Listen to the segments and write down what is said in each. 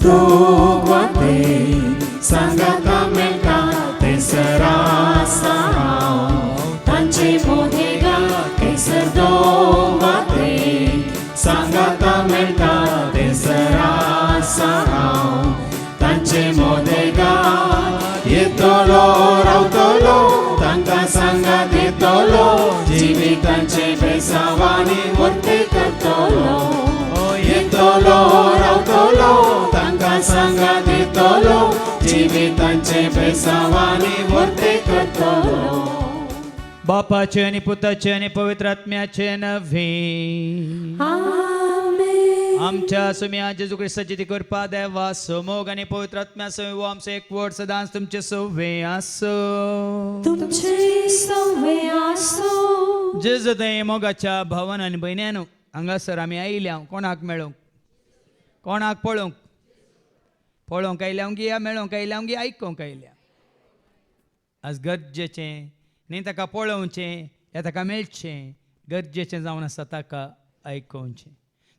दोगवाते सांगाता मेळटा थंयसर आसा हांव तांचे मोदेगा थंयसर दोगवाते सांगाता मेळटा थंयसर आसा हांव तांचे मोदेगा येतलो रावतलो तांकां सांगात येतलो जिवितांचे बेसावांनी वर्ते करतलो येतलो रावतलो तांकां सांगात येतलो जिवितांचे बेसावांनी वर्ते करतलो बापाचे आणि पुताचे आणि पवित्र आत्म्याचे नव्हे आमच्या सुम्या जेजू ख्रिस्ताची ती कृपा देवा समोग आणि पवित्र आत्म्या सो आमचे एक वड सदांच तुमचे सव्वे आसो जेजू ते मोगाच्या भावान आनी भयण्यान हांगासर आमी आयल्या कोणाक मेळोंक कोणाक पळोवंक आयल्या या मेळोंक आयल्या आयकोंक आयल्या आज गरजेचें न्ही ताका पळोवचें या ताका मेळचें गरजेचें जावन आसा ताका आयकोवचें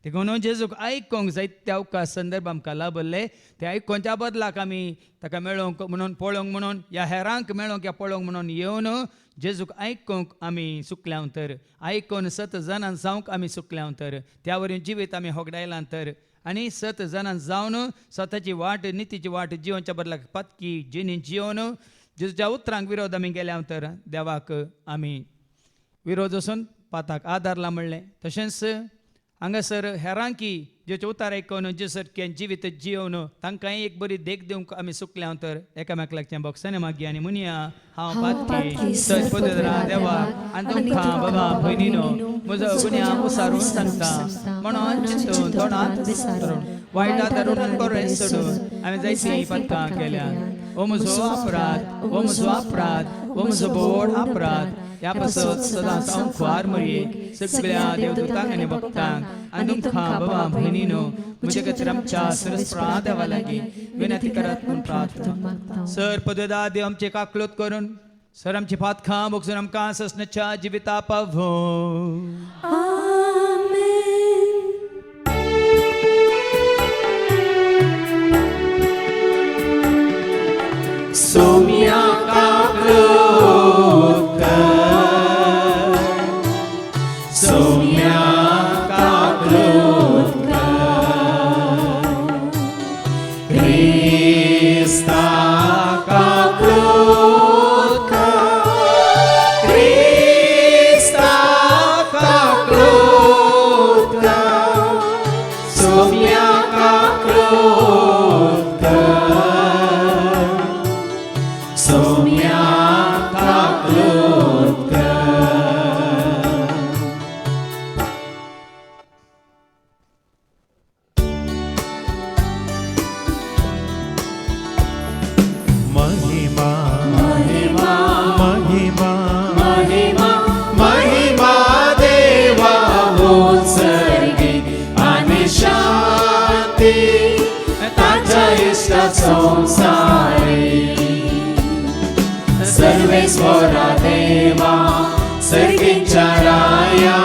देखून जेजूक आयकोंक जायत्या अवकाश संदर्भ आमकां लाभले ते आयकोवच्या बदलाक आमी ताका मेळोवंक म्हणून पळोवंक म्हणून या हेरांक मेळोवंक या पळोवंक म्हणून येवन जेजूक आयकोवंक आमी सुकल्यां तर आयकोन 7 जाणां जावंक आमी सुकल्यां तर त्या वरवीं जिवीत आमी होगडायलां तर आनी 7 जाणां जावन स्वताची वाट नितीची वाट जिवोवच्या बदलाक पातकी जिणी जिवन जेजूच्या उतरांक विरोध आमी गेल्या तर देवाक आमी विरोध वचून पाताक आदारला म्हणलें तशेंच हांगासर हेरांकी जेचे उतार आयकोन जेसारकें जिवीत जियोवन तांकांय एक बरी देख दिवंक आमी सुकल्या तर एकामेक लागचें बोक्सांनी मागी आनी म्हणया हांव पातकी सच पदरा देवा आनी तुमकां बाबा भयणीनो म्हजो गुन्या उसारून सांगता म्हणून चिंतून तोंडांत विसरून वायटा धरून बरें सोडून आमी जायतीं पातकां केल्या ओ म्हजो अपराध ओ म्हजो बोड अपराध ह्या पासत सदांच हांव खुवार मरये सगळ्या देवदूतांक आनी भक्तांक आनी तुमकां बाबा भयणीनो म्हजे खातीर आमच्या सरस्वता देवा लागीं विनंती करात म्हूण प्रार्थना सर पददा देव आमचे काकलोत करून सर आमची पातखां बगसून आमकां ससनाच्या जिविता पावो सोम्या काकलोत सोम्या काकलोत क्रिस्ता काकलोत क्रिस्ता काकलोत सोम्या काकलोत सोम्या काकलोत महिमा महिमा महिमा महिमा महिमा देवा उत्सर्गी आणि शांती ताच्या इष्टा संसारी सर्वेश्वरा देवा सर्गींच्या राया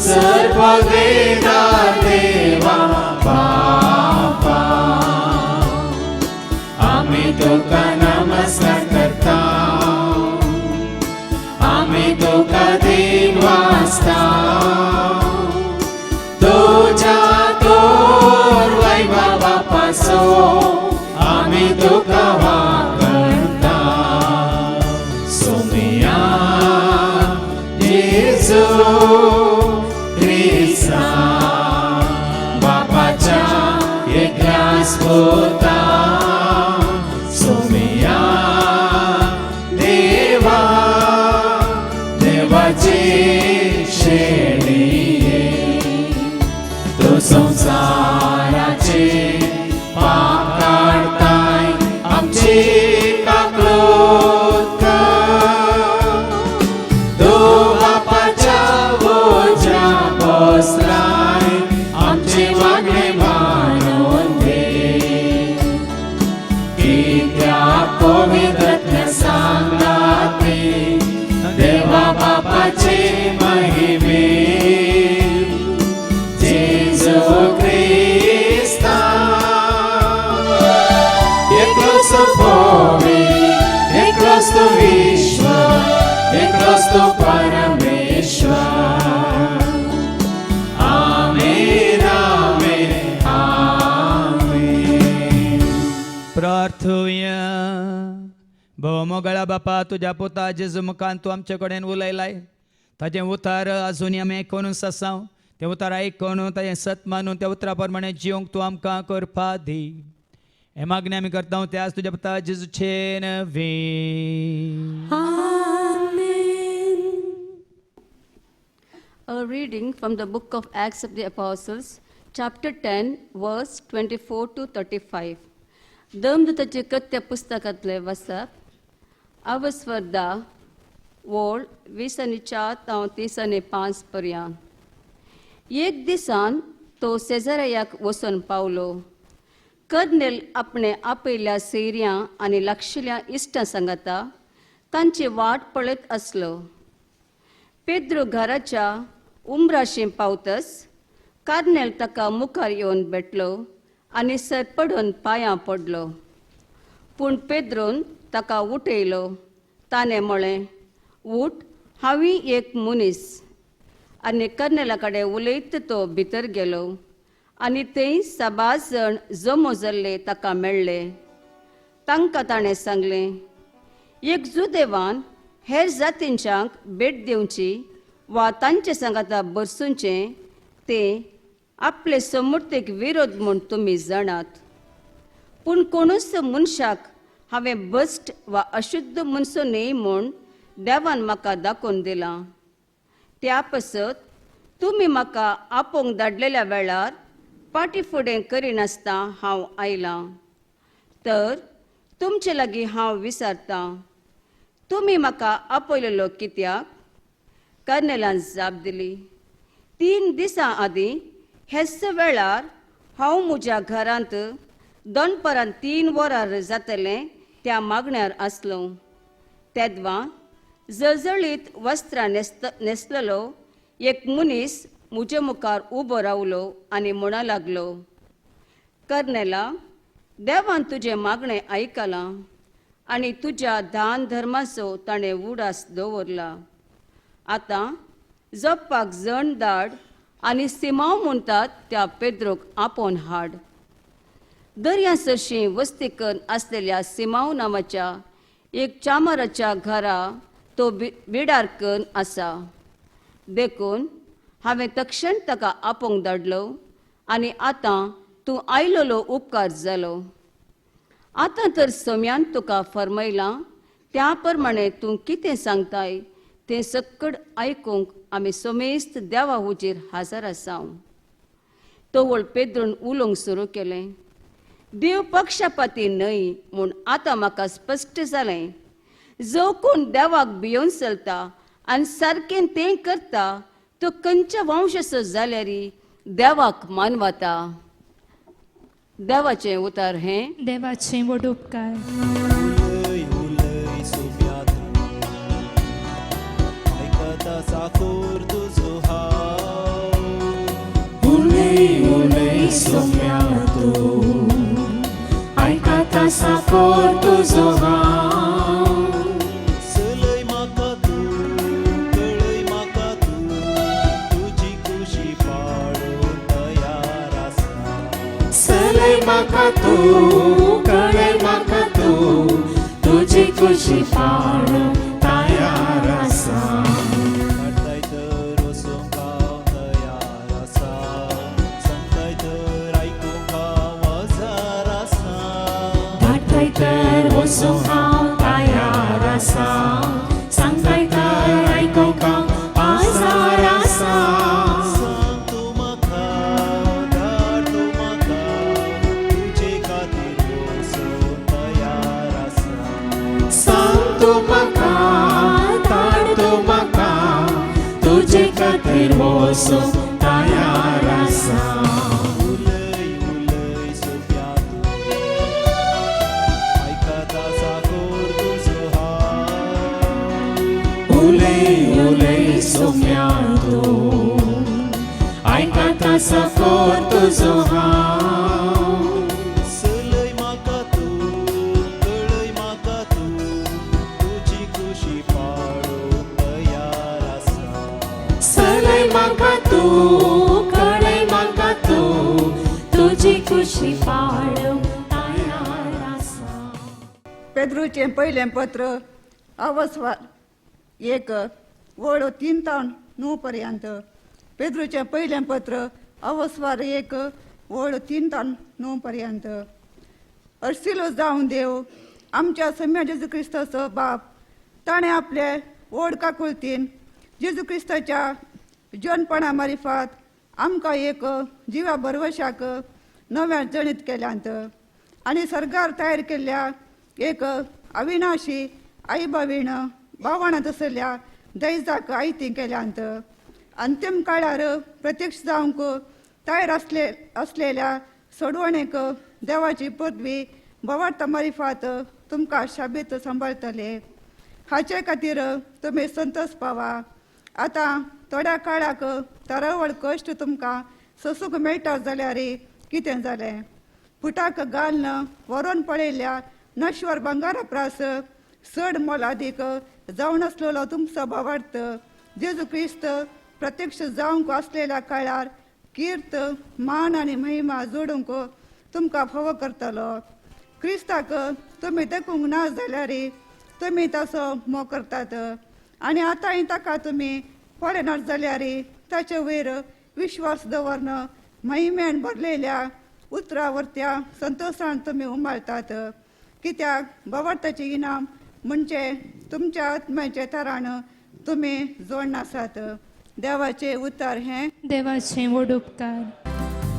सर्ववेदा देवा बापा आम्ही तुका नमस्कार करता आम्ही तुका दिन वाजता तुझ्या तोर वैभवा पासो आम्ही तुका वाकणता सोम्या येसू ख्रिस्ता बापाच्या एकल्या स्फोता सोम्या देवा देवाचे शेणिये तो संसाराचे पाप काढताय आमचे काकलोत तो बापाच्या ओझ्या बसलाय आमचे वागणे मानून घे त्या पवित्र सांगाते देवा बापाचे महिमे जेजू ख्रिस्ता मोगळा बापा तुझ्या पुता जेजू मुखान तूं आमचे कडेन उलयलाय ताजें उतार आजून आमी आयकून सासांव तें उतार आयकून ताजें सत मानून त्या उतरा प्रमाणे जिवंक तूं आमकां करपा दी हे मागणी आमी करता ते आज तुज्या पुता जेजूचे नवे. A reading from the book of Acts of the Apostles, chapter 10, verse 24 to 35. दमदूताचे कृत्य पुस्तकातले वाचप अवस्वर्धा वोळ 20:4 ते 30:5 पर्यंत. एक दिसान तो सेजारयाक वचून पावलो. कर्नेल आपणे आपयल्या सैऱ्यां आनी लागशिल्ल्या इश्टां सांगाता तांची वाट पळयत आसलो. पेद्रू घराच्या उंबराशी पावतस कार्नेल ताका मुखार येवन भेटलो आनी सरपडून पांयां पडलो. पूण पेद्रून ताका उठयलो. ताणें म्हळें, उठ, हांवी एक मनीस. आनी कर्नेला कडेन उलयत तो भितर गेलो आनी थंय 6 जाण जमो जाल्ले ताका मेळ्ळे. तांकां ताणें सांगलें, एक जुदेवान हेर जातींच्यांक भेट दिवची वा तांचे सांगाता बरसूंचें तें आपले समृद्धीक विरोध म्हूण तुमी जाणात. पूण कोणूच मनशाक हांवें भ्रश्ट वा अशुद्ध मनसो न्हय म्हूण देवान म्हाका दाखोवन दिलां. त्या पासत तुमी म्हाका आपोवंक धाडलेल्या वेळार फाटीं फुडें करिनासता हांव आयलां. तर तुमचे लागीं हांव विचारतां, तुमी म्हाका आपयलेलो कित्याक? कर्नेलान जाप दिली, 3 दिसां आदीं हेच वेळार हांव म्हज्या घरांत दनपारां 3 वरां जातलें त्या मागण्यार आसलो. तेदवां जळजळीत वस्त्रां न्हेसलेलो एक मनीस म्हजे मुखार उबो रावलो आनी म्हणूंक लागलो, कर्नेला, देवान तुजें मागणें आयकलां आनी तुज्या दान धर्माचो ताणें उडास दवरला. आतां जप्पाक जण धाड आनी सिमांव म्हणटात त्या पेद्रोक आपोवन हाड. दर्या सरशीं वस्ती करून आसलेल्या सिमांव नांवाच्या एक चामराच्या घरा तो बिडार करून आसा. देखून हांवें तक्षण ताका आपोवंक धाडलो आनी आतां तूं आयलोलो उपकार जालो. आतां तर सोम्यान तुका फर्मयलां त्या प्रमाणे तूं कितें सांगताय तें सक्कड आयकूंक आमी सोमेस्त देवा हुजीर हाजर आसाव. तोवळ पेद्रून उलोवंक सुरू केलें, देव पक्षपाती न्हय म्हूण आतां म्हाका स्पश्ट जालें. जो कोण देवाक भियोन चलता आनी सारकें तें करता तो खंयच्या वंशाचो जाल्यारय देवाक मानवता. देवाचें उतार हें. देवाचें व्हड उपकार. उलय उलय सोम्या तूं आयकता साकोर तुजो हांव. उलय उलय सोम्या तूं आयकता साकोर तुजो हांव. चलय म्हाका तूं, कळय म्हाका तूं, तुजी खुशी पाडूंक तयार आसा. चलय म्हाका तूं, कळय म्हाका तूं, तुजी खुशी पाडूंक तयार आसा. धाडटाय तर वचूंक हांव तयार आसा. सांगताय तर आयकूंक हांव हजर आसा. धाडटाय तर वचूंक हांव तयार आसा. सांगताय तर आयकूंक हांव हजर आसा. सांग तूं म्हाका, धाड तूं म्हाका, तुजे खातीर वचूंक तयार आसा. सांग तूं म्हाका, धाड तूं म्हाका, तुजे खातीर वचूंक तयार आसा. उलय उलय सोप्या तूं आयकता साकोर तुजो हांव. उलय उलय सोम्या तूं आयकता साकोर तुजो हांव. चलय म्हाका तूं, कळय म्हाका तूं, तुजी खुशी पाडूंक तयार आसा. चलय म्हाका तूं, कळय म्हाका तूं, तुजी खुशी पाडूंक तयार आसा. पेद्रूचें पयलें पत्र अवस्वार 1 वळ 3-9 पर्यंत. पेद्रूचें पयलें पत्र अवस्वार 1 वळ 3-9 पर्यंत. अर्सिलो जावन देव आमच्या सम्या जेजू क्रिस्ताचो बाप ताणें आपले व्हड काकुळतीन जेजू क्रिस्ताच्या जनपणा मार्फत आमकां एक जिवा भरवशाक नव्या जणीत केल्यांत आनी सर्गार तयार केल्ल्या एक अविनाशी आई भावीण भावणांत आसल्या दैजाक आयती केल्यांत. अंतिम काळार प्रत्यक्ष जावंक तयार असलेल्या सोडवणेक देवाची पदवी भवार्थ मार्फत तुमकां शाबीत सांबाळटले. हाचे खातीर तुमी संतोश पावा. आतां थोड्या काळाक तरावळ कश्ट तुमकां सोसूंक मेळटा जाल्यार कितें जालें. फुटाक घालन व्हरून पळयल्या नश्वर बंगारा प्रास चड मोलादीक जावन आसलेलो तुमचो भावार्थ जेजू क्रिस्त प्रत्यक्ष जावंक आसलेल्या काळार कीर्त मान आनी महिमा जोडूंक तुमकां फावो करतलो. क्रिस्ताक तुमी देखूंक ना जाल्यार तुमी ताचो मोग करतात आनी आतांय ताका तुमी पळयनात जाल्यार ताचे वयर विश्वास दवरन महिमेन भरलेल्या उतरावरत्या संतोशान तुमी उमाळतात. कित्याक भवार्थाचें इनाम म्हणजे तुमच्या आत्म्याचे तराण तुमी जोडन आसात. देवाचे उतर हें देवाचे व्हड उपकार.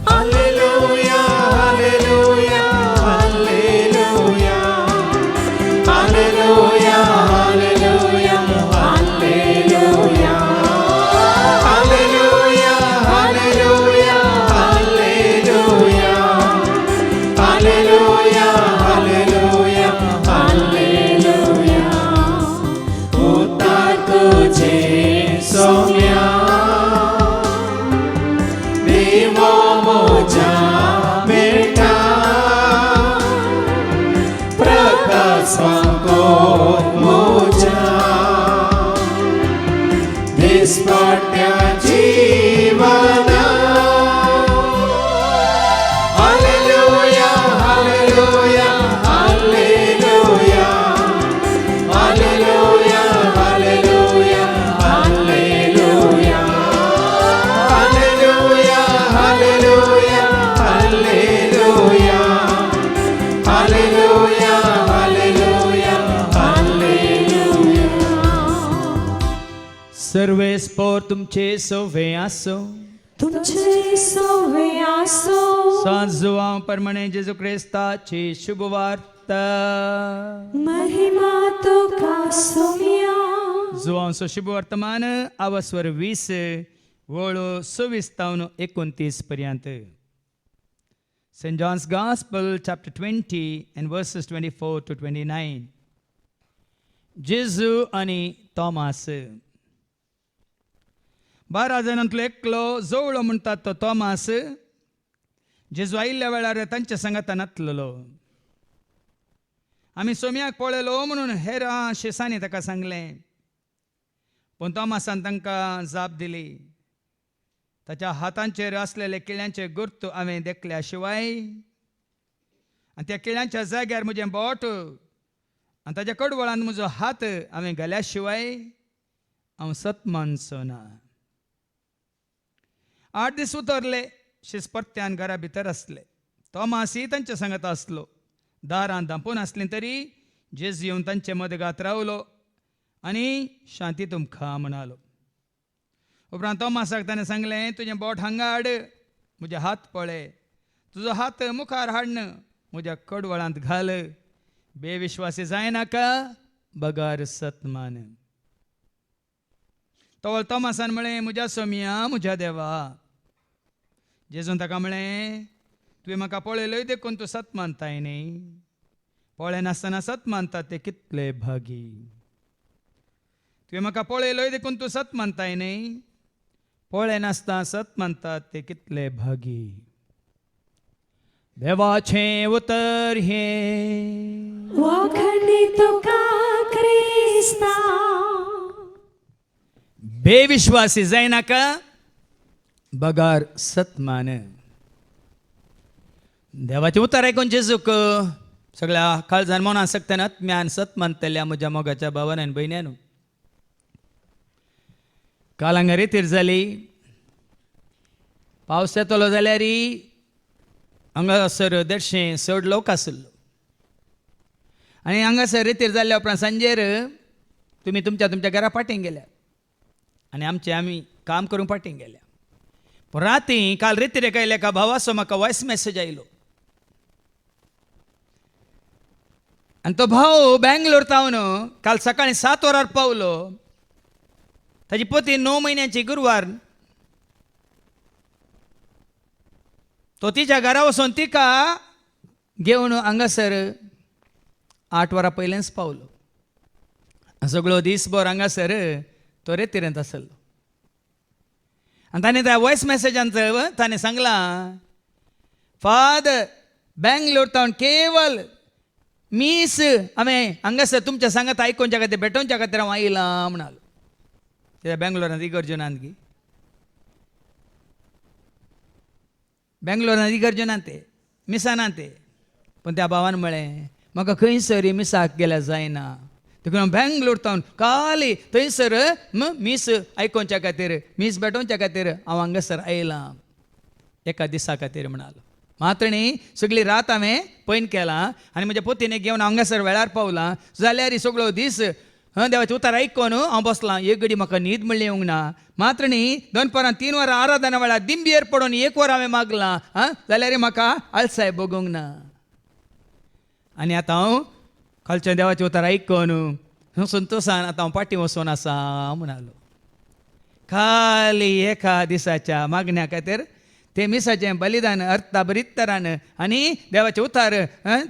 Hallelujah hallelujah hallelujah hallelujah hallelujah hallelujah hallelujah hallelujah hallelujah hallelujah hallelujah उतार तुझे सौम्या देवो मोजा बेटा प्रकाशांको मोजा दिसपट्ट्या जीवना hallelujah hallelujah hallelujah hallelujah hallelujah hallelujah hallelujah hallelujah hallelujah hallelujah hallelujah hallelujah. सर्वे स्पोर तुमचे सोवे आसो. तुमचे सोवे आसो. सांजुवा परमणे जेजू क्रिस्ताची शुभवार्ता. महिमा तुका सोम्या. जुवांचो शुभ वर्तमान आवस्वर 20 वळो 26-29 पर्यंत. St. John's Gospel, chapter 20 and verses 24 to 29. जेजू आणि तोमास. 12 जाणांतलो एकलो जवळो म्हणटात तो तोमास जेजू आयिल्ल्या वेळार तांच्या संगतान नासलेलो. आमी सोम्याक पळयलो म्हणून हेरां शेसांनी ताका सांगलें. पूण तोमासान तांकां जाप दिली, ताच्या हातांचेर आसलेले किळ्यांचे गुर्त हांवें देखल्या शिवाय आनी त्या किळ्यांच्या जाग्यार म्हजें बोट आनी ताच्या कडवळांत म्हजो हात हांवें घाल्या शिवाय हांव सतमानचो ना. 8 दीस उतरले. शिस परत्यान घरा भितर आसले. तोमासय तांच्या सांगता आसलो. दारां धांपून आसलीं तरी जेजू येवन तांचे मदगांत रावलो आनी शांती तुमकां म्हणालो. उपरांत तोमासाक ताणें सांगलें, तुजें बोट हांगा हाड, म्हजे हात पळय. तुजो हात मुखार हाडन म्हज्या कडवळांत घाल. बेविश्वासी जायनाका, बगार सतमान. तोवळ तोमासान म्हळें, म्हज्या सोम्या, म्हज्या देवा. जेजून ताका म्हळें, तुवें म्हाका पळयलोय देखून तूं सत मानताय न्ही. पळय नासतना सत मानतात ते कितले भागी. तुवें म्हाका पळयलोय देखून तूं सत मानताय न्ही. पळय नासतना सत मानतात ते कितले भागी. देवाचें उतर हें वखणी तुका क्रिस्ता. बेविश्वासी जायनाका, बगार सतमान. देवाचें उतर आयकून जेजूक सगळ्या काळजान मनान सकतना ज्ञान सत म्हणतल्या म्हज्या मोगाच्या भावान आनी भयण्यान काल हांगा रेतीर जाली पावस येतलो जाल्यार हांगासर 150 लोक आसलो आनी हांगासर रेतीर जाल्ल्या उपरांत सांजेर तुमी तुमच्या तुमच्या घरा पाटींग गेल्या आनी आमी काम करूंक पाटींग गेल्या पूण राती काल रेतीर एका एका भावाचो म्हाका वॉयस मेसेज आयलो आनी तो भाव बेंगलोर तावन काल सकाळीं 7 वरार पावलो ताजी पती 9 म्हयन्याची गुरवार तो तिच्या घरा वचून तिका घेवन हांगासर 8 वरां पयलेंच पावलो सगळो दिसभर हांगासर तो रेतीरेंत आसलो आनी ताणें त्या वॉयस मेसेजान ताणें सांगलां फादर बेंगलोर तावन केवल मीस हांवें हांगासर तुमच्या सांगात आयकोवच्या खातीर भेटोवच्या खातीर हांव आयलां म्हणालो त्या बेंगलोरांत इगर्जुनांत गी बेंगलोरांत इगर्जुनांत ते मिसानांत ते पूण त्या भावान म्हळें म्हाका खंयसर मिसाक गेल्यार जायना देखून बेंगलोर तावन काली थंयसर मीस आयकोवच्या खातीर मीस भेटोवच्या खातीर हांव हांगासर आयलां एका दिसा खातीर म्हणालो मातणी सगळी रात हांवें पयन केलां आनी म्हज्या पतीने घेवन हांगासर वेळार पावलां जाल्यार सगळो दीस देवाचें उतार आयकोन हांव बसलां एक घडी म्हाका न्हीद म्हणली येवंक ना मातणी दनपारां 3 वरां आराधना वेळार दिंबयेर पडून 1 वर हांवें मागलां जाल्यार म्हाका आळसाय भोगूंक ना आनी आतां हांव कालचें देवाचें उतार आयकोन संतोशान आतां हांव पाटी वचून आसा म्हणालो खाली एका दिसाच्या मागण्या खातीर ते मिसाचें बलिदान अर्था बरीत तरान आनी देवाचें उतार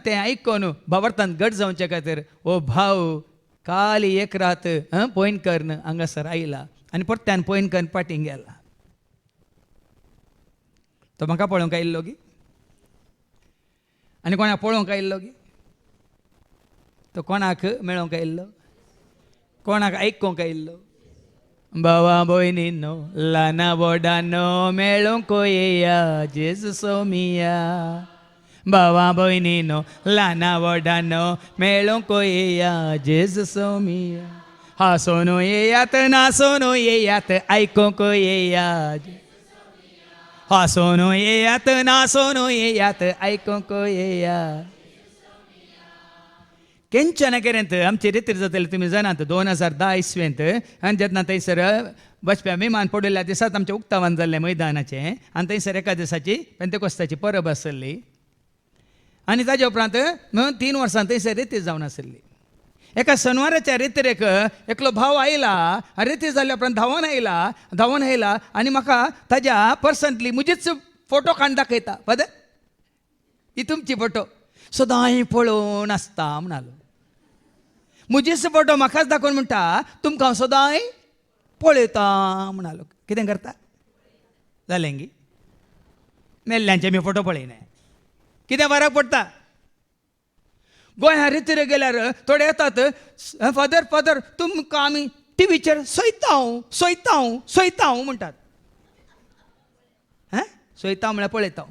तें आयकोन भावार्थांत घट जावचे खातीर ओ भाव काली एक रात पयन करन हांगासर आयला आनी परत्यान पयन करन पाटींग गेला तो म्हाका पळोवंक आयिल्लो गी आनी कोणाक पळोवंक आयिल्लो गी तो कोणाक मेळोवंक आयिल्लो कोणाक आयकोवंक आयिल्लो बावा भयणीनो ल्हाना व्हडानो मेळोवंक येया जेजू सोमिया बावा भयणीनो ल्हाना व्हडानो मेळोवंक येया जेजू सोमिया हांसून येयात नासून येयात आयकोवंक येया हांसून येयात नासून येयात आयकोवंक येया केंच्यान केरेंत आमचे रेतीर जाताले तुमी जाणात 2010 इसवेंत आनी जेन्ना थंयसर बसप्या विमान पडलेल्या दिसात आमचें उक्तावण जाल्लें मैदानाचें आनी थंयसर एका दिसाची पेंतेकोस्ताची परब आसली आनी ताजे उपरांत 3 वर्सां थंयसर रेतीर जावन आसली एका शनवाराच्या रेतीरेक एकलो भाव आयला रेतीर जाल्ल्या उपरांत धांवून आयला आनी म्हाका ताज्या पर्संतली म्हजीच फोटो काडून दाखयता पद ही तुमची फोटो सदांय पळोवन आसता म्हणालो म्हजीच फोटो म्हाकाच दाखोवन म्हणटा तुमकां हांव सदांय पळयता म्हणालो कितें करता जालें गी मेल्ल्यांचे मी फोटो पळयनाय कितें फरक पडटा गोंया रेतीर गेल्यार थोडे येतात फादर तुमकां आमी टीव्हीचेर सोयता म्हणटात सोयता म्हळ्यार पळयता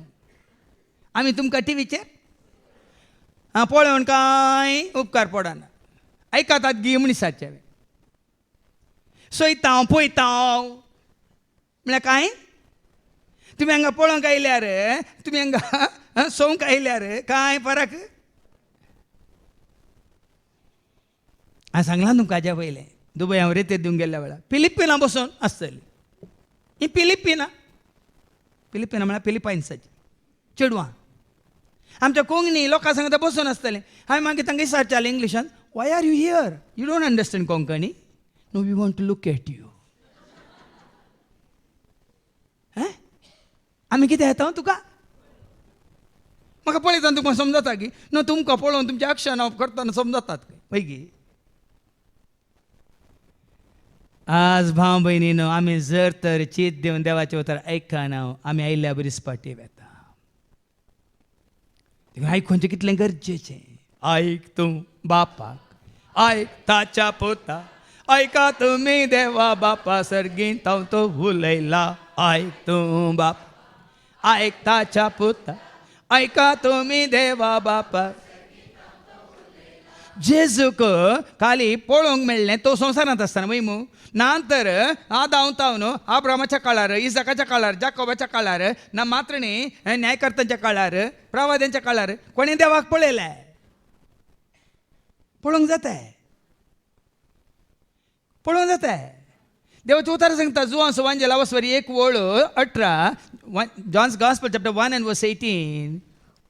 आमी तुमकां टीव्हीचेर पळोवन कांय उपकार पडना आयकातात गी मनिसाचे सोयता पळयता म्हळ्यार कांय तुमी हांगा पळोवंक आयल्यार तुमी हांगा सोंक आयल्यार कांय फरक हांवें सांगलां तुमकां हाज्या पयलें दुबय हांव रेतीर दिवंक गेल्ल्या वेळार फिलिपिनां बसून आसतली ही फिलिपिनां म्हळ्यार फिलिपायन्साची चेडवां आमच्या कोंकणी लोकां सांगता बसून आसतलें हांवें मागीर तांकां विचारचें इंग्लिशान why are you here you don't understand Konkani no we want to look at you आमी कितें येता तुका म्हाका पळयतना तुका समजता की नो तुमकां पळोवन तुमचें एक्शन हांव करतना समजतात पळय गी आज भाव भयणीनो आमी जर तर चीत दिवन देवाचें उतर आयकना आमी आयिल्ल्या बरी स्पाटी वेता आयकोवचें कितलें गरजेचें आयक तूं बापाक आयक ताच्या पुता आयका तुमी देवा बापा सर्गींत हांव तो उलयला आयक तूं बाप आयक ताच्या पुता आयका तुमी देवा बापा जेजूक खाली पळोवंक मेळ्ळें तो संवसारांत आसतना वयमू नंतर आदावताव न्हू आब्रामाच्या काळार इजाकाच्या काळार जाकोबाच्या काळार ना मात्र न्ही न्यायकर्त्यांच्या काळार प्रवाद्यांच्या काळार कोणी देवाक पळयलाय पळोवंक जाताय पळोवंक जाताय देवाचें उतार सांगता जुवांस वांजेल आवस्वरी 1:18 John's gospel chapter 1 and verse 18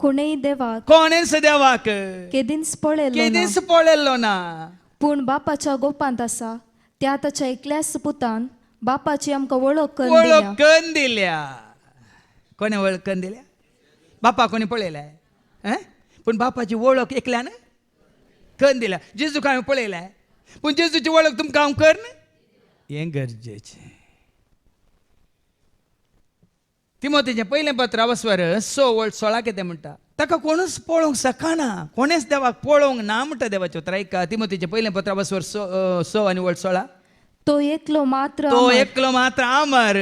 कोणेय देवाक कोणेच देवाक केदींच पळयलो ना. केदीस पळयल्लो ना पूण बापाच्या गोपांत आसा त्या ताच्या एकल्याच पुतान बापाची आमकां वळख करून दिल्या. वळखन दिल्या कोणे वळखन दिल्या बापा कोणी पळयलाय पूण बापाची वळख एकल्यान करून दिल्या जेजूक हांवें पळयलाय पूण जेजूची वळख तुमकां हांव कर हें गरजेचें तिमोथेचें पयलें पत्र आवस्वर 6:16 कितें म्हणटा ताका कोणूच पळोवंक सकना कोणेच देवाक पळोवंक ना म्हणटा देवाचें उतर ऐका तिमोथेचें पयलें पत्र आवस्वर 6:16 तो एकलो मात्र तो अमर, एकलो मात्र अमर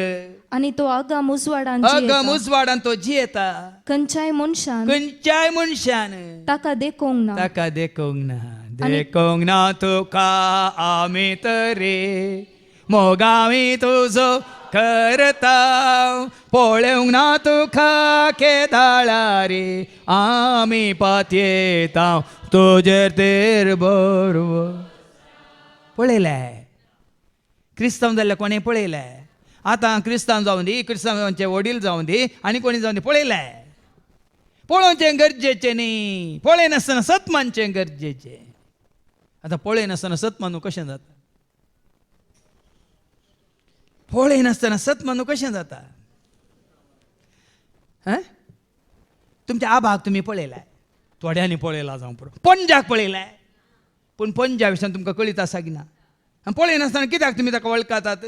आनी तो आगाम उजवाडान अगम उजवाडान तो जियेता खंयच्याय मनशान खंयच्याय मनशान ताका देखोंक ना. ताका देखोंक ना तुका आमी तरी मोगामी तुजो करता पळोवंक ना तुका केदाळा रे आमी पातयेता तुजेर तेर बरोबर पळयलाय क्रिस्तांव जाल्ल्या कोणें पळयलाय आतां क्रिस्तांव जावं दी क्रिस्तांवांचे वडील जावं दी आनी कोणी जावं दी पळयलाय पळोवचें गरजेचें न्ही पळय नासतना सत मानचें गरजेचें आतां पळय नासतना सत मानूं कशें जाता पळय नासतना सत मानूं कशें जाता तुमच्या आबाक तुमी पळयलाय थोड्यांनी पळयला जावं पुरो पंजाक पळयलाय पूण पंजा विशयान तुमकां कळीत आसा की ना पळय नासतना कित्याक तुमी ताका वळखतात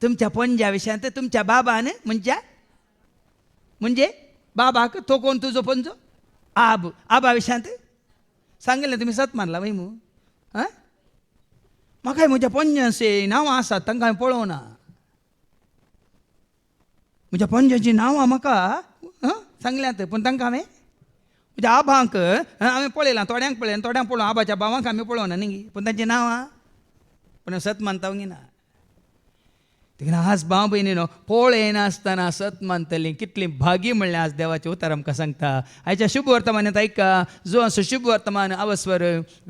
तुमच्या पंजा विशयांत तुमच्या बाबान म्हणजे बाबाक तो कोण तुजो पंजो आबा विशयांत सांगिल्लें तुमी सत मानला वय मू म्हाकाय म्हज्या पंजांचे नांवां आसात तांकां हांवें पळोवना म्हज्या पंजांची नांवां म्हाका सांगल्यात पूण तांकां हांवें म्हज्या आबांक हांवें पळयलां थोड्यांक पळयलां थोड्यांक पळोवन आबाच्या भावांक आमी पळोवना न्ही पूण तांची नांवां पूण हांव सत मानता ना देखून आज भाव भयणीनो पळय नासतना सत मानतलीं कितलीं भागी म्हणलें आज देवाचें उतर आमकां सांगता आयच्या शुभ वर्तमानांत ऐका जो असो शुभ वर्तमान आवस्वर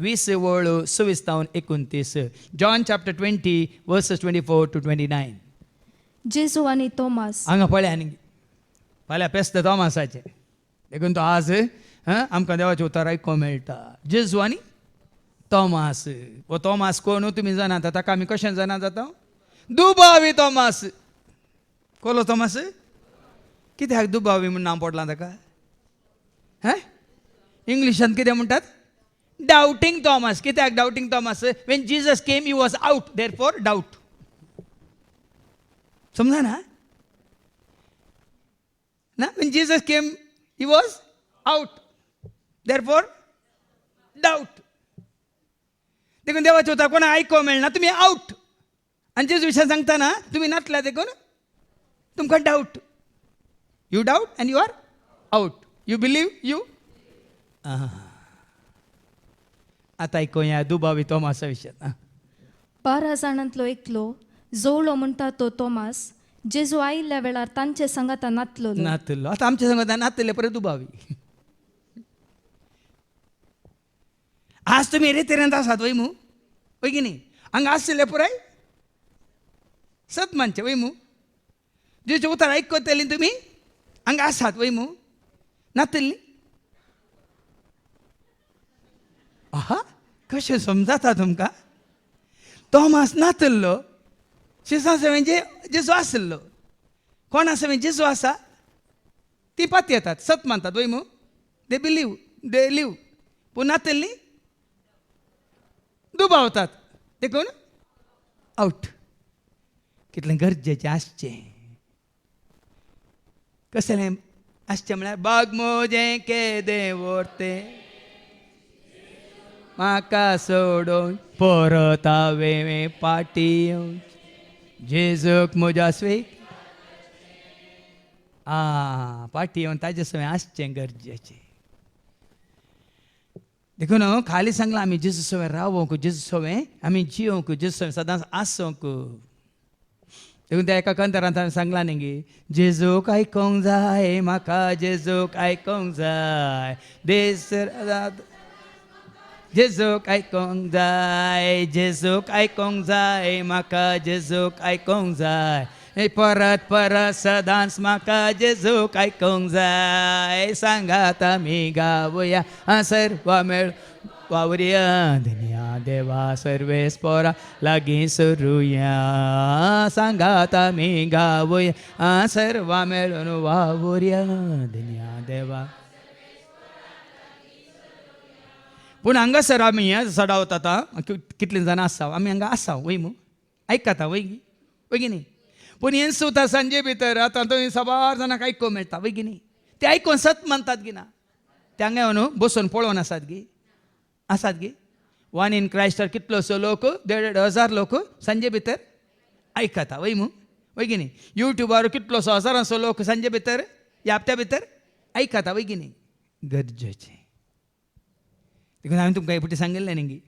20:26-29 जॉन चॅप्टर 20 verses 24 to 29 जेजू आनी तोमास हांगा पळया न्ही फाल्यां पेस्त तोमासाचें देखून तो आज आमकां देवाचें उतर आयकोंक मेळटा जेजू आनी तोमास वो तोमास कोण तुमी जाणात ताका आमी कशें जाणा जाता दुबावी तोमास कोलो तोमास कित्याक दुबावी म्हूण नांव पडलां ताका इंग्लिशांत कितें म्हणटात डावटींग तोमास कित्याक doubting Thomas when Jesus came he was out there for doubt समजना ना when Jesus came he was out there for doubt देखून देवाचें उतर कोणा आयकोंक मेळना तुमी आउट आनी जेजू विशयान सांगतना तुमी नातल्या देखून तुमकां doubt you doubt and you are out you believe you आतां आयकोया दुबावी तोमासा विशयान 12 जाणांतलो एकलो जोवळो म्हणटा तो तोमास जेजू आयिल्ल्या वेळार तांचे सांगाता नातलो नातलो आतां आमच्या सांगता नातले परत दुबावी आज तुमी रेतेरेंत आसात वय मू वय की न्ही हांगा आसले पुराय सत मानचे वय मू जेजूचें उतर आयकतली तुमी हांगा आसात वय मू नातली कशें समजाता तुमकां तोमास नातल्लो शिसांसा म्हणजे जेजू आसलो कोण आसा म्हणजे जेजू आसा ती पात येतात सत मानतात वय मू दे बिलीव दे लिव पूण नातल्ली दुबावतात देखून आउट कितलें गरजेचें आसचें कसलें आसचें म्हळ्यार बाग मोजें केदें व्हरतें म्हाका सोडून परत हांवें पाटी येवंच जेजूक म्हज्या स्वेक पाटी येवन ताजे सवय आसचें गरजेचें देखून खाली सांगला आमी जेजू सवे रावोंक जेजू सवे आमी जियोंक जेजू सवे सदांच आसोंक देखून त्या एका कंतरांत सांगला न्ही जेजूक आयकोंक जाय म्हाका जेजूक आयकोंक जाय देस जेजूक आयकोंक जाय जेजूक आयकोंक जाय म्हाका जेजूक आयकोंक जाय परत परत सदांच म्हाका जेजूक आयकोंक जाय सांगात आमी गावया सर्व मेळ वावरया धन्या देवा सर्वेस पोरा लागीं सरुया सांगात आमी गावया सर्व मेळून वावरया धन्या देवा. पूण हांगासर आमी सडावत आतां कितलीं जाणां आसा आमी हांगा आसा वय मू आयकाता वय वय न्ही पूण हें सुद्दां सांजे भितर आतां थंय सबार जाणांक आयकूंक मेळटा वय न्ही ते आयकून सत म्हणटात गी ना ते हांगा येवन बसून पळोवन आसात गी वन इन क्रायस्टार कितलोसो लोक 1,500 लोक सांजे भितर आयकता वय मू वय न्ही युट्यूबार कितलोसो हजारांचो लोक सांजे भितर ह्या हप्त्या भितर आयकता वय न्ही गरजेचें. देखून हांवें तुमकां हे फावटी सांगिल्लें न्ही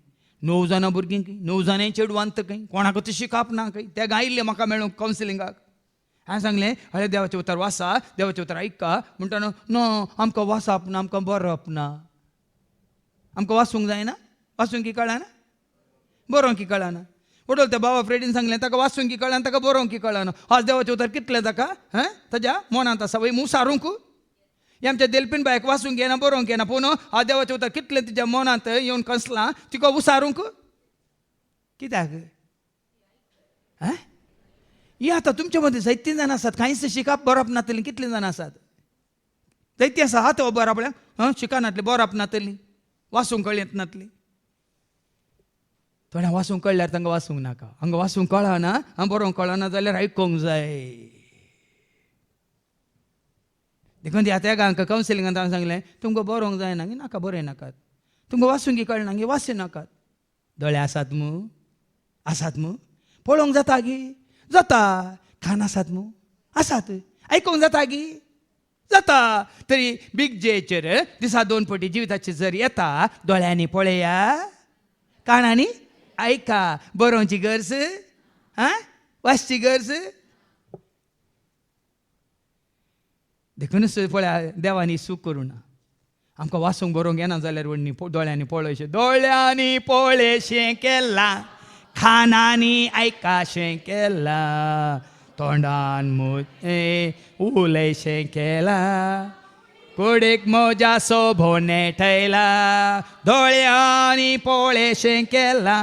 9 जाणां भुरगीं 9 जाणांय चेडवांत खंय कोणाक तशें शिकप ना खंय ते गायिल्ले म्हाका मेळून कावन्सिलिंगाक हांवें सांगलें हळे देवाचें उतर वाचा देवाचें उतर आयका म्हणटा नो आमकां वाचप ना आमकां बरोवप ना आमकां वाचूंक जायना वाचूंक कळना बरोवंक कळना वडोल त्या बाबा फ्रेडीन सांगलें ताका वाचूंक कळना ताका बरोवंक कळना आज देवाचें उतर कितलें ताका ताज्या मनांत आसा वय मुसारूंक हे आमच्या देलपीन बायक वाचूंक येना बरोवंक येना पूण आज देवाचें उतर कितलें तिच्या मनांत येवन कसलां तिका उसारूंक कित्याक ही आतां तुमच्या मदीं जायतीं जाणां आसात कांयच शिकप बरोवप नातलीं कितलीं जाणां आसात जायतीं आसा हात बरोवप शिकनातलीं बरोवप नातलीं वाचूंक कळयत नातलीं थोड्या वाचूंक कळल्यार तांकां वाचूंक नाका हांगा वाचूंक कळना बरोवंक कळना जाल्यार आयकोंक जाय. देखून ती आतां हांकां कावन्सिलिंगांत हांवें सांगलें तुमकां बरोवंक जायना गी नाका बरय नाकात तुमकां वाचूंक कळना गी वाचूं नाकात दोळे आसात मू पळोवंक जाता गी जाता कान आसात मू आसात आयकोंक जाता गी जाता तरी बिग जेचेर दिसा 2 फावटी जिविताची जर येता दोळ्यांनी पळया कानांनी आयका बरोवची गरज वाचची गरज देखूनच पळया देवानी सूख करूं ना आमकां वाचूंक बरोवंक येना जाल्यार व्हडनी दोळ्यांनी पळयशें दोळ्यांनी पळयशें केलां कानांनी आयकाशें केलां तोंडान उलयशें केलां कुडीक मोज्या सोबोने ठयला दोळ्यांनी पळयशें केलां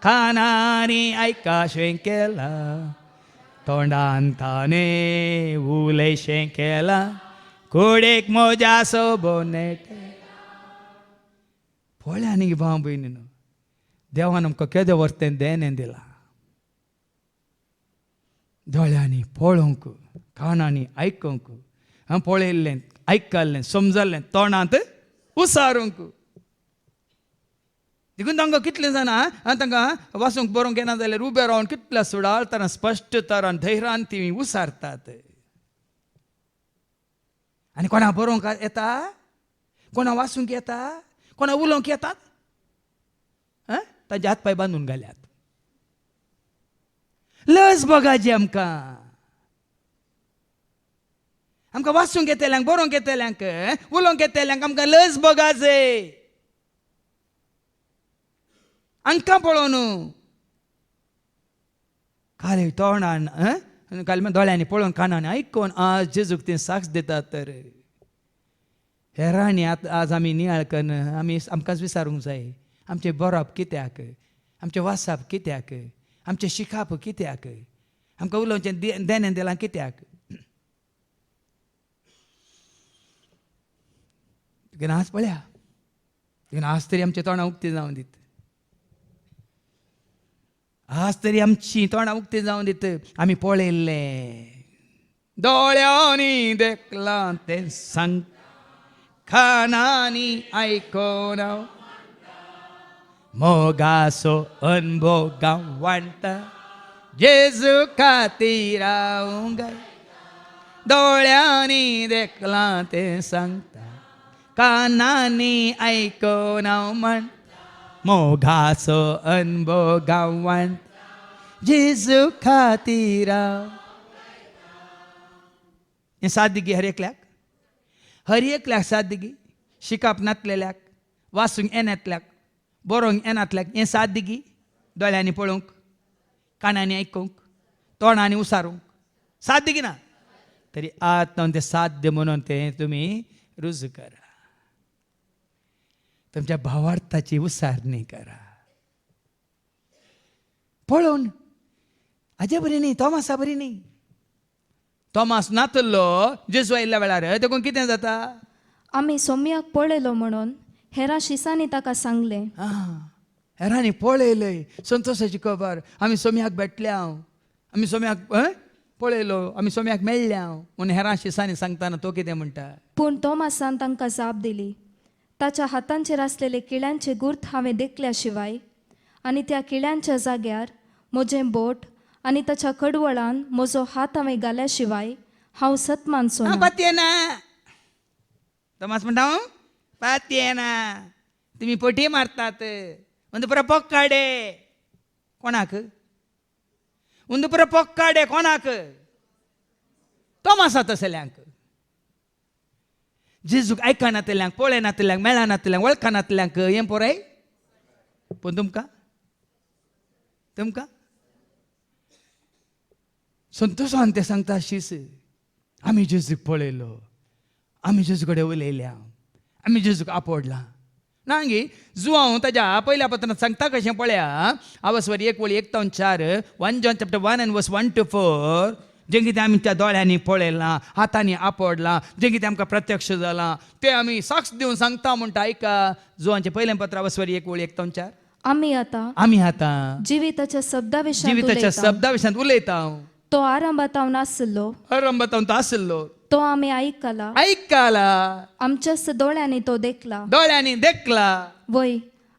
कानांनी आयकाशें केलां तोंडान ताणें उलयशें केलां कुडीक मोज्या सोबोने पळया न्ही भाव भयणीनो देवान आमकां केदें वर्तें देणें दिलां दोळ्यांनी पळोवंक कानांनी आयकूंक पळयल्लें आयकल्लें समजल्लें तोंडांत उसारूंक देखून तांकां कितलीं जाणां तांकां वाचूंक बरोवंक येना जाल्यार उबे रावन कितल्या सुडाळ तरां स्पश्ट तरान धैर्यान ती उसारतात. आनी कोणा बरोवंक येता कोणा वाचूंक येता कोणा उलोवंक येतात ताजे हात पांय बांदून घाल्यात लज बगाजी आमकां वाचूंक येतल्यांक बरोवंक येतल्यांक उलोवंक येतल्यांक आमकां लज बगाजे हांकां पळोवन खाली तोंडान खाली दोळ्यांनी पळोवन कानांनी आयकोन आज जेजूक ती साक्ष दितात तर हेरांनी आज आमी नियाळ करून आमकांच विचारूंक जाय आमचें बरोवप कित्याक आमचें वाचप कित्याक आमचें शिकप कित्याक आमकां उलोवचें देणें दिलां कित्याक देखून आज पळया देखून आज तरी आमचें तोंडां उक्तीं जावं दीत आज तरी आमचीं तोंडां उक्तीं जावं दीत आमी पळयल्लें दोळ्यांनी देखलां तें सांग कानांनी आयकोन हांव मोगाचो अनुभव गांवांटा जेजू खातीर हांव गाय दोळ्यांनी देखलां तें सांगता कानांनी ऐकून म्हण मोघासो अनुभव गावान जेजू खातीरा. हें सादगी हर एकल्याक सादगी शिकप नातलेल्याक वाचूंक येनातल्याक बरोवंक येनातल्याक हें सादगी दोळ्यांनी पळोवंक कानांनी आयकूंक तोंडांनी उसारूंक सादगी ना. तरी आतां तें साध्य म्हणून तें तुमी रुजू करा. तुमच्या भावार्थाची उसारणी करा. पळोवन हाजे बरी न्ही तोमासा बरी न्ही. तोमास नातल्लो जेजू आयिल्ल्या वेळार देखून कितें जाता. आमी सोम्याक पळयलो म्हणून हेरां शिसांनी ताका सांगलें. हेरांनी पळयलय संतोशाची खबर. आमी सोम्याक भेटल्या आमी सोम्याक पळयलो आमी सोम्याक मेळ्ळ्या म्हणून हेरां शिसांनी सांगताना तो कितें म्हणटा. पूण तोमासान तांकां जाप दिली, ताच्या हातांचेर आसलेले किळ्यांचे गुर्त हांवें देखल्या शिवाय आनी त्या किळ्यांच्या जाग्यार म्हजें बोट आनी ताच्या कडवळान म्हजो हात हांवें घाल्या शिवाय हांव सतमानचो ना. पातये ना. तोमास म्हणटा पातये ना. तुमी पटी मारतात उंदपुरा पोक्काडे कोणाक उंदपुरा पोक्काडे कोणाक तोमासा तसल्यांक. जेजूक आयकनातल्यांक पळयनातल्यांक मेळनातल्यांक वळखनातल्यांक हें पोराय. पूण तुमकां संतोशान ते सांगता शीस आमी जेजूक पळयलो आमी जेजू कडेन उलयल्या आमी जेजूक आपडला. ना गे जुवांव ताच्या पयल्या पत्रांत सांगता कशें पळया. आवस्वर 1:1-4 1 John chapter 1 and verse 1 to 4. जें कितें आमी त्या दोळ्यांनी पळयलां हातांनी आपडलां जें कितें आमकां प्रत्यक्ष जालां तें आमी साक्ष दिवन सांगता म्हणटा. आयका जुवांचें पयलें पत्र आवस्वर 1:1-4. आमी आतां जिविताच्या शब्दा विशयांत उलयता. तो आरंभातावन आसलो तो आमी आयकला आमच्याच दोळ्यांनी तो देखला वय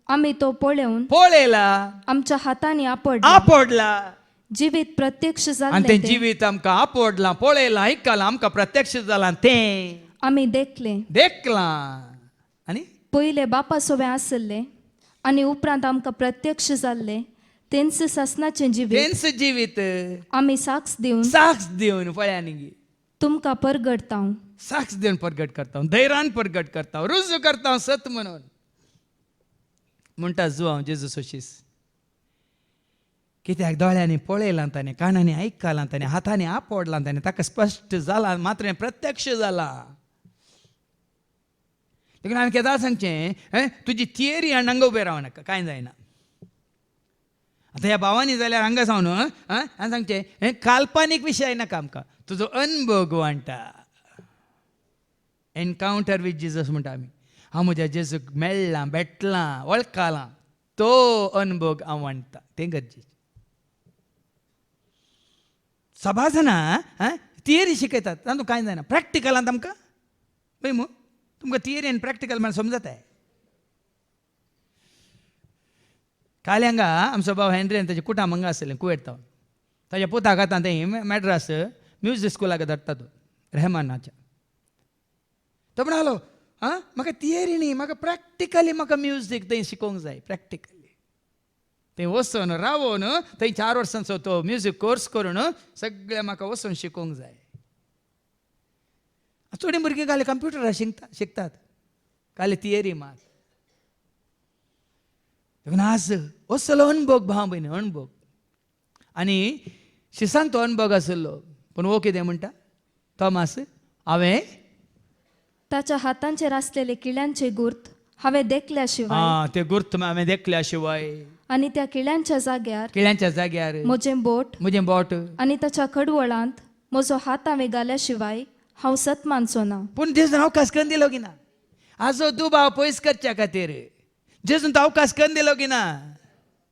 आमी तो पळयला आमच्या हातांनी आपडला. जिवीत प्रत्यक्ष आनी जालें तें जिवीत आमकां आपडलां पळयलां आयकलां आमकां प्रत्यक्ष जालां तें आमी देखलां. आनी पयले बापा सोबे आसले आनी उपरांत आमकां प्रत्यक्ष जाल्ले तेंच सासनाचें जिवीत आमी साक्ष दिवन पळया न्ही तुमकां परगडता. साक्ष दिवन परगट करता धैर्यान परगट करता रुजू करता सत म्हणून म्हणटा जुवांव जेजू सोशीस. कित्याक दोळ्यांनी पळयलां ताणें कानांनी आयकलां ताणें हातांनी आपडलां ताणें ताका स्पश्ट जालां मात्र प्रत्यक्ष जालां. देखून हांवें केदां सांगचें तुजी थियरी आनी हांगा उबें रावं नाका कांय जायना. आतां ह्या भावांनी जाल्यार हांगा सावन हांवें सांगचें काल्पनीक विशय नाका आमकां तुजो अनुभव वांटा. एनकावंटर वीथ जिजस म्हणटा आमी. हांव म्हज्या जेजूक मेळ्ळां भेटलां वळखलां तो अनुभव हांव वांटता तें गरजेचें. सभा जाणां थियरी शिकयतात तातूंत कांय जायना. प्रॅक्टिकलांत आमकां पळय मू तुमकां थियरी आनी प्रॅक्टिकल म्हण समजताय. काल हांगा आमचो भाव हेनरीन ताचें कुटाम हांगा आसलें कुवेट तावन ताच्या पुताक आतां थंय मॅड्रास म्युजीक स्कुलाक धाडटा तो रेहमानाच्या. तो म्हणलो म्हाका थियरी न्ही म्हाका प्रॅक्टिकली म्हाका म्युजीक थंय शिकोवंक जाय. प्रॅक्टिकली थंय वचून रावून थंय 4 वर्सांचो तो म्युजीक कोर्स करून सगळें म्हाका वचून शिकोवंक जाय. थोडीं भुरगीं घाले कंप्युटरार शिकतात घाले थियरी मात. देखून आज असलो अनुभव भाव भयण अनुभव आनी शिसांत तो अनुभव आसलो. पूण वो कितें म्हणटा तोमास हांवें ताच्या हातांचेर आसलेले किळ्यांचे गुर्त हांवें देखल्या शिवाय ते गुर्त हांवें देखल्या शिवाय आनी त्या किळ्यांच्या जाग्यार म्हजें बोट आनी ताच्या कडवळांत म्हजो हात हांवें घाल्या शिवाय हांव सतमानचो ना. पूण जेजून अवकाश करून दिलो की ना. आजो दुबाव पयस करच्या खातीर जेजून तो अवकाश करून दिलो की ना.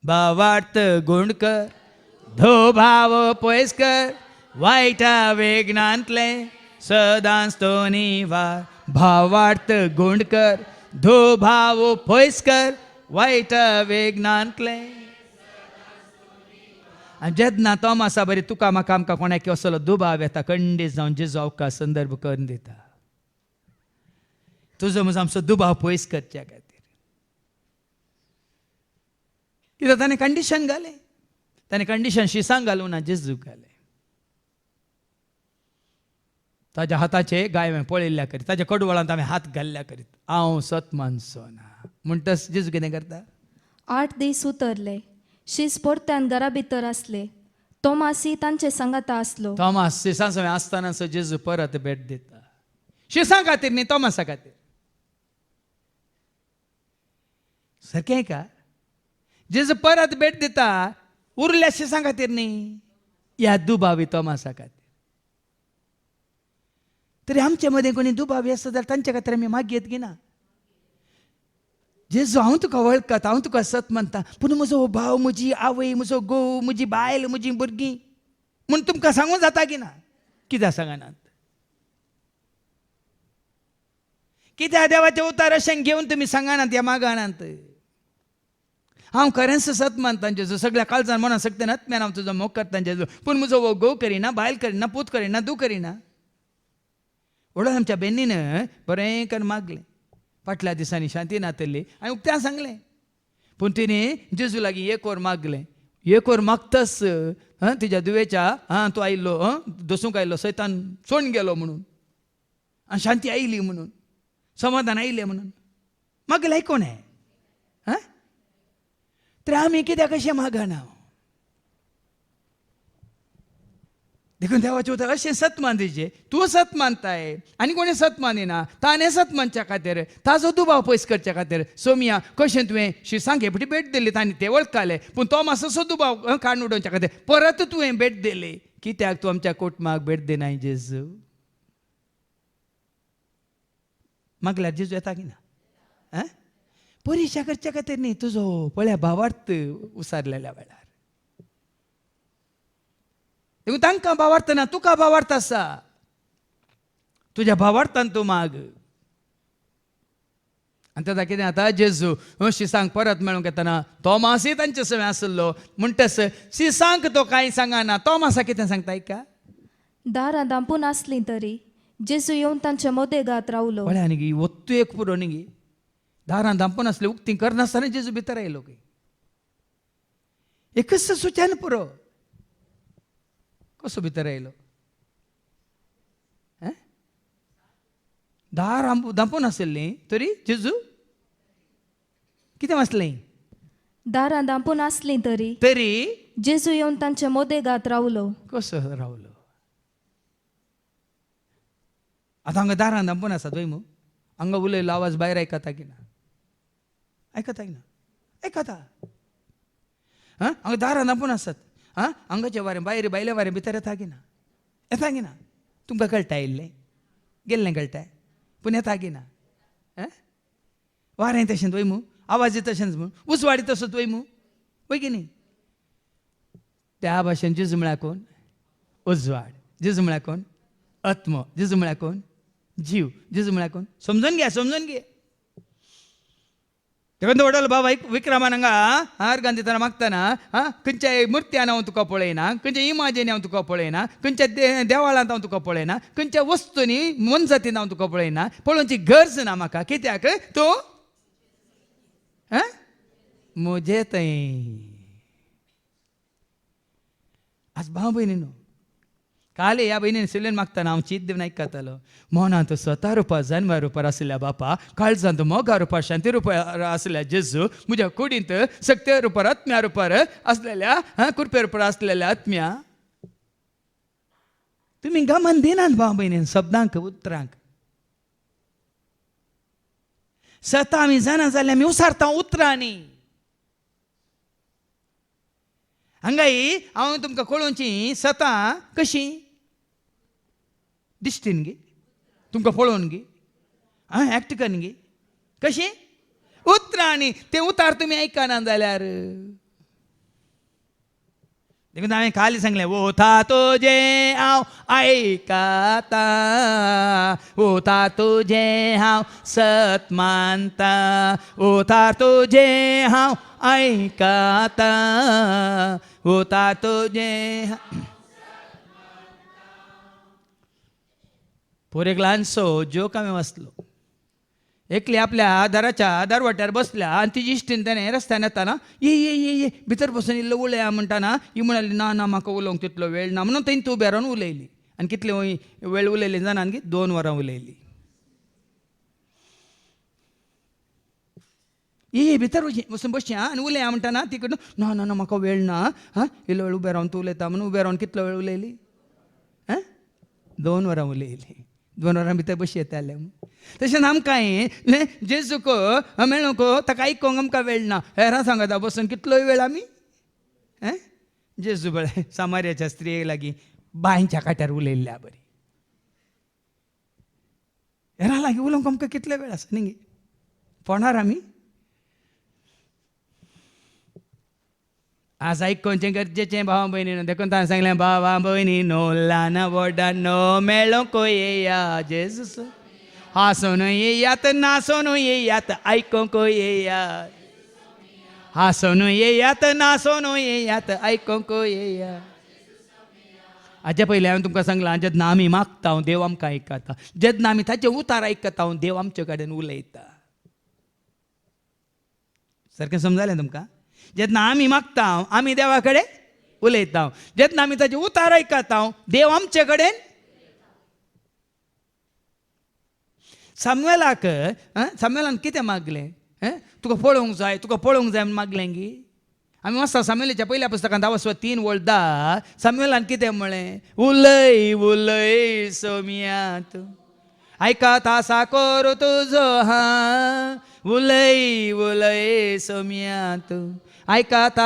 भावार्थ गुण कर धो भाव पयस कर वायटा वेगनांतले सदांच तो निवार. भावार्थ गुण कर धो भाव पयस कर वायटा वेगनांतले. आनी जेन्ना तोमासा बरी तुका म्हाका आमकां कोणाक असलो दुबाव येता खंडीत जावन जेजू अवकाश संदर्भ करून दिता. तुजो म्हजो आमचो दुबाव पयस करच्या खातीर. कित्याक ताणें कंडिशन घालें. ताणें कंडिशन शिसांक घालूं ना, जेजूक घालें. ताज्या हाताचे गायवे पळयल्ल्या करीत, ताज्या कडवळांत हांवें हात घाल्ल्या करीत हांव सत मानसो ना म्हणटच जेजू कितें करता. 8 दीस उतरले. शीस परत्यान घरा भितर आसले. तोमासी तांचे सांगाता आसलो. तोमास शिसां सवय आसतनाचो जेजू परत भेट दिता. शिसां खातीर न्ही, तोमासा खातीर. सारकें का? जेजू परत भेट दिता उरल्या शिसां खातीर न्ही, ह्या दुबावी तोमासा खातीर. तरी आमचे मदें कोणी दुबावी आसता जाल्यार तांचे खातीर आमी मागयत की ना. जेजू हांव तुका वळखता, हांव तुका सत मानता, पूण म्हजो भाव, म्हजी आवय, म्हजो घोव, म्हजी बायल, म्हजीं भुरगीं म्हूण तुमकां सांगूं जाता की ना. कित्याक सांगनात? कित्याक देवाचे उतार अशें घेवन तुमी सांगनात ह्या मागाणांत. हांव खरेंच सत मानता जेजू, सगळ्या काळजान मनान सगळ्यान आत्म्यान हांव तुजो मोग करता जेजू, पूण म्हजो वो घोव करिना, बायल करिना, पूत करिना, तूं करिना. म्हणून आमच्या बेनीन बरें करून मागलें. फाटल्या दिसांनी शांती नातल्ली हांवें उक्त्यान सांगलें. पूण तिणें जेजू लागीं एक वर मागलें. एक वर मागतास तिच्या दुवेच्या तूं आयिल्लो, दसूंक आयिल्लो सैतान सोडून गेलो म्हणून, आनी शांती आयली म्हणून, समाधान आयलें म्हणून मागलें. आयकोन हें तर आमी कित्याक अशें मागना? देखून देवाचे उतर अशें सत मानचे. तूं सत मानताय आनी कोणें सत मानिना, ताणें सत मानच्या खातीर, ताजो दुबाव पयस करच्या खातीर सोमिया कशें तुवें शिसांक हेपटी भेट दिली, तांणी ते वळखले, पूण तो मातसो दुबाव काडून उडोवच्या खातीर परत तुवें भेट दिली. कित्याक तूं आमच्या कुटुंबाक भेट दिनाय जेजू? मागल्यार जेजू येता की ना? परिक्षा करच्या खातीर न्ही, तुजो पळया भावार्थ उसारलेल्या वेळार. देखून तांकां भावार्थ ना, तुका भावार्थ आसा. तुज्या भावार्थान तूं माग. आनी तेन्ना कितें जाता, जेजू शिसांक परत मेळूंक येतना तोमासय तांचे सवय आसलो म्हणटच शिसांक तो कांय सांगना. तोमासा कितें सांगता ऐका. दारां धांपून आसलीं तरी जेजू येवन तांच्या मोदेगांत रावलो. पळया न्ही गी, वत्तू एक पुरो न्ही गी. दारां धांपून आसले, उक्ती करनासतना जेजू भितर आयलो गी. एकच सुच्यान पुरो. कसो भितर आयलो? दार धांपून आसलीं तरी जेजू कितें वाचलें? दारां धांपून आसलीं तरी जेजू येवन तांच्या मोदेगांत रावलो. कसो रावलो? आतां हांगा दारां धांपून आसात वय मू, हांगा उलयलो आवाज भायर आयकता की ना? आयकता की ना? आयकता. हांगा दारां धांपून आसात, हांगाचे वारें भायर भायल्या वारें भितर येता की ना? येता की ना? तुमकां कळटा येयल्लें गेल्लें कळटा, पूण येता की ना? वारें तशेंच वय मू, आवाज तशेंच मू, उसवाडी तसोच वय मू, वय की न्ही? त्या भाशेन जेजू म्हळ्यार कोण? उजवाड. जेजू म्हळ्यार कोण? आत्मो. जेजू म्हळ्यार कोण? जीव. जेजू म्हळ्यार कोण? समजून घे, समजून घे. देखून वडलो बाबा विक्रमान हांगा अर्गां दितना मागतना खंयच्याय मुर्त्यान हांव तुका पळयना, खंयच्या इमाजेनी हांव तुका पळयना, खंयच्या देवाळांत हांव तुका पळयना, खंयच्या वस्तूंनी मनजातीन हांव तुका पळयना. पळोवची गरज ना म्हाका. कित्याक? तूं म्हजें थंय. आज भाव भयणीनो, काल ह्या भयणीन सिलेन मागतना हांव चीत दिवन आयकतालो. मनांत स्वता रुपार जन्मा रुपार आसलेल्या बापा, काळजांत मोगा रुपार शांती रुपार आसलेल्या जेजू, म्हज्या कुडींत सक्ते रुपार आत्म्या रुपार आसलेल्या कृपे रुपार आसलेल्या आत्म्या, तुमी गमन दिनात भाव भयणीन शब्दांक उतरांक. स्वता आमी जाणा जाल्यार आमी उसारता उतरांनी. हांगाय हांव तुमकां कळोवची स्वता कशी दिश्टीन गे, तुमकां पळोवन गे, एक्ट करून गे, कशी उतरांनी. ते उतार तुमी आयकना जाल्यार. देखून हांवें खाली सांगलें, ओथा तुजें हांव आयकता, ओथा तुजें हांव सत मानता, ओथा तुजें हांव आयकता, ओथा तुजें. पोर एक ल्हानसो जोक हांवें वाचलो. एकली आपल्या दाराच्या दारवाट्यार बसल्या आणि तिची इश्टीन त्याने रस्त्यान येताना ये भितर बसून इल्लो उलया म्हणटाना ही म्हणाली ना म्हाका उलोवंक तितलो वेळ ना म्हणून थंय तूं उबे रावन उलयली आनी कितले वेळ उलयली जाणान की 2 वरां उलयली. ये भितर वचून बसया आनी उलया म्हणटाना तिकडून ना म्हाका वेळ ना इल्लो वेळ उबे रावन तूं उलयता म्हणून उबे रावन कितलो वेळ उलयली 2 वरां उलयली. 2 वरां भितर बशी येताले. तशें आमकांय जेजूक मेळूंक ताका आयकोंक आमकां वेळ ना. हेरां सांगता बसून कितलोय वेळ आमी जेजू बळे सामार्याच्या स्त्रियेक लागीं बांयच्या काट्यार उलयल्ल्या बरी. हेरां लागीं उलोवंक आमकां कितले वेळ आसा न्ही फोणार आमी. आज आयकोवचें गरजेचें भावा भयणीनो. देखून ताणें सांगलें भावा भयणीनो ल्हान व्हडानो मेळोंक येया जेजूस. हांसून येयात नासून येयात आयकोंक येयात. हांसून येयात नासून येयात आयकोंक येयात. हाच्या पयलीं हांवें तुमकां सांगलां जेन्ना आमी मागता देव आमकां आयकता. जेन्ना आमी ताचे उतार आयकता देव आमचे कडेन उलयता. सारकें समजलें तुमकां. जेन्ना आमी मागता आमी देवा कडेन उलयता. जेन्ना आमी ताचे उतार आयकता देव आमचे कडेन. सामुएलान कितें मागलें तुका पळोवंक जाय म्हूण मागलें गी. आमी वाचता सामुएलाच्या पयल्या पुस्तकांत 10:10 सामुएलान कितें म्हळें उलय उलय सोमियात आयकात आसा कोर तुजो उलय उलय सोमियात आयकात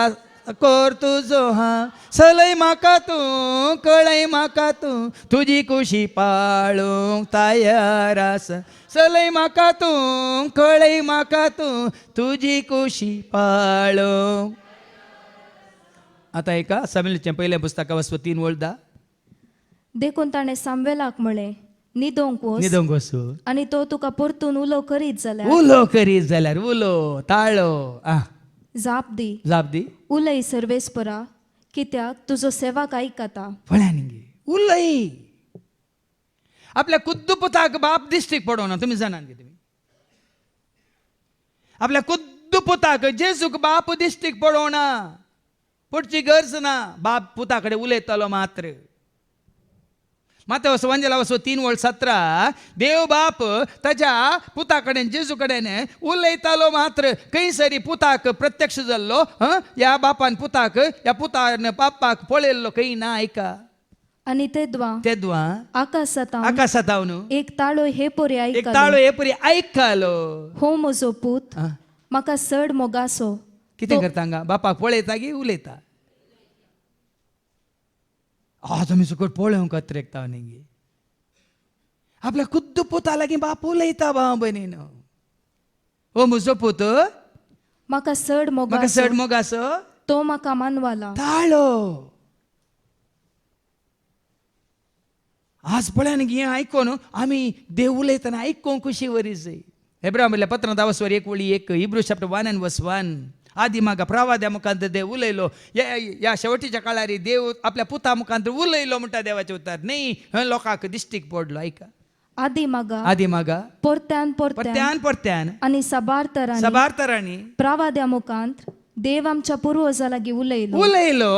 कोर तुजो सलय म्हाका तूं कळय म्हाका तूं तुजी कुशी पाळूंक तयार आसा. सलय म्हाका तूं कळय म्हाका तूं तुजी कुशी पाळूंक. आतां एका सामुएलाचें पयलें पुस्तक 3:10 देखून ताणें सामुएलाक म्हळें न्हिदोंक वचूं आनी तो तुका परतून उलो करीत जाल्यार उलो ताळो जाप दी उलय सर्वेस्परा कित्याक तुजो सेवाक आयकता. उलय. आपल्या कुद्दू पुताक बाप दिश्टीक पडोना. तुमी जाणात की तुमी आपल्या कुद्दू पुताक जेजूक बाप दिश्टीक पडोना. पडची गरज ना. बाप पुता कडेन उलयतलो मात्र. मातेवस वंजला 3:17 देव बाप ताच्या पुता कडेन जेजू कडेन उलयतालो मात्र खंय सरी पुताक प्रत्यक्ष जाल्लो ह्या बापान पुताक ह्या पुतान बापाक पळयल्लो खंय ना. आयका आनी तेद्वा आकाशांत एक ताळो हे पोरी आयकलो. हो म्हजो पूत म्हाका चड मोगासो. कितें करता हांगा बापाक पळयता की उलयता. तुमी सकट पळोवंक कत्रेकता न्ही. आपल्या कुद्दू पुता लागीं बाप उलयता भाव भयणीनो. ओ म्हजो पूत म्हाका चड मोगासो तो म्हाका मानवाला. ताळो. आज पळयान गी आयकोन आमी देव उलयतना आयकोंक कशी वरी जाय. हेब्रायल्या पत्रांत 1:1 हिब्रू चॅप्टर 1:1 आदी मागा प्रवाद्या मुखांत देव उलयलो. या शेवटीच्या काळार देव आपल्या पुता मुखांत उलयलो म्हणटा देवाचे उतार न्ही लोकांक दिश्टीक पडलो. आयका आदी मागा परत्यान आनी सबार्तरांनी प्रवाद्या मुखांत देव आमच्या पुर्वजां लागीं उलयलो.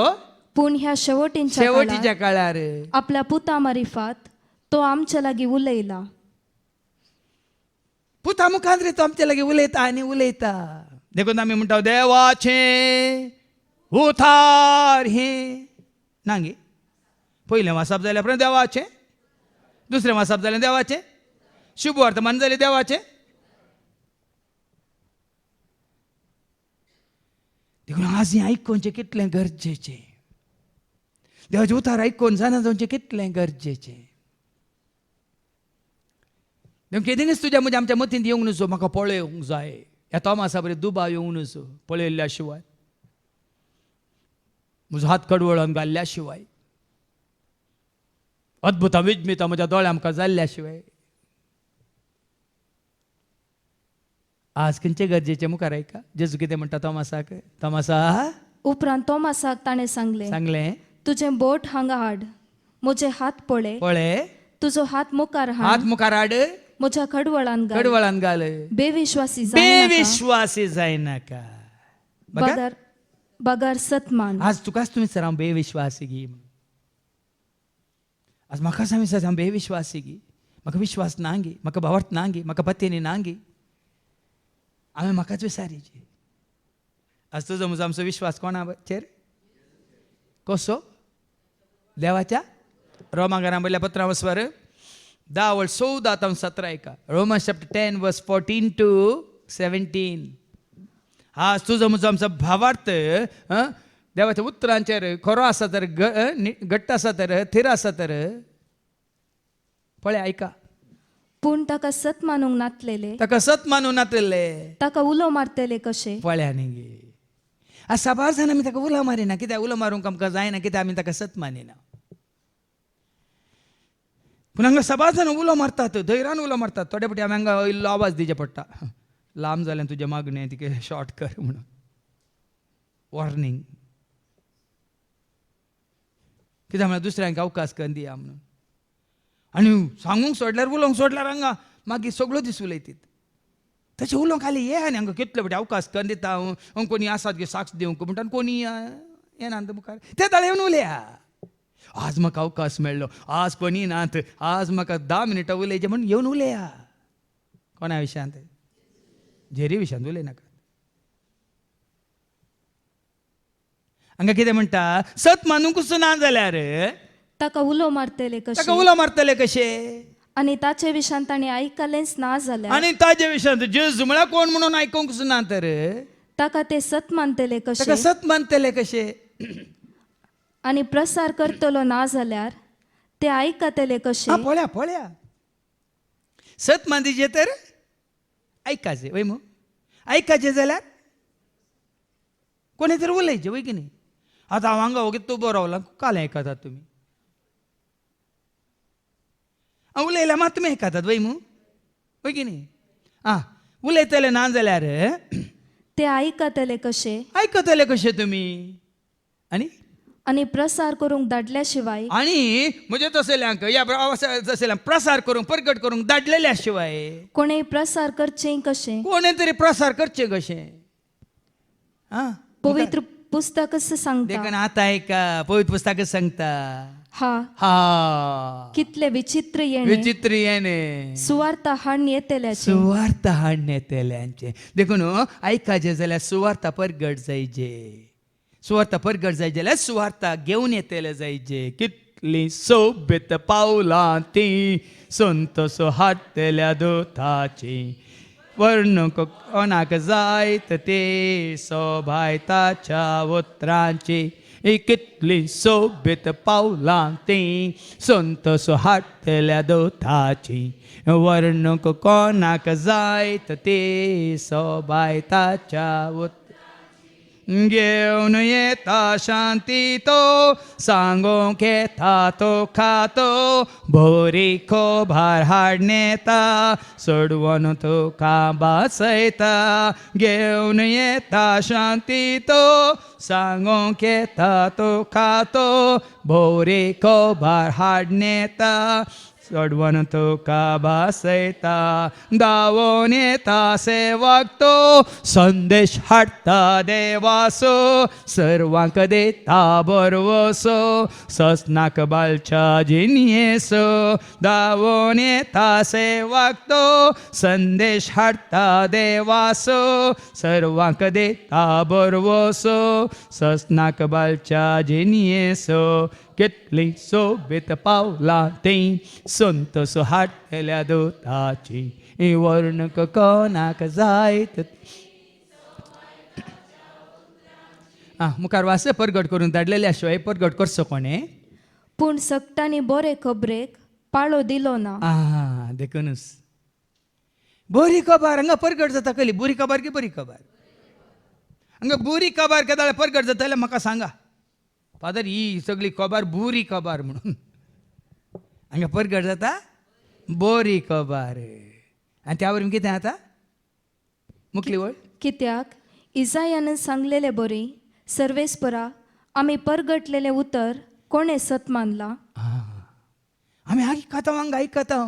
पूण ह्या शेवटीच्या काळार आपल्या पुता मारिफात तो आमच्या लागीं उलयला. पुता मुखांत तो आमच्या लागीं उलयता आनी उलयता. देखून आमी म्हणटा देवाचे उतार हे नांगे. पयलें वाचप जाल्या उपरांत देवाचें. दुसरें वाचप जालें देवाचें. शुभ वर्तमान जालें देवाचें. देखून आज हें आयकोवचें कितलें गरजेचें. देवाचें उतार आयकोवन जाणा जावचें कितलें गरजेचें. देखून केदींच तुज्या म्हज्या आमच्या मतींत येवंक नजो म्हाका पळोवंक जाय. ह्या तोमासा बरें दुबाव येवंक नजो पळयल्ल्या शिवाय. म्हजो हात कडवळोन घाल्ल्या शिवाय. अद्भुतां विजमितां म्हज्या दोळ्या आमकां जाल्ल्या शिवाय. आज खंयचें गरजेचें मुखार आयका. जेजू कितें म्हणटा तोमासाक. तोमासा उपरांत तोमासाक ताणें सांगलें तुजें बोट हांगा हाड. म्हजे हात पळय. तुजो हात मुखार हाड. म्हज्या कडवळान घाल कडवळान घाल बेविश्वासी जाय बेविश्वासी जायनाका बघा बगार बगार सतमान आज तुकाच तुम्ही सर हांव बेविश्वासी गी म्हणून. आज म्हाका सांग सर हांव बेविश्वासी गी म्हाका विश्वास ना गी म्हाका भावार्थ ना गी म्हाका पत्नी ना गी हांवें म्हाकाच विचारीची. आज तुजो म्हजो आमचो विश्वास कोणाचेर कसो देवाच्या रोमाकारां पत्रां वचवर 10:14-17 ऐका. रोमन्स चॅप्टर 10 वर्स 14 to 17. आज तुजो म्हजो आमचो भावार्थ देवाच्या उतरांचेर खरो आसा तर घट्ट आसा तर थीर आसा तर पळय ऐका. पूण ताका सत मानूंक नातलेले ताका सत मानून नातले ताका उलो मारतले कशे पळया न्ही गे. आज साबार जाण आमी ताका उलो मारिना कित्याक उलो मारूंक आमकां जायना कित्याक आमी ताका सत मानिना. पूण हांगा साबार जाण उलो मारतात धैर्यान उलो मारतात. थोडे फावटी आमी हांगा इल्लो आवाज दिवचे पडटा लांब जालें तुजें मागणें तिका शॉर्ट कर म्हणून वॉर्निंग कित्याक म्हळ्यार दुसऱ्यांक अवकाश करून दिया म्हणून. आनी सांगूंक सोडल्यार उलोवंक सोडल्यार हांगा मागीर सगळो दीस उलयतात. तशें उलोवंक खाली ये आनी हांगा कितले फावटी अवकाश करून दिता हांव कोणी आसात गे साक्ष दिवंक म्हणटा कोणी येना मुखार ते ताळे येवन उलया. आज म्हाका अवकाश मेळ्ळो आज कोणी नात आज म्हाका 10 मिनटां उलयचें म्हणून येवन उलया. कोणा विशयांत झेरी विशयांत उलयनाका. हांगा कितें म्हणटा सत मानूंकच ना जाल्यार ताका उलो मारतले ताका कशे उलो मारतले कशे आनी ताचे विशयान ताणें आयकलेंच ना जाल्यार आनी ताजे विशयांत जेजू म्हळ्यार कोण म्हणून आयकूंकच ना तर ताका ते सत मानतले ताका कशे सत मानतले कशे. आनी प्रसार करतलो ना जाल्यार ते आयकतले कशे पळया पळया सत मानचे तर ऐकाचे वय मग ऐकाचे जाल्यार कोणी तरी उलयचे वय की न्ही. आतां हांव हांगा ओगे तूं बरो रावला काल आयकतात तुमी हांव उलयल्यार मात तुमी आयकतात वय मू वय की न्ही. उलयतले ना जाल्यार ते आयकतले कशे आयकतले कशे तुमी. आनी आनी प्रसार करूंक धाडल्या शिवाय आनी म्हज्या तसल्यांक या तसल्यांक प्रसार करूंक परगट करूंक धाडलेल्या शिवाय कोणेय प्रसार करचें कशें कोणे तरी प्रसार करचे कशें. पवित्र पुस्तकच सांगता देखून आतां ऐका पवित्र पुस्तक सांगता हा कितले विचित्र येणे विचित्र येणे सुवार्थ हाडून येतल्याचे सुवार्थ हाडून येतल्यांचे. देखून ऐकाचे जाल्यार सुवार्थ परगट जायचे. सुवार्थ परगट जाय जाल्यार सुवार्थ घेवन येतले जायचे. कितली सोबीत पावलां ती संत सो हाडटल्या दोताची वर्णूंक कोणाक जायत ते सोबाय ताच्या उतरांची. कितली सोबीत पावलां ती संत सो हाडटल्या दोताची वर्णूंक कोणाक जायत ते सोबाय ताच्या घेवन येता शांती तो सांगोंक येता तो खातो भोरी खोभार हाडून येता सोडवून तुका बासयता. घेवन येता शांती तो सांगोंक येता तो खातो भोरी खोभार हाडून येता सोडवून तुका बासयता. दावोन येता सेवक तो संदेश हाडटा देवासो सर्वांक देता बरवसो ससनाक बालच्या जिनियेसो. दावोन येता सेवक तो संदेश हाडटा देवासो सर्वांक देता बरवसो ससनाक बालच्या जिनियेसो. कितली सोबीत पावलां ती संत सो हाडटल्या दोताची वर्णक कोणाक जायत. मुखार वास परगट करून धाडलेल्या शिवाय परगट करचो कोणे. पूण सक्तांनी बरे खबरेक पाळो दिलो ना. देखूनच बरी खबर हांगा परगट जाता कहली. बुरी खबर की बरी खबर. हांगा बुरी खबर केदाळ परगट जाता जाल्यार म्हाका सांगा फादर ही सगळी खबर बुरी खबर म्हणून. हांगा परगट जाता बरी खबर आनी त्या वरवीं कितें जाता मुखली वळ. कित्याक इसायान सांगलेले बरी सर्वेस्परा आमी परगटलेले उतर कोणे सत मानला. आमी आयकता हांगा आयकता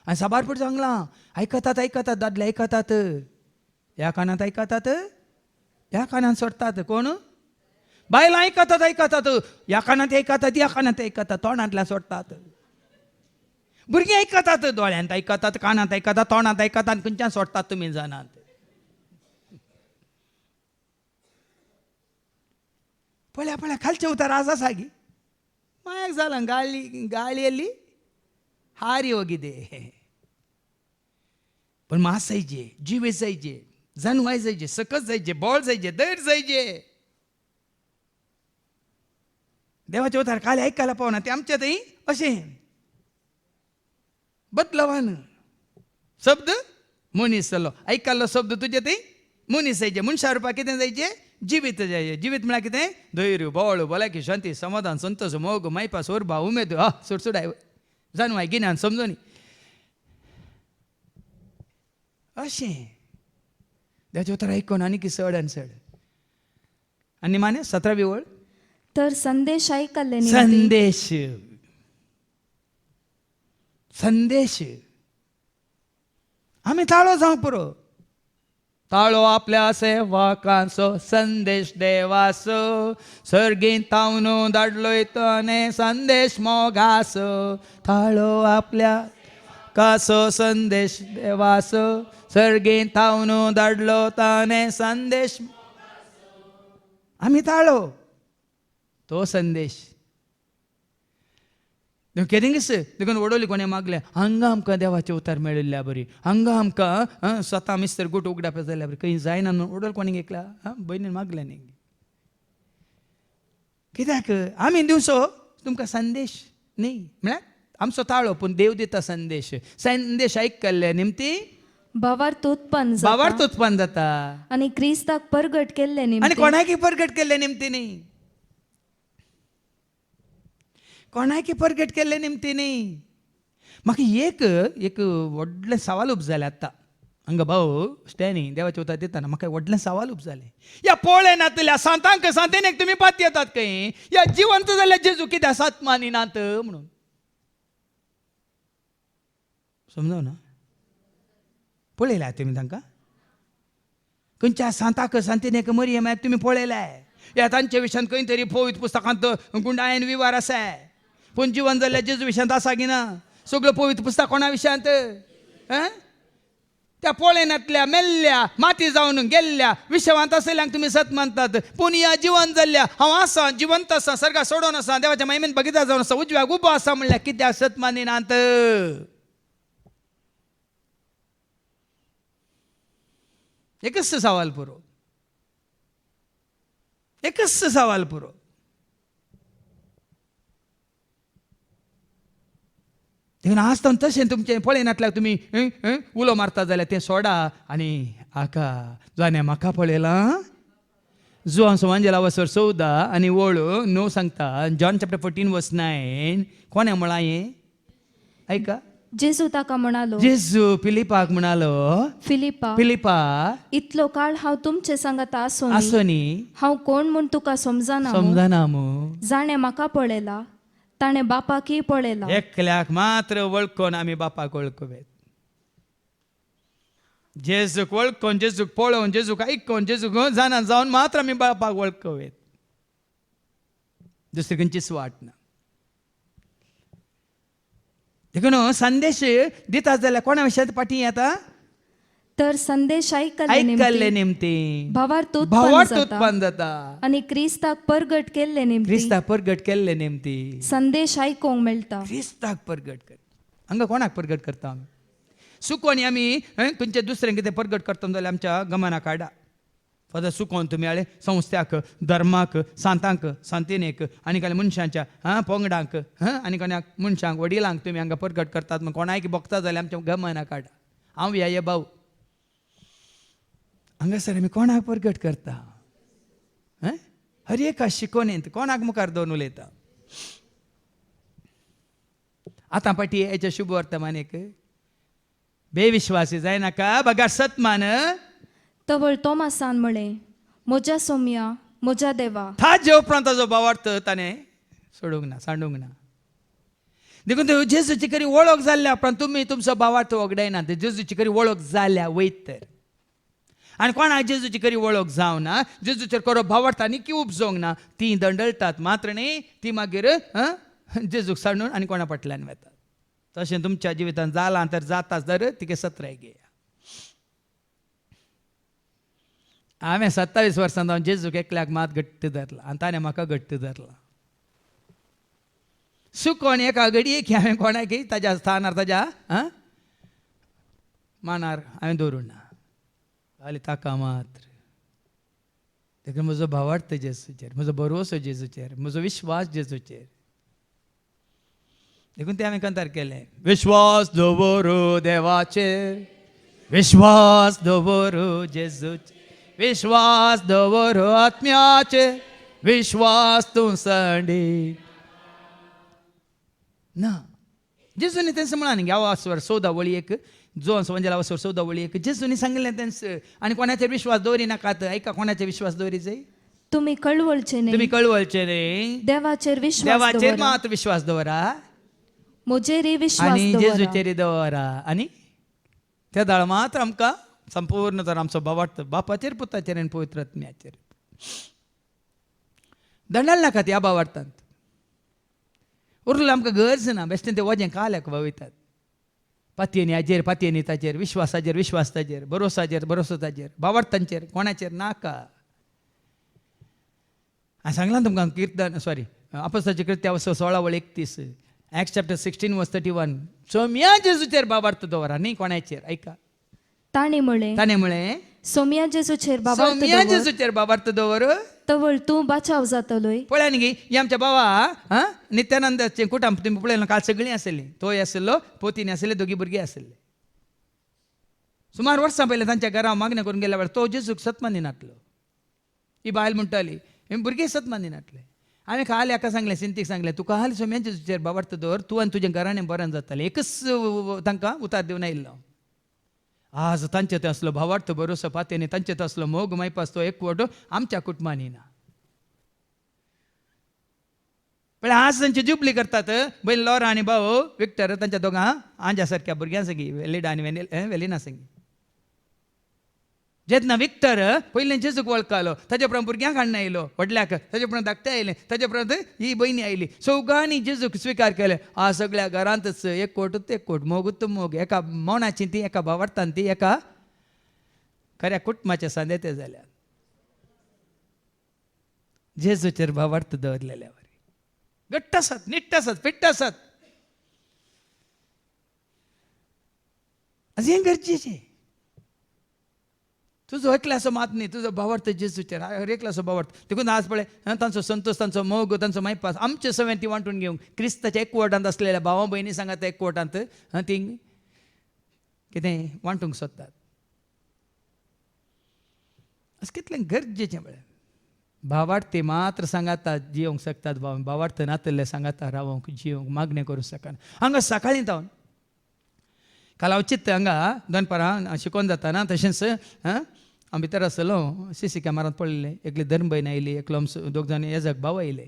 आणि साबारपूर चांगला ऐकतात दादले ऐकतात, या कानात ऐकतात, या कानात सोडतात. कोण? बायला ऐकतात, या कानात ऐकतात, या कानात ऐकतात, तोंडातल्या सोडतात. भुरगीं ऐकतात, दोळ्यांत ऐकतात, कानात ऐकतात, तोंडात ऐकतात, खंयच्यान सोडतात तुम्ही जाणात. पळ्या खालचे उतार आसा सागी मायाक जाला ಗಾಳಿಯಲ್ಲಿ ಹಾರಿ ಹೋಗಿದೆ. पण मास जायचे, जिवे जायचे, जानवाय जायचे, सकस जायचे, बॉल जायचे, दैर जायचे. देवाचे उतार खाली ऐकायला पाहुणा ते आमच्यातही असे बदलवान शब्द मनीस जालो. ऐकायला शब्द तुझे ते मनीस जायचे. मनशा रुपया कितें जायचे? जिवीत जायचे. जिवीत म्हळ्यार कितें? धैर्य, बळ, भलायकी, शांती, समाधान, संतोष, मोग, मैपा, सोरबा, उमेद, सुटसुडाय, जानवाय, गिन्यान, समजोनी अशें. देवाचे उतार ऐकून आनी की चड आनी चड. आनी माने 17वी ओळ. तर संदेश ऐकल्ले निमती संदेश संदेश आम्ही ताळो जावं पुरो. ताळो आपल्या सेवकांचो संदेश देवाचो सर्गीन तावन धाडलोय ताणे संदेश मोगाचो. ताळो आपल्या कासो संदेश देवाचो सर्गीन तावन धाडलो ताणे संदेश. आम्ही ताळो तो संदेश. केदें दिस देखून ओडवली कोणे मागले हांगा आमकां देवाचे उतार मेळिल्ल्या बरी, हांगा आमकां स्वता मिस्तर गुट उगडाप जाल्ल्या बरी. खंय जायना न्हू ओडवल कोणी घेतला भयणीन मागले न्ही. कित्याक आमी दिवचो तुमकां संदेश न्ही म्हळ्यार आमचो ताळो, पूण देव दिता संदेश. संदेश आयकल्ले निमती भावार्थ उत्पन्न जाता भावार्थ उत्पन्न जाता आणि क्रिस्ताक परगट केल्ले आनी निमती कोणाकी परगट केल्ले निमती न्ही. कोणाकी परगट केल्ले निमती न्ही. म्हाका एक व्हडलें सवाल उपजालें आतां. हांगा भाऊ स्टॅनी देवाचे उतार दितना म्हाका व्हडलें सवाल उपजालें. या पळय नातल्या सांतांक सांतेनेक तुमी पात येतात खंय? या जिवंत जाल्ल्या जेजू कित्याक सात मानिनात म्हणून समजवना. पळयल्या तुमी तांकां? खंयच्या सांताक सांतिनेक मरियमाक तुमी पळयलाय? या तांचे विशयान खंय तरी पवित्र पुस्तकांत गुंडायन विवार आसा, पूण जिवन जाल्ल्या जेजू विशयांत आसा की ना? सगळं पवित्र पुस्तक कोणा विशयांत? त्या पळयनातल्या मेल्ल्या माती जावन गेल्ल्या विशवांत आसल्यांक तुमी सत मानतात, पूण या जिवन जाल्ल्या हांव आसा जिवंत आसा सर्गा सोडून आसा देवाच्या महिमेन बगिता जावन आसा उजव्याक उबो आसा म्हणल्यार कित्याक सत मानिनात? एकच सवाल पुरो, एकच सवाल पुरो. देखून आसतना तशें तुमचें पळयनातल्याक तुमी उलो मारता जाल्यार तें सोडा आनी आका जाने म्हाका पळयला. जुआंव सुवांजेला वसर 14 आनी वळू 9 सांगता. जॉन चॅप्टर 14:9 कोणे म्हळा हें? ऐका. जेजू ताका म्हणालो, जेजू फिलिपाक म्हणालो, फिलिपा इतलो काळ हांव तुमचे सांगता आसोनी आसोनी हांव कोण म्हूण तुका समजाना समजना मू. जाणे म्हाका पळयला ताणे बापाकय पळयला. एकल्याक मात्र वळखून आमी बापाक वळखुवेत. जेजूक वळखून जेजूक पळोवन जेजूक ऐकून जेजूक जाणा जावन मात्र आमी बापाक वळखुवेत. दुसरी खंयचीच वाट ना. देखून संदेश दिता जाल्यार कोणा विशयांत पाटी येता? तर संदेश ऐकल्ले निमती भावार्थ भावार्थ उत्पन्न उत्पन्न जाता जाता आणि क्रिस्ताक परगट केल्ले निमती क्रिस्ताक परगट केल्ले निमती संदेश आयकोंक मेळटा. क्रिस्ताक परगट कर. हांगा कोणाक परगट करता आमी? सुकोनी आमी खंयचे दुसऱ्यांक कितें परगट करता जाल्यार आमच्या गमनाक हाडा. फक्त सुकोवन तुमी आले संस्थ्याक, धर्माक, सांतांक, सांतिनेक आनी काय मनशांच्या पंगडांक आनी कोणाक मनशांक वडिलांक तुमी हांगा परगट करतात. मग कोणाक बघता जाल्यार आमच्या गमनाक हाडा. हांव या भाऊ हांगासर आमी कोणाक परगट करता? हर एका शिकोनेंत कोणाक मुखार दोन उलयता. आतां पाटी हेच्या शुभ वर्तमानेक बेविश्वासी जायनाका बगार सतमान. तवळ तोमासान म्हळें, म्हज्या सोम्या म्हज्या देवा. था जे उपरांत ताजो भावार्थ ताणें सोडूंक ना, सांडूंक ना. देखून ते जेजूची खरी वळख जाल्ल्या उपरांत तुमी तुमचो भावार्थ वगडायना ते जेजूची खरी वळख जाल्या वयत तर आनी कोणाक जेजूची खरी वळख जावना जेजूचेर खरो भावार्थ आनी उपजोंक ना ती दंडळटात मात्र न्ही ती मागीर जेजूक सांडून आनी कोणा फाटल्यान वतात तशें तुमच्या जिवितांत जालां तर जाताच तर तिके सत्राय घेया हांवें 27 वर्सां हांव जेजूक एकल्याक मात घट्ट धरला आनी ताणें म्हाका घट्ट धरला सुकोण एका घडयेक हांवें कोणाकय ताज्या स्थानार ताज्या मानार हांवें दवरूं ना खाली ताका मात्र देखून म्हजो भावार्थ जेजूचेर म्हजो भरवोसो जेजूचेर म्हजो विश्वास जेजूचेर देखून ते हांवें कंतार केलें विश्वास दवरू देवाचेर विश्वास दवरू जेजूचेर विश्वास दवरू आत्म्याचेर विश्वास तूं संडी ना जेजूनी तेंच म्हणान ह्या वासवर 14 वळयेक जो संवंजला वासवर 14 वळयेक जेजूनी सांगलें तेंच आनी कोणाचेर विश्वास दवरी नाकात ऐका कोणाचेर विश्वास दवरी जाय तुम्ही कळवळचे तुम्ही न्ही कळवळचे न्ही देवाचेर विश्वास देवाचेर दवरा मात्र विश्वास दवरा म्हजेरय विश्वास आनी दवरा जेजूचेर दवरा आनी त्या दाळ मात्र आमकां संपूर्ण तर आमचो भावार्थ बापाचेर पुताचेर आनी पवित्र आत्म्याचेर दंडाल नाकात ह्या भावार्थांत उरलें आमकां गरज ना बेश्टें तें वजें काल्याक वयतात पातयेनी हाजेर पातयेनी ताचेर विश्वासाचेर विश्वास ताचेर भरोसाचेर भरोसो ताचेर भावार्थांचेर कोणाचेर नाका हांवें सांगलां तुमकां किर्तन अपोस्तलाची कृत्या 16:31 Acts chapter 16 verse 31 सोम्या जेजूचेर भावार्थ दवरा न्ही कोणाचेर ऐका ताणे म्हळें सोम्या जेजूचेर भावार्थ सोम्या दवर जेजूचेर भावार्थ दवर तवळ तूं बाचाव जातलोय पळया न्ही ही आमच्या बाबा नित्यानंदाचें कुटुंब तुमी पळयलें काल सगळीं आसलीं तोय आसलो पोतीनी आसले दोगी भुरगीं आसले सुमार वर्सां पयलीं तांच्या घरा मागणें करून गेल्या वेळार तो जेजूक सतमान दिनातलो ही बायल म्हणटाली भुरगीं सतमान दिनातले हांवें काल हाका सांगलें सिंतीक सांगलें तुका हाल सोम्या जेजूचेर भावार्थ दवर तूं आनी तुजें घराणें बरें जातालें एकच तांकां उतार दिवन आयिल्लो आज तांचे ते असलो भावार्थ भरोसो पातेनी तांचे तो असलो मोग मायपास तो एकवट आमच्या कुटुंबांनी ना पण आज तांची जुबली करतात बैल लॉरा आनी भाऊ विक्टर तांच्या दोगां आंजा सारक्या भुरग्यां संगी वेलिडा आनी वेलिना संगी जेन्ना विक्टर पयलें जेजूक वळखलो ताचे उपरांत भुरग्यांक हाडून आयलो व्हडल्याक ताचे उपरांत धाकटे आयले ताचे उपरांत ही बहिणी आयली सौगांनी जेजूक स्विकार केले आज सगळ्या घरांतच एकवट मोगूत मोग एका मौनाची ती एका भावार्थान ती एका खऱ्या कुटुंबाचे सांदे ते जाल्यात जेजूचेर भावार्थ दवरलेल्या वरी घट्ट आसात निट्ट आसात फिट्ट आसात आज हें गरजेचें तुजो एकल्याचो मात न्ही तुजो भावार्थ जेजूचेर हर एकल्याचो भावार्थ देखून आज पळय तांचो संतोश तांचो मोग तांचो मायपास आमचे सवें ती वांटून घेवंक क्रिस्ताच्या एकवटांत असलेल्या भावा भयणी सांगात एकवटांत ती कितें वांटूंक सोदतात अशें कितलें गरजेचें पळय भावार्थ ते मात्र सांगातात जियोंक शकतात भावार्थ नातल्ले सांगाता रावोंक जियोंक मागणें करूंक शकना हांगा सकाळीं जावन काल हांव चित्त हांगा दनपारां शिकोवन जाताना तशेंच हांव भितर आसलो CC कॅमेरांत पळयलें एकली धर्मभयण आयली एकलो दोग जाण येजक भाव आयले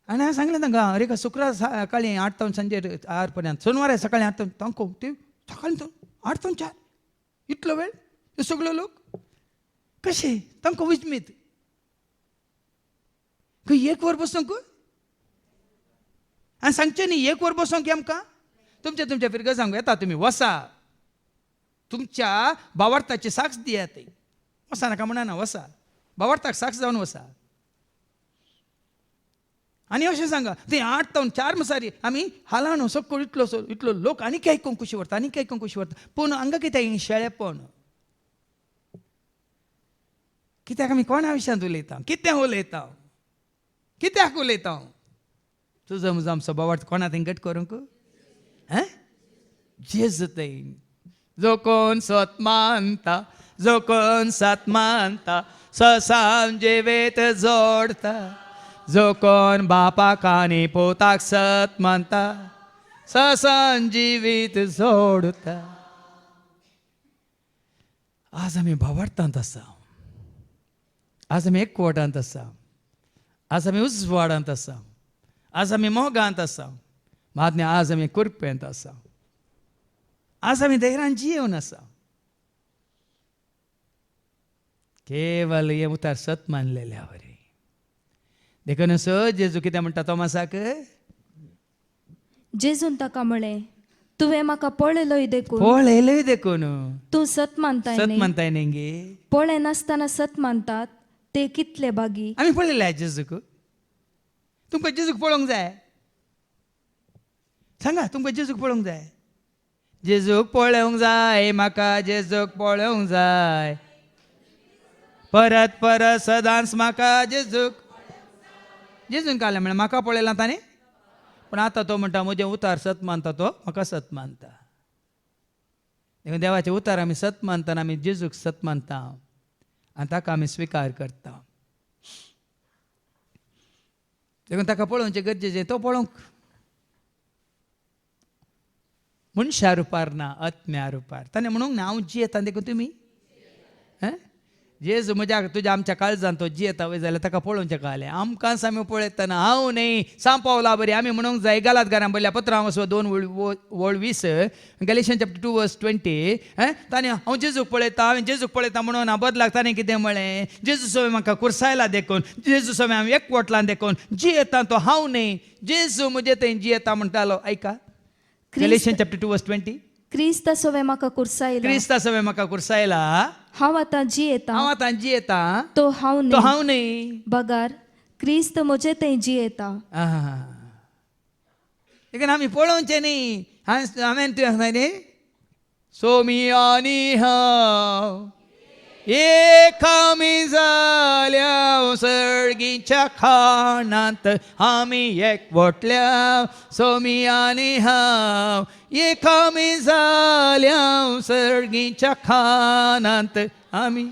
आनी हांवें सांगलें तांकां अरे का शुक्रार सकाळीं 8 तावन सांजेर 4 पर्यंत सोनवारा सकाळीं 8 तांको ते सकाळीं 8 तावन 4 इतलो वेळ हे सगळे लोक कशें तांकां विस्मीत खंय 1 वर बसूंक आनी सांगचें न्ही 1 वर बसूंक आमकां तुमच्या फिरगं सांगू येता तुमी वसा तुमच्या भावार्थाची साक्ष दियात वसा नाका म्हणना वसा भावार्थाक साक्ष जावन वसा आनी अशें सांगा ते 8 तावन 4 मसारी आमी हालां सकळ इतलो लोक आनीक आयकूंक कुशी व्हरता पूण हांगा कितें शेळेपण कित्याक आमी कोणा विशयांत उलयता कित्याक उलयता तुजो म्हजो आमचो भावार्थ कोणा तेंकट करूंक जेजू थंय जो कोण स्वत मानता जो कोण सत मानता ससां जिवेत जोडता जो कोण बापाक आनी पोताक सत मानता ससां जिवीत जोडता आज आमी भावार्थांत आसा आज आमी एकवटांत आसा आज आमी उजवाडांत आसा आज आमी मोगांत आसा, महात्म्या आज आमी कुरपेंत आसा, आज आमी धैर्यान जियेवन आसा. केवल हे उतार सत मानलेल्या वरी. देखून असो जेजू कितें म्हणटा तोमासाक, जेजून ताका म्हळें, तुवें म्हाका पळयलोय देखून पळयलय देखून तूं सत मानताय सत न्ही. म्हणताय नेंगे. पळय नासतना सत मानतात ते कितले बागी. आमी पळयल्या जेजूक. तुमकां जेजूक पळोवंक जाय. सांगा तुमकां जेजूक पळोवंक जाय. जेजूक पळोवंक जाय, म्हाका जेजूक पळोवंक जाय. परत परत सदांच म्हाका जेजूक. जेजून काले म्हळ्यार म्हाका पळयलां ताणें, पण आतां तो म्हणटा म्हजें उतार सत मानता तो म्हाका सत मानता. देखून देवाचे उतार आमी सत मानतना आमी जेजूक सत मानता आनी ताका आमी स्विकार करता. देखून ताका पळोवचें गरजेचें. तो पळोवंक मनशा रुपार ना, आत्म्या रुपार. ताणें म्हणूंक ना हांव जियेता देखून तुमी. जेजू म्हज्या तुज्या आमच्या काळजांत तो जियेता वय जाल्यार ताका पळोवचें कळलें. आमकांच आमी पळयतना हांव न्ही सांपावला बरी आमी म्हणूंक जाय. गलातकारांक बरयल्या पत्रां वचो 2:20 गॅलेशियन चॅप्टर 2:20 ताणें हांव जेजूक पळयता, हांवें जेजूक पळयता म्हणून हांव बदलाक ताणें कितें म्हळें, जेजू सवय म्हाका कुरसायला देखून, जेजू सवय हांव एकवटलां देखून जियेता तो हांव न्ही, जेजू म्हजे थंय जियेता म्हणटालो. ऐका गॅलेशियन चॅप्टर 2:20. क्रिस्त सवे म्हाका कुरसायला, क्रिस्ता सवय म्हाका कुरसायला, हांव आतां जियेता हांव आतां जियेता तो हांव तो न्ही. हांव न्ही. बगार क्रिस्त म्हजे थंय जियेता. देखून आमी पळोवचें न्ही. हांवें तुवें सांगलें न्ही, सोमी आनी हांव एक आमी जाल्या सर्गीच्या खाणांत आमी एकवटल्या. सोमी आनी हांव एक आमी जाल्या सर्गीच्या खाणांत आमी.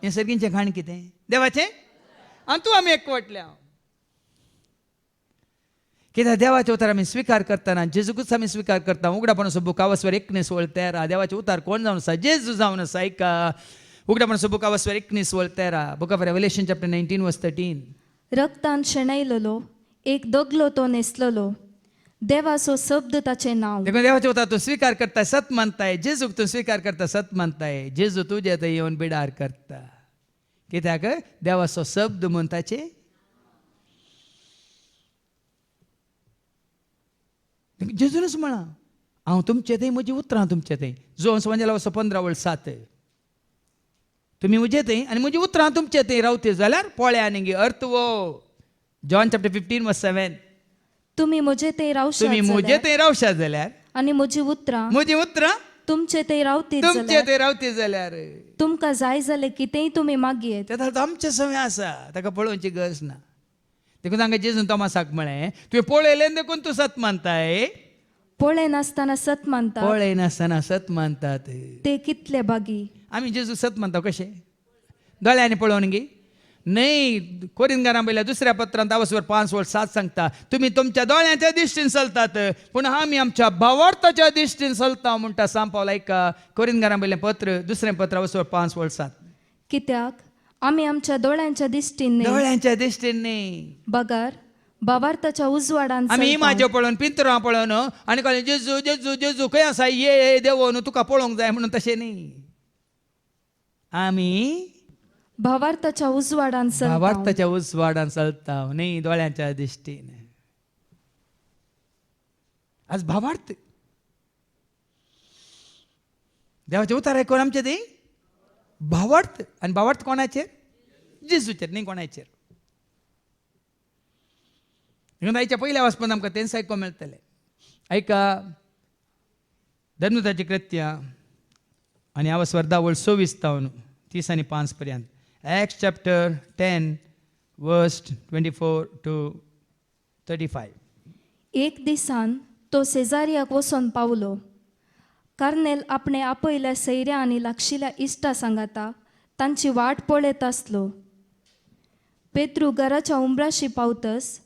हें सर्गीचें खाण कितें? देवाचें. आनी तूं आमी एकवटल्या. कित्याक देवाचे उतार आमी स्विकार करतना जेजूकूच आमी स्विकार करता. उगडापणाचो बूक आवस्वर 19:13. देवाचे उतार कोण जावन आसा? जेजू जावन आसा. ऐका उगडापणाचो बूक आवस्वर 19:13. Book of Revelation chapter 19:13. रक्तान शेणयलेलो एक दगलो तो न्हेसलेलो, देवाचो शब्द ताचें नांव. देखून देवाचे उतार तूं स्विकार करता, सत मानताय. जेजूक तूं स्विकार करता, सत मानताय. जेजू तुजे थंय येवन बिडार करता. कित्याक देवाचो शब्द म्हूण ताचें. जेजूनच म्हणा हांव तुमचे थंय, म्हजी उतरां तुमचे थंय. जोन्स वंजला वचो 15:7. तुमी म्हजे थंय आनी म्हजी उतरां तुमचे थंय रावते जाल्यार पळया न्ही अर्थ वो. John chapter 15:7. तुमी म्हजे थंय रावशात तुमी म्हजे थंय रावशात जाल्यार आनी म्हजी उतरां म्हजी उतरां तुमचे थंय रावतीत तुमचे जाल्यार थंय रावते जाल्यार तुमकां जाय जाल्यार कितेंय तुमी मागयेत. तें आमचे सवय आसा, ताका पळोवची गरज ना. देखून तांकां जेजून तोमासाक म्हळें, तुवें पळयलें देखून तूं सत मानताय. पळय नासतना सत मानतात पळय नासतना सत मानतात. ते कितले बागी. आमी जेजू सत मानता कशें? दोळ्यांनी पळोवन गी न्हय. कोरिंथकारां बरयल्या दुसऱ्या पत्रांत आवस्वर 5:7 सांगता, तुमी तुमच्या दोळ्यांच्या दिश्टीन चलतात पूण आमी आमच्या भावार्थाच्या दिश्टीन चलता म्हणटा सांग पावला. ऐका कोरिंथकारां बरयलें पत्र, दुसरें पत्र आवस्वर 5:7. कित्याक आमी आमच्या दोळ्यांच्या दिश्टीन न्ही, दोळ्यांच्या दिश्टीन न्ही. बगार भावार्थाच्या उजवाडान आमी चलतात. इमाजे पळोवन पिंतरां पळोवन आनी कळ्ळें जेजू जेजू जेजू खंय आसा ये देव न्हू तुका पळोवंक जाय म्हणून तशें न्ही. आमी भावार्थाच्या उजवाडान चलतात. भावार्थाच्या उजवाडान चलता न्ही दोळ्यांच्या दिश्टीन. आज भावार्थ देवाचे उतार आयकून आमचे थंय भावार्थ. आनी भावार्थ कोणाचेर? जेजूचेर न्ही कोणाचेर. म्हणून आयच्या पयल्या वचपान आमकां तेंच आयकूंक मेळटलें. ऐका धर्मताची कृत्यां आनी हांव स्वर्धा 26:30 आनी 5 पर्यंत. Acts chapter 10 verse 24 to 35. एक दिसान तो सेजारियाक वचोन पावलो. कार्नेल आपणे आपयल्या सैऱ्या आनी लागशिल्ल्या इश्टा सांगाता तांची वाट पळयत आसलो. पेद्रू घराच्या उंबराशी पावतस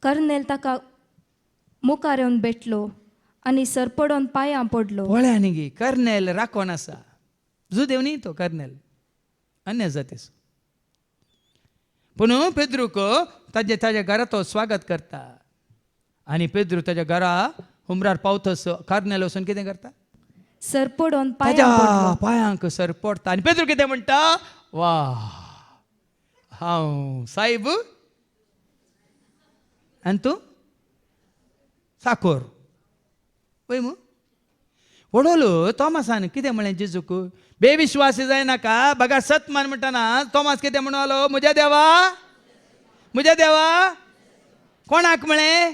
कर्नेल ताका मुखार येवन भेटलो आनी सरपडोन पांयां पडलो. पळया न्ही गे कर्नेल राखोन आसा. जुदेव न्ही तो कर्नेल, अन्य जातीचो. पूण पेद्रूक ताच्या घरात तो स्वागत करता आनी पेद्रू ताच्या घरा उमरार पावतस कार्नेल वचून कितें करता सरपडोन ताच्या पांयां पडलो. पांयांक सर पडटा आनी पेद्रू कितें म्हणटा वा हांव साहेब आनी तूं साकोर पळय मू वडोलो तोमासान कितें म्हळें जेजूक बेविश्वासी जायनाका बगा सत मान म्हणटाना तोमास कितें म्हणलो म्हज्या देवा कोणाक म्हळें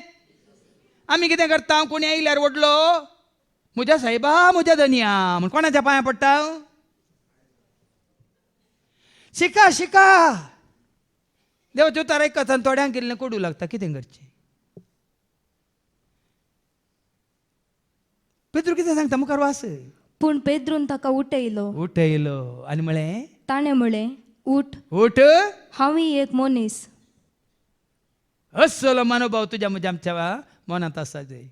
आमी कितें करता कोणी आयल्यार वडलो म्हज्या साहेबा म्हज्या धनिया म्हण कोणाच्या पांयां पडटा शिका देवाचे उतार आयकता आनी थोड्यांक कितलें कोडू लागता कितें करचें पेद्रू कितें सांगता मुखार वास पूण पेद्रून ताका उठयलो. उठयलो आनी म्हळें ताणें म्हळें उठ, उठ हांवूय एक मनीस. असलो मनोभाव तुज्या म्हज्या आमच्या मनांत आसा जय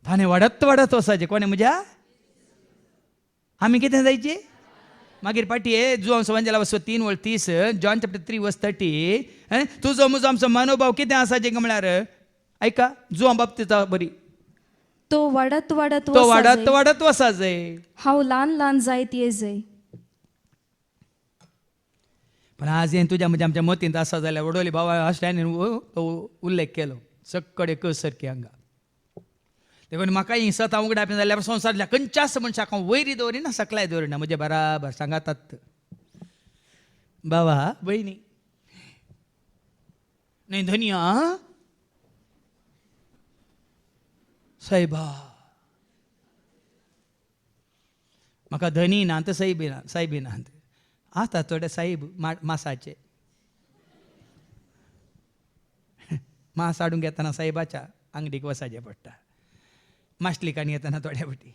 ताणें वाडत वसाचें कोणें म्हज्या आमी कितें जायचें मागीर पाटये जुवां संवंजला वचो 3:30 जॉन चॅप्टर 3:30 तुजो म्हजो आमचो मनोभाव कितें आसा जें म्हळ्यार ऐका जुवां बाबतींत बरी तो वाडत तो वाडत वसा जय हांव ल्हान जायत येजय. पण आज हें तुज्या म्हज्या आमच्या मतींत आसा जाल्यार वडोली भावा आसल्यान उल्लेख केलो सक्कडे कस सारकी हांगा देखून म्हाका ही सतां उगडाप जाल्यार संवसारांतल्या खंयच्याच मनशाक हांव वयरी दवरिना सकलाय दवरिना म्हजे बराबर सांगातात बाबा भयणी न्हय धनिया सायबा म्हाका धनी नात सायबी नात आता थोडे साहेब मासाचे मास हाडूंक येतना साहेबाच्या अंगडीक वसाचें पडटा माश्लिकांनी येतना थोड्या फाटी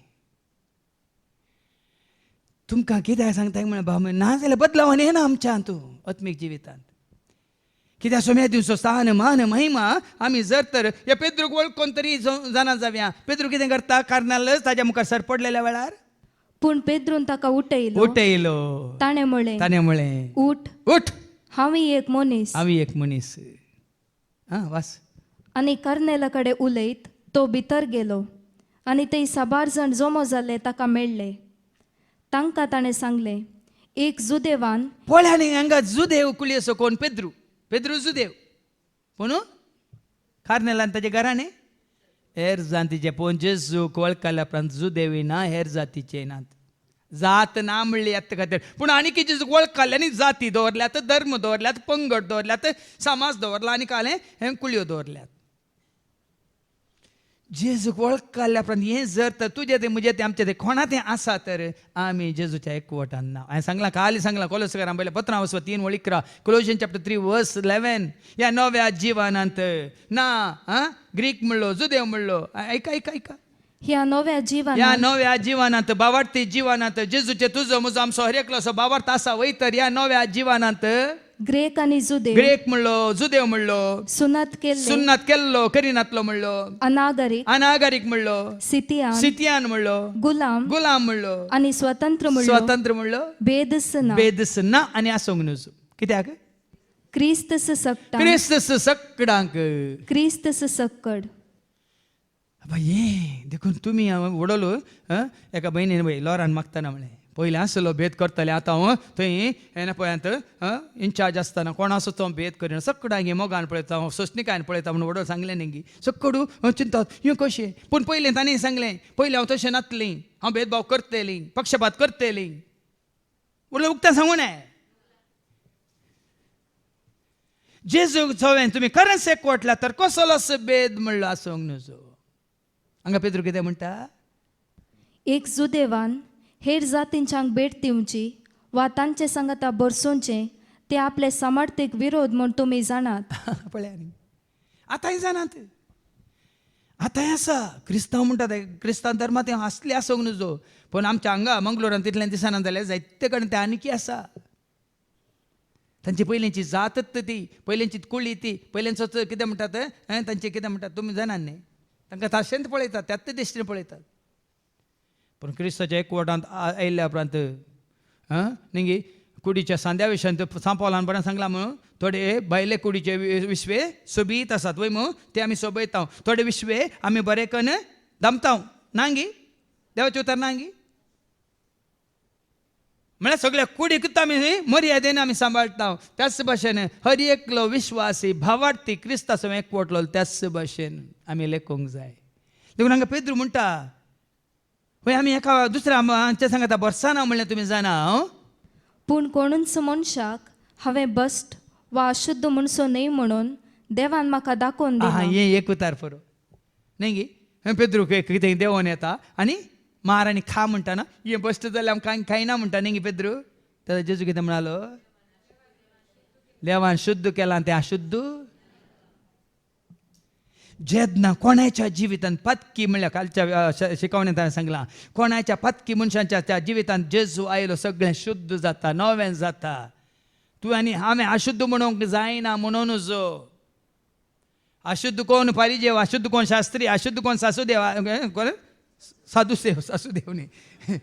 तुमकां कित्याक सांगता म्हळ्यार भाव ना जाल्यार बदलावन येना आमच्या तूं आत्मीक जिवितांत कित्याक सोम्या दिवचो स्थान मान महिमा आमी जर तर ह्या पेद्रूक वळखून तरी जाणा जावया पेद्रू कितें करता कारणालच ताच्या मुखार सर पडलेल्या वेळार पूण पेद्रून ताका उठयलो. ताणें म्हळें उठ हांवूय एक मनीस. हांव एक मनीस वास आनी कर्नेला कडेन उलयत तो भितर गेलो आनी ते 6 जाण जमो जाल्ले ताका मेळ्ळे. तांकां ताणें सांगलें एक जुदेवान पळ्यांनी हांगा जुदेव कुळी असो कोण पेद्रू जुदेव पूण कार्नेलान ताचे घराणे हेर जातीचे पळोवन जेजूक वळखल्या उपरांत जुदेवी ना हेर जातीचे नात जात ना म्हणली आता खातीर पूण आनी कितें जेजूक वळखले आनी जाती दवरल्यात धर्म दवरल्यात पंगड दवरल्यात समाज दवरला आनी काले हे कुळयो दवरल्यात जेजूक वळखल्या उपरांत हें जर तर तुजें तें म्हजें तें आमचें तें कोणा तें आसा तर आमी जेजूच्या एकवटान ना हांवें सांगलां काली सांगलां कोलोसकारां पयलें पत्रां वचपा 3:11 कोलोशियन चॅप्टर 3:11 ह्या नव्या जिवनांत ना ग्रीक म्हणलो जुदेव म्हणलो ऐका ह्या नव्या जिवनांत बावार्थी जिवनांत जेजूचे तुजो म्हजो आमचो हर एकलो असो बावार्थ आसा वय तर ह्या नव्या जिवनांत ग्रेक आनी जुदेव ग्रेक म्हणलो जुदेव म्हणलो सुन्नत केल्लो करिनातलो म्हणलो अनागरिक म्हणलो सितियान म्हणलो गुलाम म्हणलो आनी स्वतंत्र म्हणलो बेदस ना आनी आसोंक नजो कित्याक क्रिस्तस सक्कडांक क्रिस्तस सक्कड ये देखून तुमी वडलो एका बहिणीन पळय लॉरान मागतना म्हळें पयलीं आसलो भेद करताले आतां हांव थंय हें पळयात इन्चार्ज आसतना कोण आसो तो भेद करिना सक्कडांक मोगान पळयता हांव सोसणिकायन पळयता म्हणून वडो सांगलें न्ही सक्कडू चिंता हें कशें पूण पयलें ताणें सांगलें पयलीं हांव तशें नासलें हांव भेदभाव करतलीं पक्षपात करतलीं वडलो उक्तें सांगूं नाय जेजूक सवें तुमी खरेंच एकवटला तर कसलोच भेद म्हणलो आसूंक नजो हांगा पेद्रू कितें म्हणटा एक जुदेवान हेर जातींच्यांक भेट दिवची वा तांचे संगता बरसूंचे ते आपले समर्थीक विरोध म्हूण तुमी जाणात पळया न्ही आतांय जाणात आतांय आसा क्रिस्तांव म्हणटा ते क्रिस्तांव धर्मांत ते आसले आसूंक नजो पूण आमच्या हांगा मंगळुरान तितल्यान दिसना जाल्यार जायते कडेन ते आनीकी आसा तांची पयलींची जातच ती पयलींची कुळी ती पयलींचो कितें म्हणटात तांचे कितें म्हणटात तुमी जाणात न्ही तांकां ताशेंत पळयतात त्याच दिश्टीन पळयतात पूण क्रिस्ताच्या एकवटांत आयिल्ल्या उपरांत न्ही कुडीच्या सांद्या विशयन तो सांपावलान बरें सांगला म्हणून थोडे भायले कुडीचे विश्वे सोबीत आसात वय मग ते आमी सोबयता थोडे विश्वे आमी बरे कन दमता नांगी देवाचे उतर नांगी म्हळ्यार सगळ्या कुडीकूच आमी मर्यादेन आमी सांबाळटा त्याच भाशेन हर एकलो विश्वासी भावार्थी क्रिस्ताचो एकवटलो त्याच भाशेन आमी लेखोंक जाय देखून हांगा पेद्रू म्हणटा पळय आमी एका दुसऱ्या आमच्या सांगाता बरसाना म्हणलें तुमी जाणा पूण कोणूच मनशाक हांवें बस्ट वा अशुद्ध म्हणसो न्हय म्हणून देवान म्हाका दाखोवन दिला. हे एक उतार फरो न्ही गे पेद्रू कितें देंवोन येता आनी मार आनी खा म्हणटा ना हे बस्ट जाल्यार आमकां खायना म्हणटा न्ही गे पेद्रू तेन्ना जेजू कितें म्हणालो देवान शुद्ध केलां तें अशुद्ध जेदना कोणाच्या जिवितांत पत्की म्हणल्यार कालच्या शिकवण्यात हांवें सांगलां कोणाच्या पत्की मनशांच्या त्या जिवितांत जेजू आयलो सगळें शुद्ध जाता नवें जाता तूं आनी हांवें अशुद्ध म्हणूंक जायना म्हणूनच अशुद्ध कोण पारिजेव अशुद्ध कोण शास्त्री अशुद्ध कोण सासूदेव कोण साधुसेव सासूदेव न्ही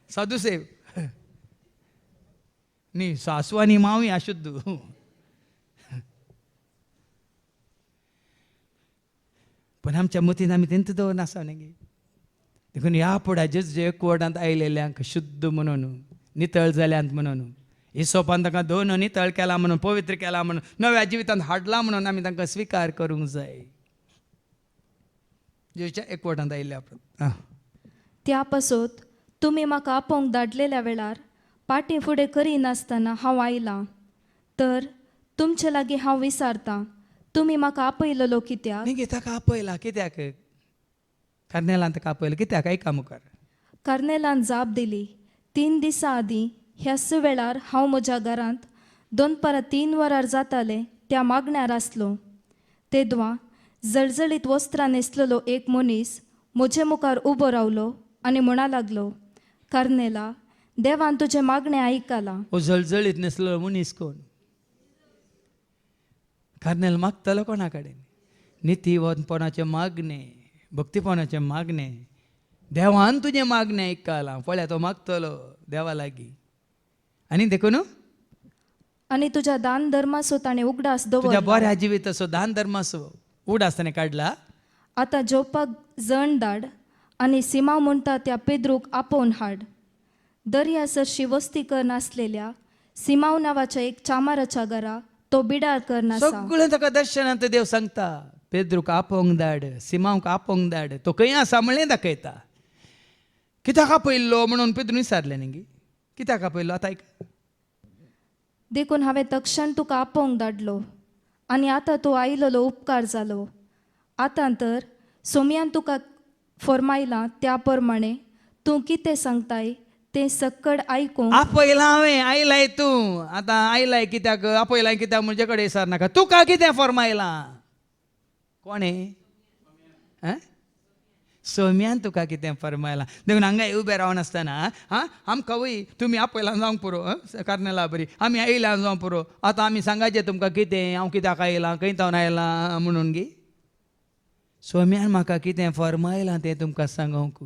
साधुसेव न्ही सासू आनी मावय अशुद्ध पण आमच्या मतीन आमी तेंत दवरना आसा न्ही देखून ह्या पुढे जेजू एकवटांत आयलेल्यांक शुद्ध म्हणून नितळ जाल्यांत म्हणून हिसोपान तांकां दोन नितळ केला म्हणून पवित्र केला म्हणून नव्या जिवितांत हाडला म्हणून आमी तांकां स्विकार करूंक जाय जेजूच्या एकवटांत आयिल्ल्या आपण त्या पासत तुमी म्हाका आपोवंक धाडलेल्या वेळार पाटी फुडें करिनासतना हांव आयलां तर तुमचे लागीं हांव विचारतां तुमी म्हाका आपयलेलो कित्याक न्ही ताका आपयला कित्याक कर्नेलान ताका आपयला कित्याक ऐका मुखार कर्नेलान जाप दिली 3 दिसां आदीं ह्याच वेळार हांव म्हज्या घरांत 2-3 वरार जाताले त्या मागण्यार आसलो तेदवा जळजळीत वस्त्रां न्हेसलेलो एक मनीस म्हजे मुखार उबो रावलो आनी म्हणा लागलो कर्नेला देवान तुजें मागणें आयकलां. हो जळजळीत न्हेसलेलो मनीस कोण कर्नेल मागतलो कोणा कडेन नितीवंतपणाचें मागणें भक्तीपणाचें मागणें देवान तुजें मागणें आयकलां पळय तो मागतलो देवा लागीं आनी देखून आनी तुज्या दान धर्माचो ताणें उगडास तुज्या दवरला. बऱ्या जिविताचो दान धर्माचो उगडास ताणें काडला. आतां जेवपाक जण धाड आनी सिमाव म्हणटा त्या पेद्रूक आपोवन हाड. दर्यासरशी वस्ती कर नासलेल्या सिमाव नांवाच्या एक चामाराच्या घरा तो बिडार कर नासा. सगळें ताका दर्शनांत देव सांगता पेद्रूक आपोवंक धाड सिमांक आपोवंक धाड तो खंय आसा म्हणलें दाखयता. कित्याक आपयल्लो म्हणून पेद्रून विचारलें न्ही कित्याक आपयल्लो आतां आयक देखून हांवें तक्षण तुका आपोवंक धाडलो आनी आतां तूं आयिल्लो उपकार जालो. आतां तर सोमयान तुका फरमायलां त्या प्रमाणे तूं कितें सांगताय तें सक्कड आयकूंक. आपयलां हांवें आयलाय तूं आतां आयलाय कित्याक आपयलाय कित्याक म्हजे कडेन विचार नाका तुका कितें फरमायलां कोणें सोम्यान तुका कितें फरमायलां. देखून हांगा उबें रावन आसतना आमकां वय तुमी आपयलां जावंक पुरो कर्नेला बरी आमी आयलां जावं पुरो आतां आमी सांगाचें तुमकां कितें हांव कित्याक आयलां खंय तावन आयलां म्हणून गे सोम्यान म्हाका कितें फरमायलां तें तुमकां सांगूंक.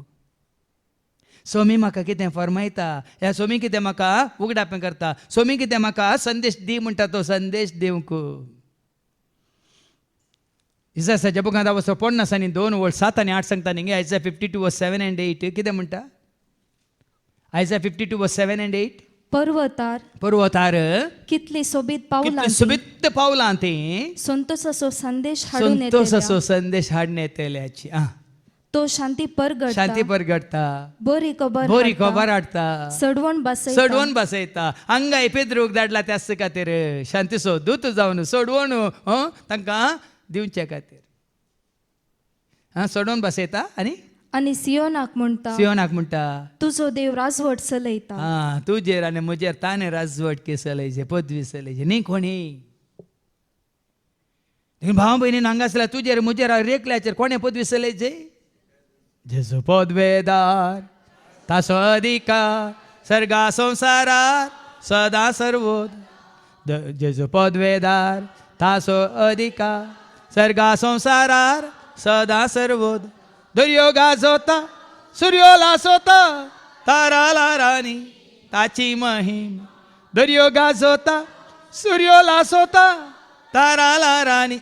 सोमी म्हाका कितें फरमायता ह्या सोमी कितें म्हाका उगडापें करता सोमी कितें म्हाका संदेश दी म्हणटा तो संदेश दिवंक. इसायाच्या बुकांत वचो पडना आसा न्ही 2 वर्ड 7 आनी 8 सांगता न्ही आयजाया 52 वर्स 7 and 8 कितें म्हणटा आयजाया 52 वर्स 7 and 8 पर्वतार कितली सोबीत पावलां सुबित्त पावलां तें संतोषाचो संदेश हाडून संतोषाचो संदेश हाडून येतल्याची. तो शांती परगडता बरी खबर हाडटा सडवण बसयता हांगा पेद्रूक धाडला त्याच खातीर शांतीचो दूत जावन सडवण तांकां दिवचे खातीर सडवण बसयता आनी सियोनाक म्हणटा तुजो देव राजवट चलयता. तुजेर आनी म्हजेर ताणें राजवट के चलयचे पदवी चलयचे न्ही कोणी भाव भयणीन हांगा आसल्यार तुजेर म्हजेर रेखल्याचेर कोणें पदवी चलयचे जेजू पदवेदार तासो अधिकार सर्गा संसारार सदा सर्वोद जेजू पदवेदार तासो अधिकार सर्गा संसारार सदा सर्वोद दर्यो गाजोता सूर्यो लासोता तारा लारांनी ताची महिमा दर्यो गाजोता सूर्यो लासोता ताराला राणी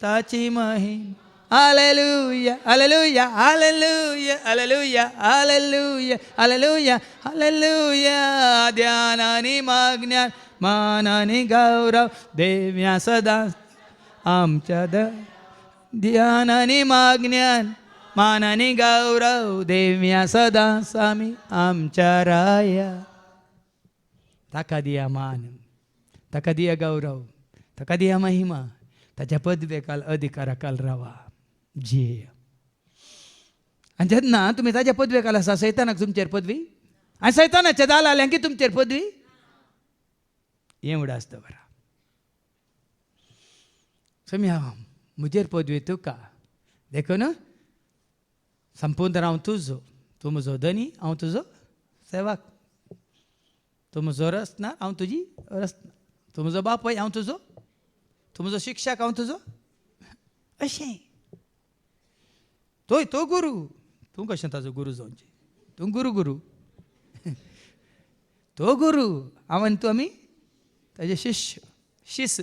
ताची महिमा hallelujah hallelujah hallelujah hallelujah hallelujah hallelujah hallelujah ध्यानाने मागण्या मानाने गौरव देव्या सदा आमच्या ध्यानाने मागण्यान मानाने गौरव देव्या सदा स्वामी आमच्या राया ताका दिया मान ताका दिया गौरव ताका दिया महिमा ताच्या पदवेकाल अधिकाराकाल रावा जी आणि जेन्ना तुम्ही ताच्या पदवेकाल आसा सैतानाक तुमचेर पदवी आनी सैतानाच्या दाल आल्या की तुमचेर पदवी एवढं असतं बरा समया मुजेर पदवी तुका देखून संपूर्ण हांव तुजो तूं म्हजो धनी हांव तुजो सेवाक तूं म्हजो रचना हांव तुजी रचना तूं म्हजो बापूय हांव तुजो तूं म्हजो शिक्षक हांव तुजो अशें तोय तो गुरू तूं कशें ताजो गुरू जावचें तूं गुरू तो गुरू हांव आनी तूं आमी ताजे शिश्य शिस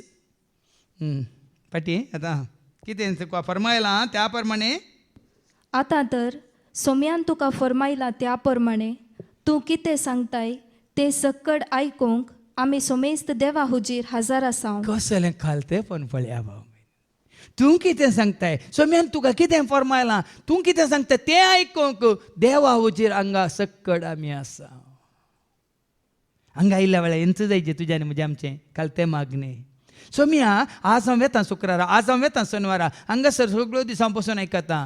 पाटी आतां कितें तुका फरमायलां त्या प्रमाणे आता तर सोम्यान तुका फरमायला त्या प्रमाणे तूं कितें सांगताय ते सक्कड आयकूंक आमी सोमेस्त देवा हुजीर हजर आसांव कसलें खालतें पण पळया भाव तूं कितें सांगताय सोम्यान तुका कितें फरमायलां तूं कितें सांगता तें आयकूंक देवा हुजीर हांगा सक्कड आमी आसा हांगा आयिल्ल्या वेळार इंच जायचें तुज्या आनी म्हजें आमचें खालतें मागणें सोम्या आज हांव येता शुक्रारा आज हांव येता शनिवारा हांगासर सगळ्यो दिसां पसून आयकता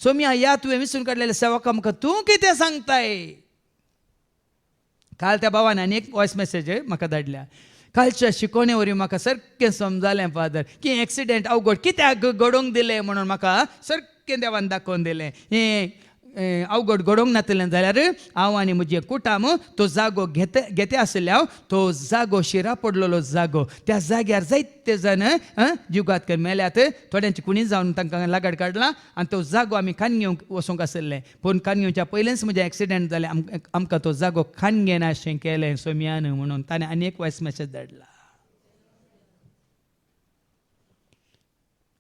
सोम्या या तुवें विसरून काडलेल्या सेवकां म्हाका तूं कितें सांगताय काल त्या भावान आनी एक वॉयस मेसेज म्हाका धाडल्या कालच्या शिकोवणे वरवीं म्हाका सारकें समजालें फादर की एक्सिडेंट अवघड कित्याक घडोवंक दिलें म्हणून म्हाका सारकें देवान दाखोवन दिलें हें अवघड घडोवंक नातलें जाल्यार हांव आनी म्हजें कुटाम तो जागो घेते आसल्यार तो जागो शिरा पडलेलो जागो त्या जाग्यार जायते जाण जिवघात मेल्यात थोड्यांची कुणी जावन तांकां लागाड काडला आनी तो जागो आमी खान घेवंक वचूंक आसले पूण खान घेवच्या पयलेंच म्हजें एक्सिडेंट जालें आमकां तो जागो खान घेना अशें केलें सोम्यान म्हणून ताणें आनी एक वॉयस मेसेज धाडला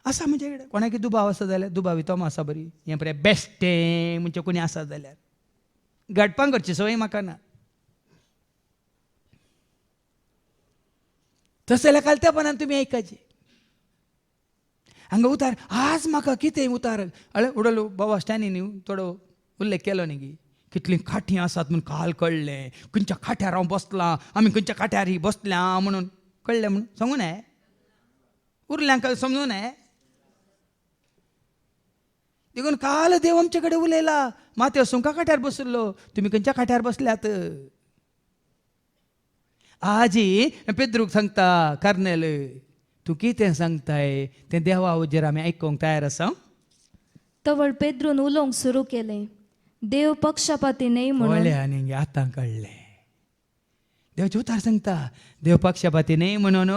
आसा म्हणजे कडेन कोणाकी दुबाव आसा जाल्यार दुबावी तोम आसा बरी हें बरें बेश्टें म्हणजे कोणी आसा जाल्यार घडपाक करची संवय म्हाका ना तशें जाल्यार कालत्यापणान तुमी आयकाचें हांगा उतार आज म्हाका कितें उतार उडलो बाबा स्टॅनी न्ही थोडो उल्लेख केलो न्ही गी कितलीं खाटीं आसात म्हणून काल कळ्ळें खंयच्या खाट्यार हांव बसलां आमी खंयच्या खाट्यार ही बसल्या म्हणून कळ्ळें म्हणून सांगूं न्हय उरल्यांक समजूं न्हय देखून काल देव आमचे कडेन उलयला मातयो सुंका खाट्यार बसलो तुमी खंयच्या खाट्यार बसल्यात आजी पेद्रूक सांगता कार्नेल तूं कितें सांगताय तें देवा हुजीर आमी आयकूंक तयार आसा तवळ पेद्रून उलोवंक सुरू केलें देव पक्षपाती न्हय म्हणून कळ्ळें आनी आतां कळ्ळें देवाचे उतार सांगता देव पक्षपाती न्हय म्हणून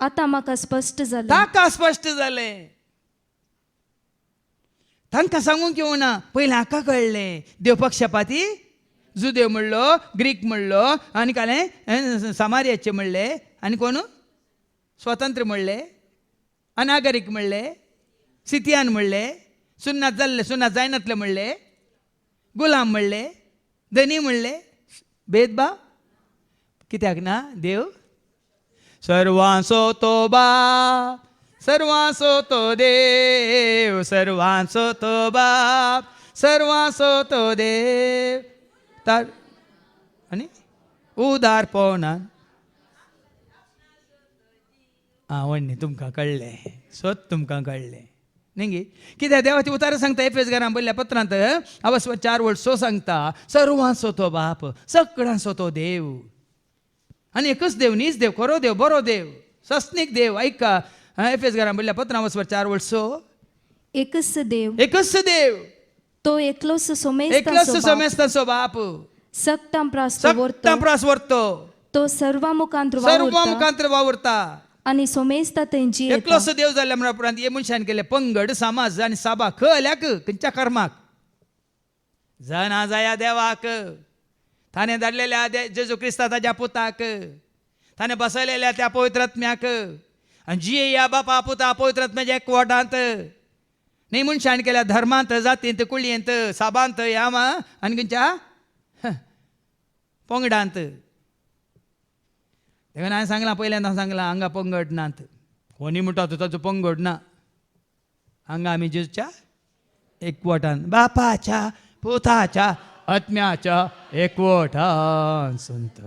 आता म्हाका स्पश्ट जालें ताका स्पश्ट जालें तांकां सांगूंक येवना पयलें हाका कळ्ळें देव पक्षपाती जुदेव म्हणलो ग्रीक म्हणलो आनी कालें सामार्याचे म्हणले आनी कोण स्वतंत्र म्हणले अनागरीक म्हणले सितियान म्हणले सुन्नात जाल्ले सुन्नात जायनातले म्हणले गुलाम म्हणले धनी म्हणले भेदभाव कित्याक ना देव सर्वांचो तो बाप सर्वांचो तो देव सर्वांचो तो बाप सर्वांचो तो देव तार आनी उदारपणान व्हडणी तुमकां कळ्ळें स्वत तुमकां कळ्ळें न्ही गे कित्याक देवाची उतारां सांगता एफेसकारांक बरयल्ल्या पत्रांत अवस 4:6 सांगता सर्वांचो तो बाप सगळ्यांचो तो देव आनी एकच देव नीच देव खरो देव बरो देव सस्नीक देव ऐका एफेसकारांक बरयल्ल्या पत्रांत अवस 4:6 एकच देव एकच देव तो एकलोच एकलोच सोमेस्ताचो बाप सक्तां सक्तां प्रास व्हरतो तो सर्व मुखांत वावुरता आनी सोमेस्ता थंयची एकलोच देव जाल्ल्या म्हणा उपरांत हे मनशान केले पंगड समाज आनी सभा खंयल्याक खंयच्या कर्माक जाणा जाया देवाक ताणे धाडलेल्या जेजू क्रिस्ता ताज्या पुताक ताणे बसयलेल्या त्या पवित्र आत्म्याक आनी जी या बापा पुता पवित्र आत्म्याच्या एकवटांत न्ही मनशान केल्या धर्मांत जातींत कुळयेंत साबांत यामा आनी खंयच्या पंगडांत देखून हांवें सांगलां पयल्यांदा सांगलां हांगा पंगड नात कोणी म्हणटा ताचो पंगड ना हांगा आमी जेजूच्या एकवटान बापाच्या पुताच्या आत्म्याच्या एकवटान संत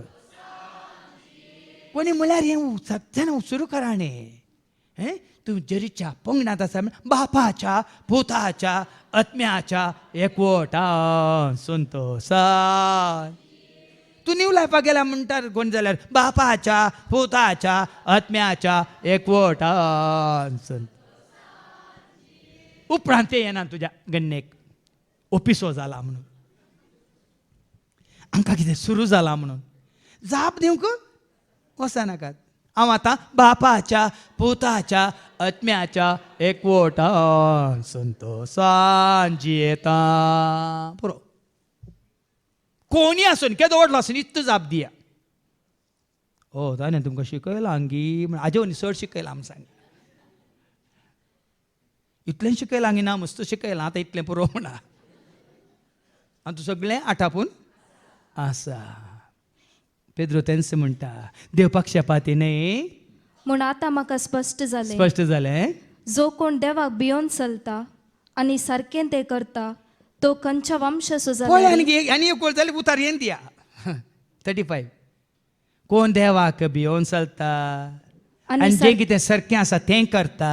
कोणी म्हळ्यार हें सगळ्यांना सुरू करा न्ही तूं जेरीच्या पंगडांत आसा बापाच्या पुताच्या आत्म्याच्या एकवटान संतोषान तूं नीव लायपाक गेला म्हणटा कोण जाल्यार बापाच्या पुताच्या आत्म्याच्या एकवटान संत उपरांत तें येना तुज्या गन्नेक ओपिसो जाला म्हणून आमकां कितें सुरू जाला म्हणून जाप दिवंक वचनाकात हांव आतां बापाच्या पुताच्या आत्म्याच्या एकवटान संतोषान जियेता पुरो कोणी आसून केदो व्हडलो आसून इतलो जाप दिया ताणें तुमकां शिकयलां आंगी म्हण हाजे वनी चड शिकयलां आमी सांग इतलें शिकयलां आंगी ना मस्त शिकयलां आतां इतलें पुरो म्हणा आनी तूं सगळें आटापून आसा पेद्रो तेंच म्हणटा देव पक्षपाती न्ही म्हूण आतां म्हाका स्पश्ट जालें जो कोण देवाक भियोन चलता आनी सारकें तें करता तो खंयच्या वंशाचो जाला आनी एक जाल्यार उतार येन दिया 35 कोण देवाक भियोन चलता आनी जें कितें सारकें आसा तें करता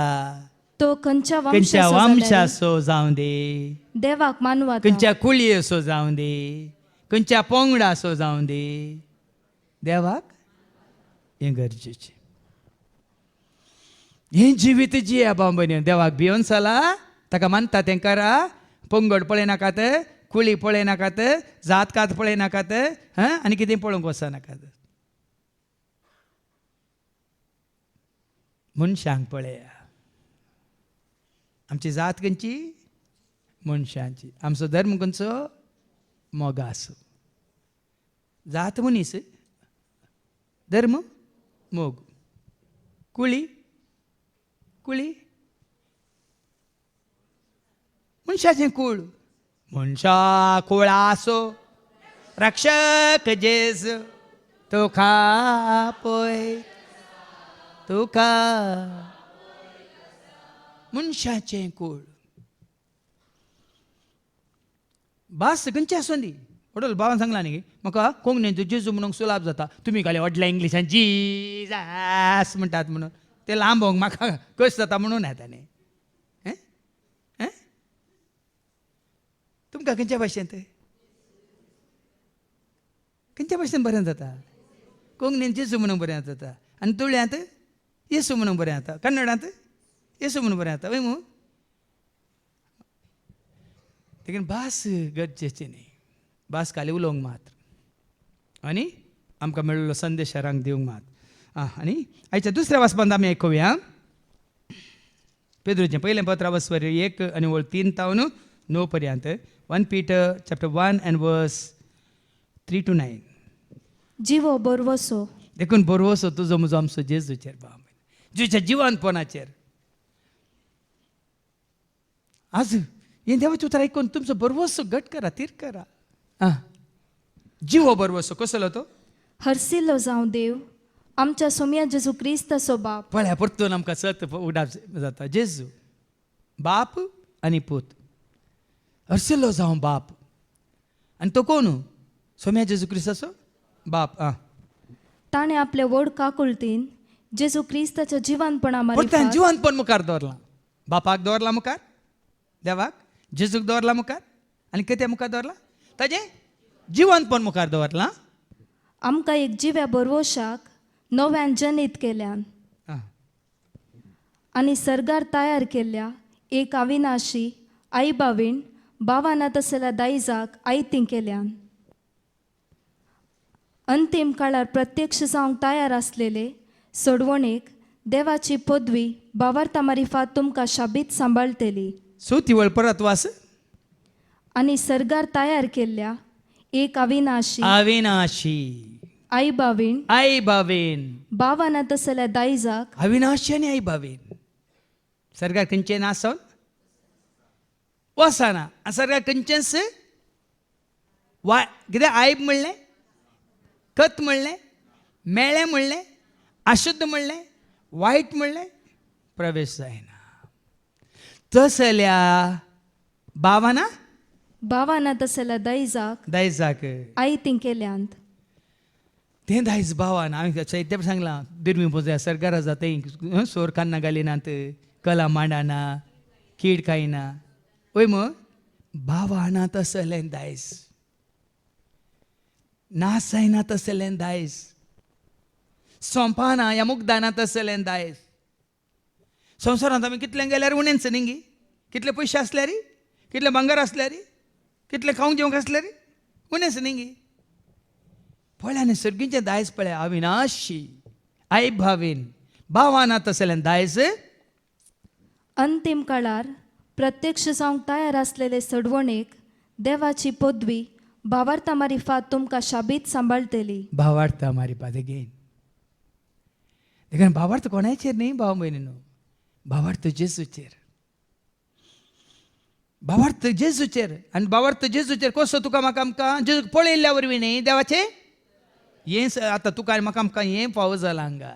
तो खंयच्या खंयच्या वंशाचो जावं दे देवाक मानवा खंयच्या कुळयेचो जावं दे खंयच्या पंगडाचो जावं दे देवाक हें गरजेचें हें जिवीत जिया बाबा देवाक भियोन चला ताका मानता तें करा पंगड पळयनाकात कुळी पळयनाकात जात कात पळयनाकात आनी कितें पळोवंक वचनाकात मनशांक पळया आमची जात खंयची मनशांची आमचो धर्म खंयचो मोगास जात मनीस धर्म मोग कुळी कुळी मनशाचें कूळ मनशा कुळासो रक्षक जेजू तुका पळय तुका मनशाचें कूळ भास खंयची आसूं दी वडोल बाबान सांगला न्ही म्हाका कोंकणीन जेजू म्हणूंक सुलाभ जाता तुमी घाले व्हडल्या इंग्लिशान जिजास म्हणटात म्हणून ते लांबोंक म्हाका कस जाता म्हणून येता न्ही तुमकां खंयच्या भाशेंत खंयच्या भाशेन बरें जाता कोंकणीन जेजू म्हणून बरें जाता आनी तुळ्यांत येसू म्हणून बरें जाता कन्नडांत येसू म्हणून बरें जाता वय मू देखून भास गरजेची न्ही भास खाली उलोवंक मात्र आनी आमकां मेळिल्लो संदेश हेरांक दिवंक मात आनी आयच्या दुसऱ्या वाचपांत आमी आयकुया पेद्रूचें पयलें पत्र वचवर 1 आनी वळ 3 तावन 9 पर्यंत 1 Peter chapter 1 and verse 3 to 9 जिवो बरवसो देखून बरवसो तुजो म्हजो आमचो जेजूचेर बाब जेजूच्या जिवंतपणाचेर आज हें देवाचें उतर आयकून तुमचो बरवसो घट करा तीर करा जिवो बरवसो कसलो तो हरसिल्लो जावं देव आमच्या सोम्या जेजू क्रिस्ताचो बाप पळया परतून आमकां सत उडाप जाता जेजू बाप आनी पूत हरसिल्लो जावं बाप आनी तो कोण सोम्या जेजू क्रिस्ताचो बाप ताणें आपल्या व्हड काकुळतीन जेजू क्रिस्ताच्या जिवंतपणा परत्यान जिवंतपण मुखार दवरलां बापाक दवरला मुखार देवाक जेजूक दवरला मुखार आनी कितें मुखार दवरला ताजें जिवंतपण मुखार दवरलां आमकां एक जिव्या बरवशाक नव्यान जनीत केल्यान आनी सर्गार तयार केल्ल्या एक अविनाशी आई बावीण बावानात आसलेल्या दायजाक आयतीं केल्यान अंतीम काळार प्रत्यक्ष जावंक तयार आसलेले सोडवणेक देवाची पदवी बावार्ता मारिफात तुमकां शाबीत सांबाळटली सो ती वळ परत वास आनी सर्गार तयार केल्ल्या एक अविनाशी अविनाशी आई बावीण आई बाबेन बावाना तसल्या दायजाक अविनाशी आनी आई बाबेन सर्गार खंयचें नासोन वसाना सर्गार खंयचेंच वा कितें आयब म्हणलें कत म्हणलें मेळ्ळें म्हणलें अशुद्ध म्हणलें वायट म्हणलें प्रवेश जायना तसल्या बावाना बावाना तसल्या दायजाक दायजाक आई तिंकेल्यांत तें दायज भावान हांवें चैत्य सांगलां बिरमी पोजा सरकारा जाता सोर कान्ना घालिनात कला मांडाना कीड खायना वय मग भावाना तसलें दायज नास जायना तसलें दायज सोंपाना ह्या मुगदाना तसलें दायज संवसारांत आमी कितलें गेल्यार उणेंच न्ही कितले पयशे आसल्यार कितले भांगर आसल्यार कितले खावंक जेवंक आसल्यार उणेंच न्ही पळय सर्गीचें दायज पळय अविनाशी आई भावेन भावाना तसलें दायज अंतिम काळार प्रत्यक्ष जावंक तयार आसलेले सडवणेक देवाची पदवी भावार्था मारिफात तुमकां शाबीत सांबाळटली भावार्थ मारिपाद घेन देखून भावार्थ कोणाचेर न्ही भाव भयणीनो भावार्थ जेजूचेर भावार्थ जेजूचेर आनी भावार्थ जेजूचेर कसो तुका म्हाका आमकां जेजू पळयल्ल्या वरवीं न्ही देवाचें हें आतां तुका आनी म्हाका आमकां हें फावो जालां हांगा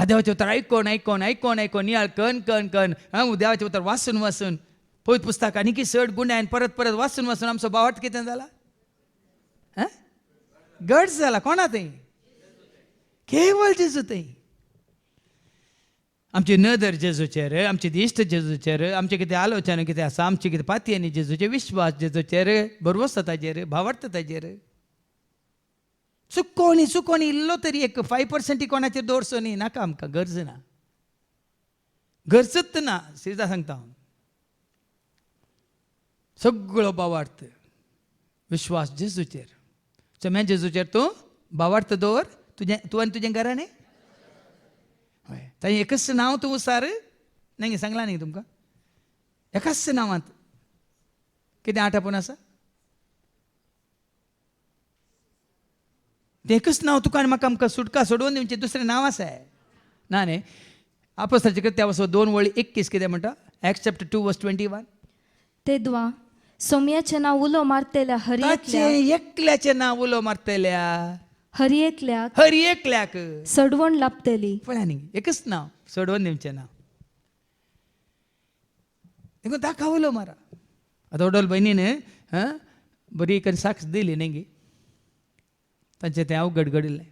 देवाचें उतर आयकोन आयकोन आयकोन आयकोन नियाळ कन कन कन देवाचें उतर वाचून वाचून पळयत पुस्तक आनी चड गुंडायन परत परत वाचून वाचून आमचो भावार्थ कितें जाला गट जाला कोणा थंय केवळ जेजू थंय आमची नदर जेजूचेर आमची दिश्ट जेजूचेर आमचें कितें आलोचना कितें आसा आमची कितें पाती आनी जेजूचेर विश्वास जेजूचेर भरवोस ताजेर भावार्थ ताजेर चुकोनी इल्लो तरी एक 5% कोणाचेर दवरचो न्ही नाका आमकां गरज ना गरजच ना सिदा सांगता हांव सगळो भावार्थ विश्वास जेजूचेर चम्या जेजूचेर तूं भावार्थ दवर तूं आनी तुजें घराणें हय ताणें एकच नांव तूं उसार नाही सांगलां न्ही तुमकां एकाच नांवांत कितें आठापून आसा तें एकच नांव तुका आनी म्हाका आमकां सुटका सोडून दिवचें दुसरें नांव आसा ना न्ही आपोस्ताचे कृत्या वचो 2:21 कितें म्हणटा Acts chapter 2:21 तेदवा सोम्याचें नांव उलो मारतेल्या ताचें एकल्याचें नांव उलो मारतल्या हरियेकल्याक हर एकल्याक सडवण लाभतली पळय न्ही एकच नांव सोडवून दिवचें नांव देखून ताका उलो मारा आतां वडोल भयणीन बरी करून साक्ष दिली न्ही तांचें तें अवघड घडिल्लें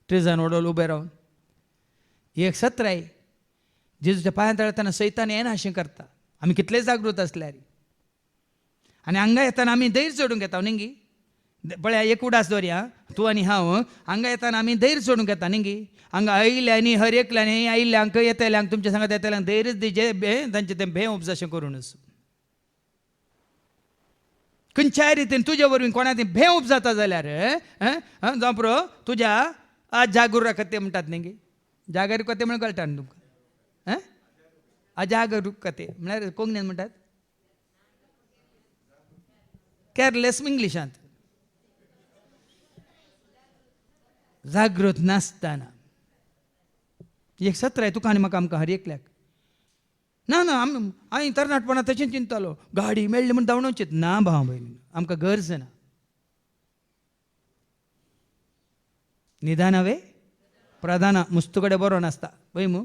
ट्रेजान वडोल उबें रावन एक सत्राय जेजूच्या पांयां तळताना सैतान येना अशें करता आमी कितले जागृत आसल्यार आनी हांगा येताना आमी धैर्य सोडूंक येता न्ही पळय एक उडास दवरया तूं आनी हांव हांगा येताना आमी धैर्य सोडूंक येता न्ही हांगा आयिल्ल्यांनी हर एकल्यांनी आयिल्ल्यांक येतल्यांक तुमच्या सांगात येतल्यांक धैर्य दिजे तांचें तें भें उपजशें करूनच खंयच्याय रितीन तुजे वरवीं कोणा ती भें उपजाता जाल्यार जावं पुरो तुज्या अजागरूक कथे म्हणटात न्ही जागरूक कथे म्हण कळटा न्ही तुमकां अजागरूक कथे म्हळ्यार कोंकणीन म्हणटात केअरलेस इंग्लिशांत जागृत नासतना एक सत्र आहे तुका आनी म्हाका आमकां हर एकल्याक ना ना हांवें तरणाटपणां तशें चिंततालो गाडी मेळ्ळी म्हण धांवणोवचीत ना भाव भयणी आमकां गरज ना निदान हांवें प्रधाना मुस्त कडेन बरो नासता पळय मू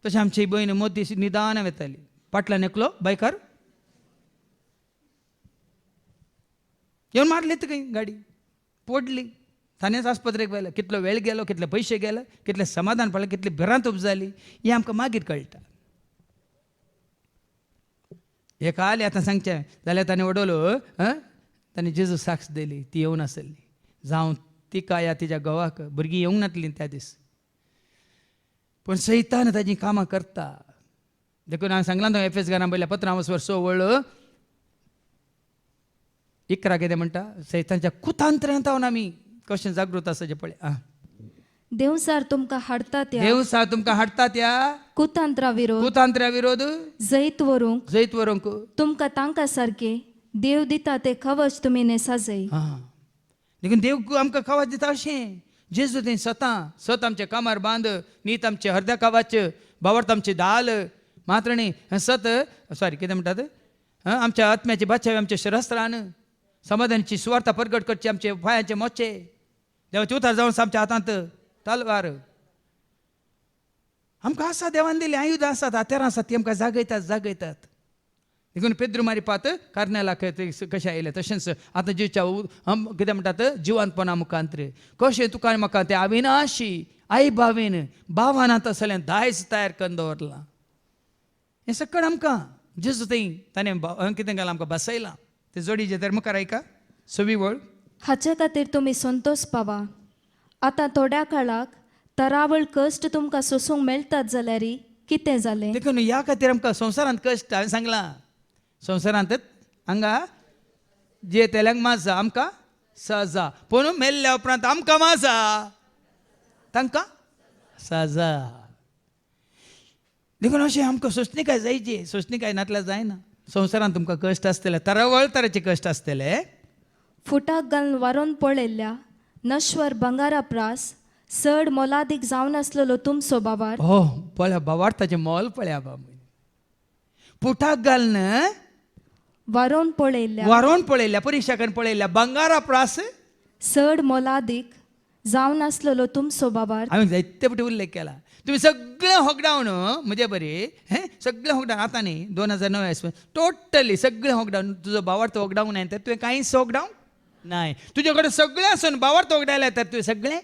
तशें आमची भयण मोदी निदान वेताली फाटल्यान एकलो बायकार येवन मारली खंय गाडी पडली थानेच आस्पत्रेक व्हेलें कितलो वेळ गेलो कितले पयशे गेले कितले समाधान पडलें कितली भिरांत उपजाली हें आमकां मागीर कळटा एक आली आतां सांगचें जाल्यार ताणें वडोलो ताणें जेजू साक्ष दिली ती येवन आसली जावं तिका या तिच्या घोवाक भुरगीं येवंक नासलीं त्या दीस पूण सैतान ताजीं कामां करता देखून हांवें सांगलां तो एफएस घरां पयल्या 15 वर्स वळ्ळ इकरा कितें म्हणटा सैतानच्या कुतांत्र्यांत हांव आमी कशें जागृत आसाचें पळय देवसार तुमकां हाडतात त्या देवसा तुमकां हाडटा त्या कुतंत्रा विरोध कुतांत्र्या विरोध जैत व्हरूंक जैत व्हरूंक तुमकां तांकां सारके देव दिता ते कवच तुमी नेसाजय. हां देखून देव आमकां कावाच दिता अशें जेजू तें सत आमचे कामार बांद नीत आमचे हरद्या कावाच बावर्त आमचे दाल मात्रणी सत सॉरी कितें म्हणटात आमच्या आत्म्याची बादशावी आमचे शस्त्रान समाधानाची सुवार्ता प्रगट करची आमचे पांयाचे मोचे देवाचे उतार जावन आमच्या हातांत तलवार आमकां आसा देवान दिली आयुध आसात हत्यारां आसात ती आमकां जागयतात देखून पेद्रू मारी पात कार्नेला कशें आयलें तशेंच आतां जिवच्या कितें म्हणटात जिवंतपणा मुखांतर कशें तुका म्हाका तें अविनाशी आई बावेन बावानांत असलें दायज तयार करून दवरलां हें सकट आमकां जेजू ताणें कितें केलां आमकां बसयलां ते जोडीचे तर मुखार आयका 6वी वळ हाचे खातीर तुमी संतोश पावा. आतां थोड्या काळाक तरावळ कश्ट तुमकां सोसूंक मेळटात जाल्यार कितें जालें. देखून ह्या खातीर आमकां संवसारांत कश्ट हांवें सांगलां संवसारांत हांगा जे तेल्यांक माजा आमकां सजा पूण मेल्ल्या उपरांत आमकां माजा तांकां सजा. देखून अशें आमकां सोंसणीकाय जायची सोंसणीकाय नातल्यार जायना. संवसारांत तुमकां कश्ट आसतले तरावळ तरेचे कश्ट आसतले फुटाक घालून वारोन पळयल्ल्या नश्वर बंगारा प्रास चड मोलादीक जावन आसलेलो तुमचो बाबार हो पळया बावार्थाचें मोल पळया बाबा पुठाक घालन वारोन पळयल्ल्या वारोन पळयल्या परिक्षा करून पळयल्या बंगारा प्रास चड मोलादीक जावन आसलेलो तुमचो बाबार हांवें जायते फावटी उल्लेख केला तुमी सगळें हॉकडावन म्हणजे बरे हें सगळें हॉकडावन आतां न्ही 2009 टोटली सगळें हॉकडावन तुजो बावार्थ हॉकडावन नाही तर तुवें कांयच हॉकडावन नाही तुजे कडेन सगळें आसून बावार्थ हॉकडायल्या तर तुवें सगळें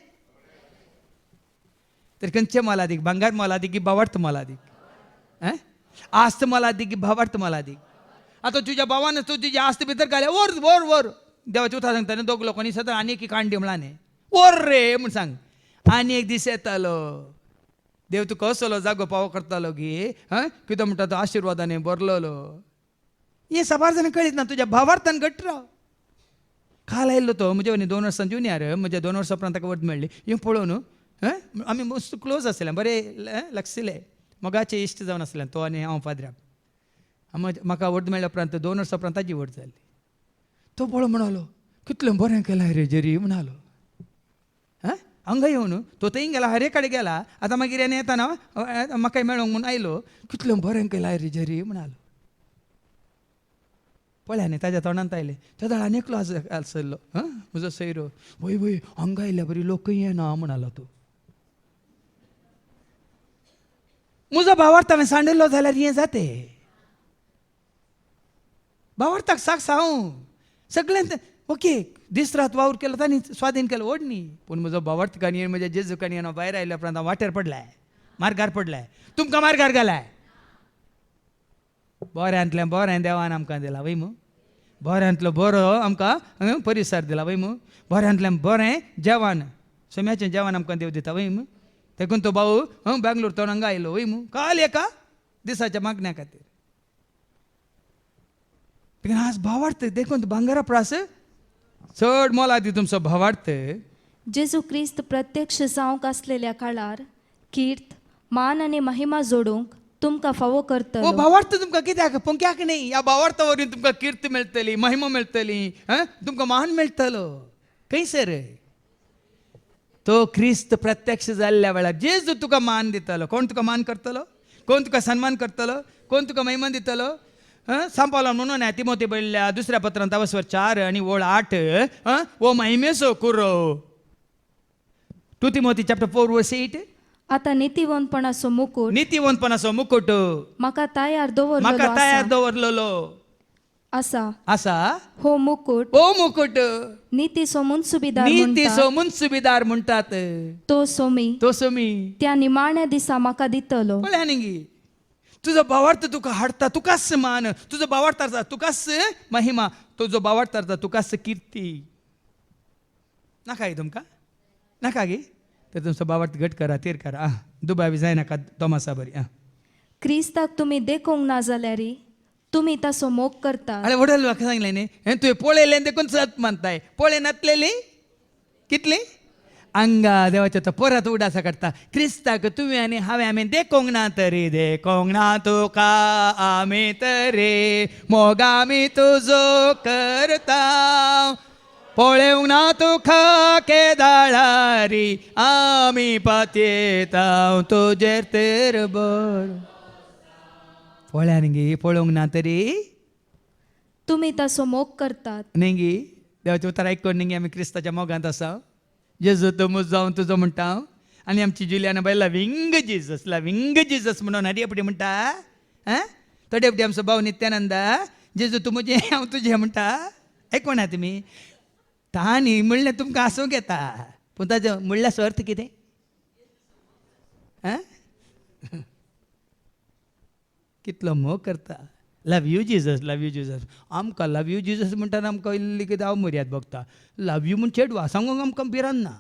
तर खंयचें मोलादीक भांगार मोलादीक की बावार्थ मोलादीक आस्त मोलादीक की बावार्थ मोलादीक आतां तुज्या भावान तूं तुजी आस्त भितर घाल्या वर वर वर देवाच्या उतार सांगता न्ही दोग लोकांनी सदां आनी एक कांडी म्हळां न्ही वर रे म्हूण सांग आनी एक दीस येतालो देव तुका असलो जागो पावो करतालो की कितें म्हणटा तो आशिर्वादाने बरलोलो हें साबार जाणां कळीत ना तुज्या भावार्थान घट्ट राव काल आयिल्लो तो म्हजे वनी 2 वर्सां जुनियर म्हज्या 2 वर्सां उपरांत ताका वड मेळ्ळी हें पळोवन आमी मस्त क्लोज आसले बरे लागशिल्ले मोगाचे इश्ट जावन आसले तो आनी हांव पाद्र्याक म्हाका वड मेळ्ळ्या उपरांत 2 वर्सां उपरांत ताजी वड जाली तो पळोवन म्हणालो कितलें बरें केलां रे जरी म्हणालो हांगा येवन तो थंय गेला हरे कडेन गेला आतां मागीर आनी येताना म्हाका मेळोंक म्हूण आयलो कितलें बरें केलां रे जरी म्हणालो पळय न्ही ताज्या तोंडांत आयलें त्या दाळान एकलो आसलो म्हजो सैरो वय वय हांगा आयल्या बरी लोकय येना म्हणालो तूं म्हजो भावार्थ हांवें सांडलो जाल्यार हें जातें भावार्थाक सांग सगळें ओके दीस रात वावर केलो तांणी स्वाधीन केलो ओड न्ही पूण म्हजो भावार्थ काणी म्हज्या जेजू काणी हांव भायर आयल्या उपरांत हांव वाटेर पडलाय मार्गार पडलाय तुमकां मार्गार घालाय बऱ्यांतलें बरें देवान आमकां दिलां वय मू बऱ्यांतलो बरो आमकां परिसर दिला वय मू बऱ्यांतलें बरें जेवण सोम्याचें जेवण आमकां देव दिता वय मू देखून तो भाऊ बेंगलोर तो हांगा आयलो वय मू काल एका दिसाच्या मागण्या खातीर आज भावार्थ देखून भांगरा प्रास चड मोलादी तुमचो भावार्थ जेजू क्रिस्त प्रत्यक्ष जावंक आसलेल्या काळार कीर्त मान आनी महिमा जोडूंक तुमकां फावो करतलो भावार्थ तुमकां कित्याक पंक्याक न्ही ह्या भावार्था वरवीं तुमकां कीर्त मेळटली महिमा मेळटली तुमकां मान मेळटलो खंयसर तो क्रिस्त प्रत्यक्ष जाल्ल्या वेळार जेजू तुका मान दितलो कोण तुका मान करतलो कोण तुका सन्मान करतलो कोण तुका महिमा दितलो सांपावलो म्हणून तिमोथी बरयल्ल्या 2 पत्रांत 4 आनी वळ 8 वो महिमेचो कुरो 2 तिमोथी चॅप्टर 4 वर्स 8 आतां नितीवंतपणाचो मुकुट नितीवंतपणाचो मुकुट म्हाका तयार दवरलेलो आसा आसा हो मुकुट ओ मुकुट नितीचो मुनसुबीदार म्हणटात तो सोमी त्या निमाण्या दिसा म्हाका दितलो पळया न्ही तुजो भावार्थ तुका हाडटा तुकाच मान तुजो भावार्थ आसा तुकाच महिमा तुजो भावार्थ आसा तुकाच कीर्ती नाका तुमकां नाका गे तर तुमचो भावार्थ घट करा तेर करा दुबावी जायनाका तोमासा बरी क्रिस्ताक तुमी देखूंक ना जाल्यार तुमी ताचो मोग करता अरे वडल म्हाका सांगलें न्ही तुवें पळयलें देखून सत मानताय पळय नातलेली कितली अंगा देवाच्या तो परत उडासा काडटा क्रिस्ताक तुवें आनी हांवें आमी देखोंक ना तुका आमी तरी मोग आमी तुजो करता पळेवंक ना तुका केदाळारी आमी पातयेता तुजेर तर बळ पळ्यान गे पळोवंक ना तरी तुम्ही तसो मोग करतात नेंगी देवाचें उतर आयकून नेंगी आमी क्रिस्ताच्या मोगांत आसा जेजू तो मूज जावन तुजो म्हणटा आनी आमची जुलियाना बाय लविंग जिजस म्हणून डेपटी म्हणटा आं तो डेपटी आमचो भाव नित्यानंदा जेजू तूं म्हजें हांव तुजें म्हणटा आयकों ना तुमी तांणी म्हणलें तुमकां आसूंक येता पूण ताजो म्हणल्याचो अर्थ कितें आं कितलो मोग करता लव यू जिजस आमकां लव यू जिजस म्हणटाना आमकां इल्ली कितें हांव मर्याद बघता लव यू म्हूण चेडवा सांगूंक आमकां भिरान ना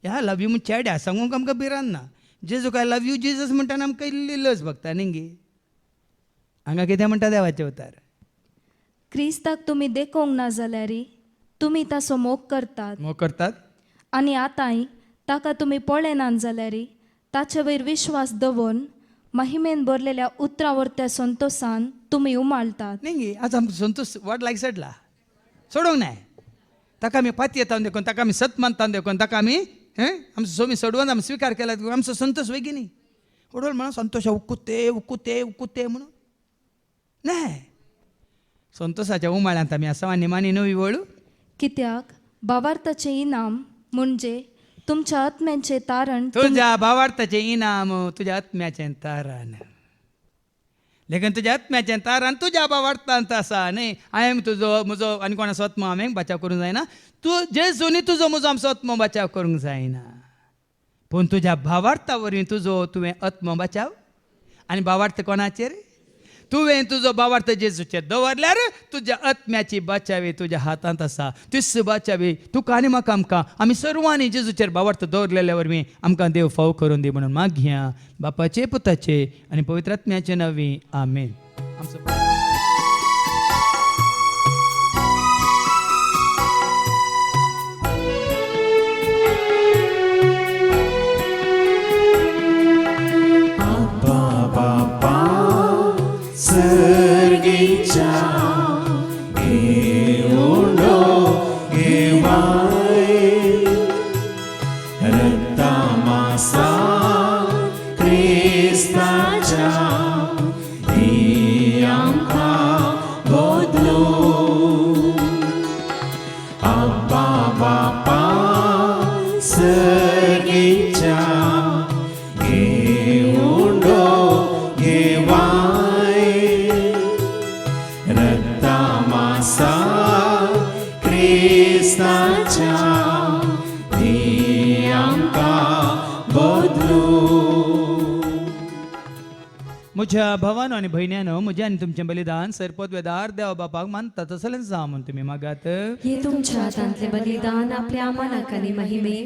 ह्या लव यू म्हूण चेड्या सांगूंक आमकां भिरान ना जेजू काय लव यू जिजस म्हणटाना आमकां इल्ली लज बघता न्ही हांगा कितें म्हणटा देवाचें उतर क्रिस्ताक तुम्ही देखोंक ना जाल्यार तुम्ही तसो मोग करतात मोग करतात आनी आतांय ताका तुम्ही पळयनात जाल्यार ताचे वयर विश्वास दवरून महिमेन भरलेल्या उतरावरत्या संतोषान तुम्ही उमाळतात न्ही आज आमकां संतोश वाट लायक सडला सोडूंक नाय ताका आमी पातयेता येतावन देखून ताका आमी सत मानतावन देखून ताका आमी आमचो सोमी सोडवून आमी स्विकार केला आमचो संतोश बेगिनी उडोल म्हणून संतोश उकुते म्हणून नाय संतोशाच्या उमाळ्यांत आमी आसा आनी मानी नवी वळू कित्याक भावार्थाचें इनाम म्हणजे तुमच्या आत्म्याचें तारण तुझ्या भावार्थाचें इनाम तुझ्या आत्म्याचें तारण लेकिन तुझ्या आत्म्याचें तारण तुज्या भावार्थांत आसा न्ही हांवें तुजो म्हजो आनी कोणाचो आत्मो हांवें बचाव करूंक जायना तूं जेजूनी तुजो म्हजो आमचो आत्मो बचाव करूंक जायना पूण तुज्या भावार्था वरवीं तुजो तुवें आत्मो बचाव आनी भावार्थ कोणाचेर तुवें तुजो भावार्थ जेजूचेर दवरल्यार तुज्या आत्म्याची बचावी तुज्या हातांत आसा तीच बचावी तुका आनी म्हाका आमकां आमी सर्वांनी जेजूचेर भावार्थ दवरलेल्या वरवीं आमकां देव फाव करून दी म्हणून मागया बापाचे पुताचे आनी पवित्र आत्म्याचे नवी आमेन आमचो सर्गीच्या घेऊंडो घेवाय रक्ता मासा क्रिस्ताच्या ही आमकां बदलो आब्बा बापा सर्गीच्या घेऊंडो घेवाय क्रिस्ताच्या धी आमकां बदलो म्हज्या भावानो आनी भयण्यानो म्हजें आनी तुमचें बलिदान सरपदवेदार देवा बापाक मानता तसलें जा म्हूण तुमी मागात हे तुमच्या हातांतलें बलिदान आपल्या मानाक आनी महिमे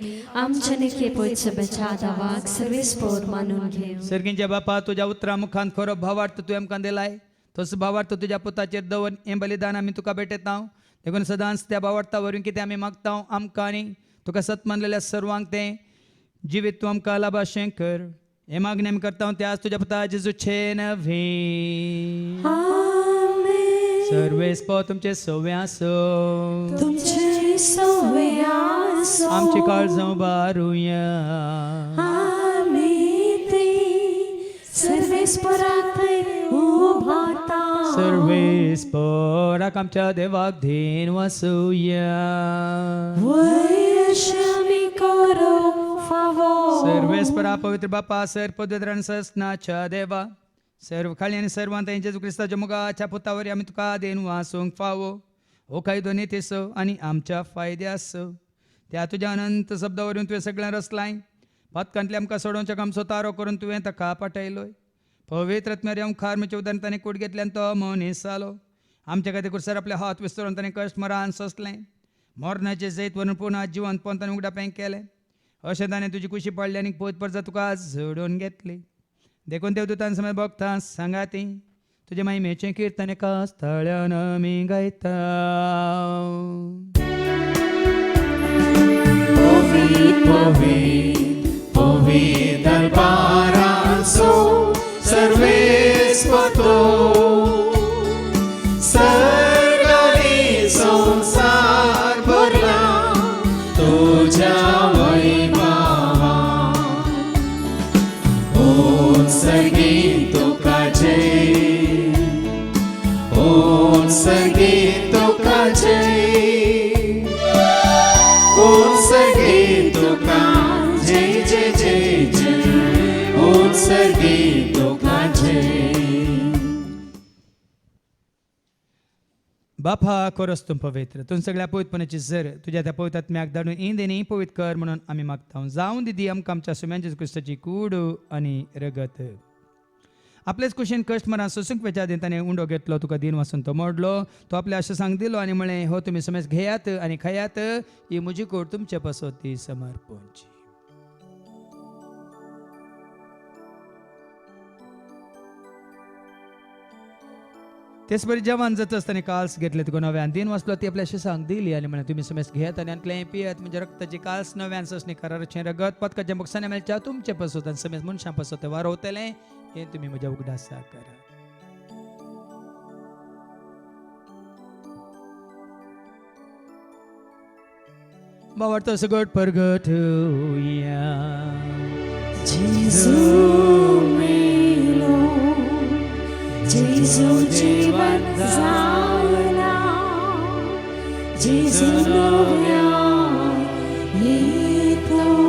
आमच्या निखे पयचे बेचादावाक सर्वेस्पोर मानून घे सर्गींच्या बापा तुज्या उतरा मुखांत खरो भावार्थ तुवें आमकां दिलाय तसो भावार्थ तुज्या पुताचेर दवर हें बलिदान आमी तुका भेटयता देखून सदांच त्या भावार्था वरवीं कितें आमी मागता आमकां आनी तुका सत मानलेल्या सर्वांक तें जिवीत तूं आमकां लाभाशें कर हे मागणी आमी करता त्याच तुज्या पुता जेजूचे नवी सर्वेस्पो तुमचे सवे आसो तुमचे सवे आसो आमची काळजां बारुया आमी ती सर्वेस्पराक उभारता सर्वेस्पराक आमच्या देवाक धेन वासुया वैश्यमी करो फावो सर्वेस्परा पवित्र बापा सर्पद्वेद्रान सस्नाच्या देवा सर्व खाली आनी सर्वांत जेजू क्रिस्ताच्या मुगाच्या पुतावरी आमी तुका देन वासूंक फावो हो कायदो नितेसो आनी आमच्या फायद्यास त्या तुज्या अनंत शब्दावरून तुवें सगळ्यांक रचलाय पातकांतले आमकां सोडोवच्या आमचो तारो करून तुवें ताका पाठयलोय पवित्र आत्म्यार ओंकार म्हज्या उदारण ताणें कूड घेतल्यान तो मनीस जालो आमच्या खातीर कुसर आपले हात विस्तरून ताणें कश्ट मरान सोंसलें मोरणाचे जैत वरून पुन्हा जिवंतपण ताणें उगडापें केलें अशें ताणें तुजी कुशी पडली आनी पयत परजा तुका झोडून घेतली देखून देवदूतान समज भक्तां सांगाती तुजे महिमेचें कीर्तन एका स्थळ्यान आमी गायता पवित पवित पवित दरबारांचो सर्वेस्पतो सर्ग आणि संसार भरला तुझ्या वैभवान संगीत तुका जय संगीत तुका जय संगीत तुका जय जय जय जय संगीत तुका जय. बापा कोरस तुम पवित्र तुम सगळ्या पवित्रपणाची जर तुझ्या त्या पवित्र आत्म्याक धाडून इंदेनी पवित्र कर म्हणून आम्ही मागता. जाऊन दिदी आमकां आमच्या सुम्यांच्या क्रिस्ताची कूड आणि रगत आपलेच कुशीन कश्ट मरान सोसूंक वेच्या ताणें उंडो घेतलो तुका दिन वाचून तो मोडलो तो आपल्या अशें सांग दिलो आनी म्हळें हो तुमी समेज घेयात आनी खायात ही म्हजी कूड तुमचे पसोती समर्पणची. तेच बरी जेवण जाता आसतना काल्स घेतले तुका नव्यान दिन वाचलो ती आपल्या अशें सांग दिली आनी म्हळें तुमी समेज घेयात आनी आंतलें पियत म्हणजे रक्ताची काल्स नव्यान ससणी कराराचें रगत पदकाच्या बक्षांनी मेळच्या तुमचे पसोत आनी समेज मनशां पसोत वारोवतलें हें तुमी म्हज्या उगडासा करा. बावडतो सगट परगट होया जेजू मेलो जेजू जीवन जाला जेजू नव्या येतलो.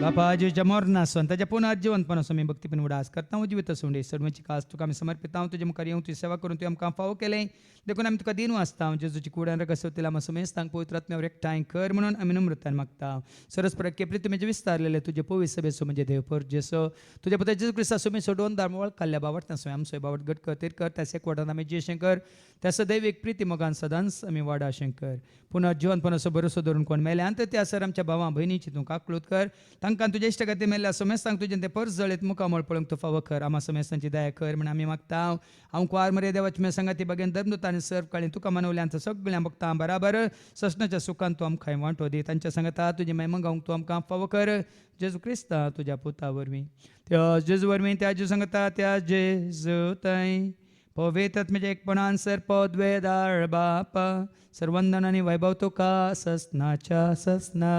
बापा आजीच्या मोरनासून ताच्या पुनर्जीवनपणासून मी भक्तीपण उडास करता उजवीत असून सर्वांची कास तुका आमी समर्पित हांव तुजे मुखार येवन तुजी सेवा करून तुवें आमकां फावो केलें देखून आमी तुका दिन वाचता जेजूची कुडान रगसवतेला आमी समेस्तांक पवित्र आत्म्यावर एकठांय कर म्हणून आमी नम्रतान मागता. सरस्पर केप्री तुमी जे विस्तारलेले तुजे पवित्र सभेचो म्हणजे देवपर जेसो तुजे पुत्र जेजू क्रिस्ता सुमी सोडून दामवळ काल्ल्या बावट त्या सोय आमचो बावट गट कर कर त्या एकवटान आमी जेशें कर त्या सदैविक प्रिती मोगान सदांच आमी वाडा शंकर पुनर्जीवनपणाचो भरोसो धरून कोण मेले अंत त्या सर आमच्या भावां भयणीची तूं काकळूत कर तांकां तुजे इश्ट खातीर मेल्ल्या समेस्तांक तुजें तें पर्स जळीत मुखामळ पळोवंक तूं फावो कर आमा समेस्तांची दया कर म्हण आमी मागता. हांव कुवार मरे देवाची मे सांगाती बागेन धर्मदूत आनी सर्व काळी तुका मनवल्यांत सगळ्यां भक्तां बराबर ससनाच्या सुखान तूं आमकां वांटो दी तांच्या सांगता तुजी महिमा गावंक तूं आमकां फावो कर जेजू क्रिस्ता तुज्या पुता वरवीं त्या जेजू वरवीं त्या जेजू सांगता त्या जेजू थंय पवित्र आत्म्याच्या एकपणान सरपद वेदाळ बापा सर्वंदन आनी वैभव तुका ससनाच्या ससना.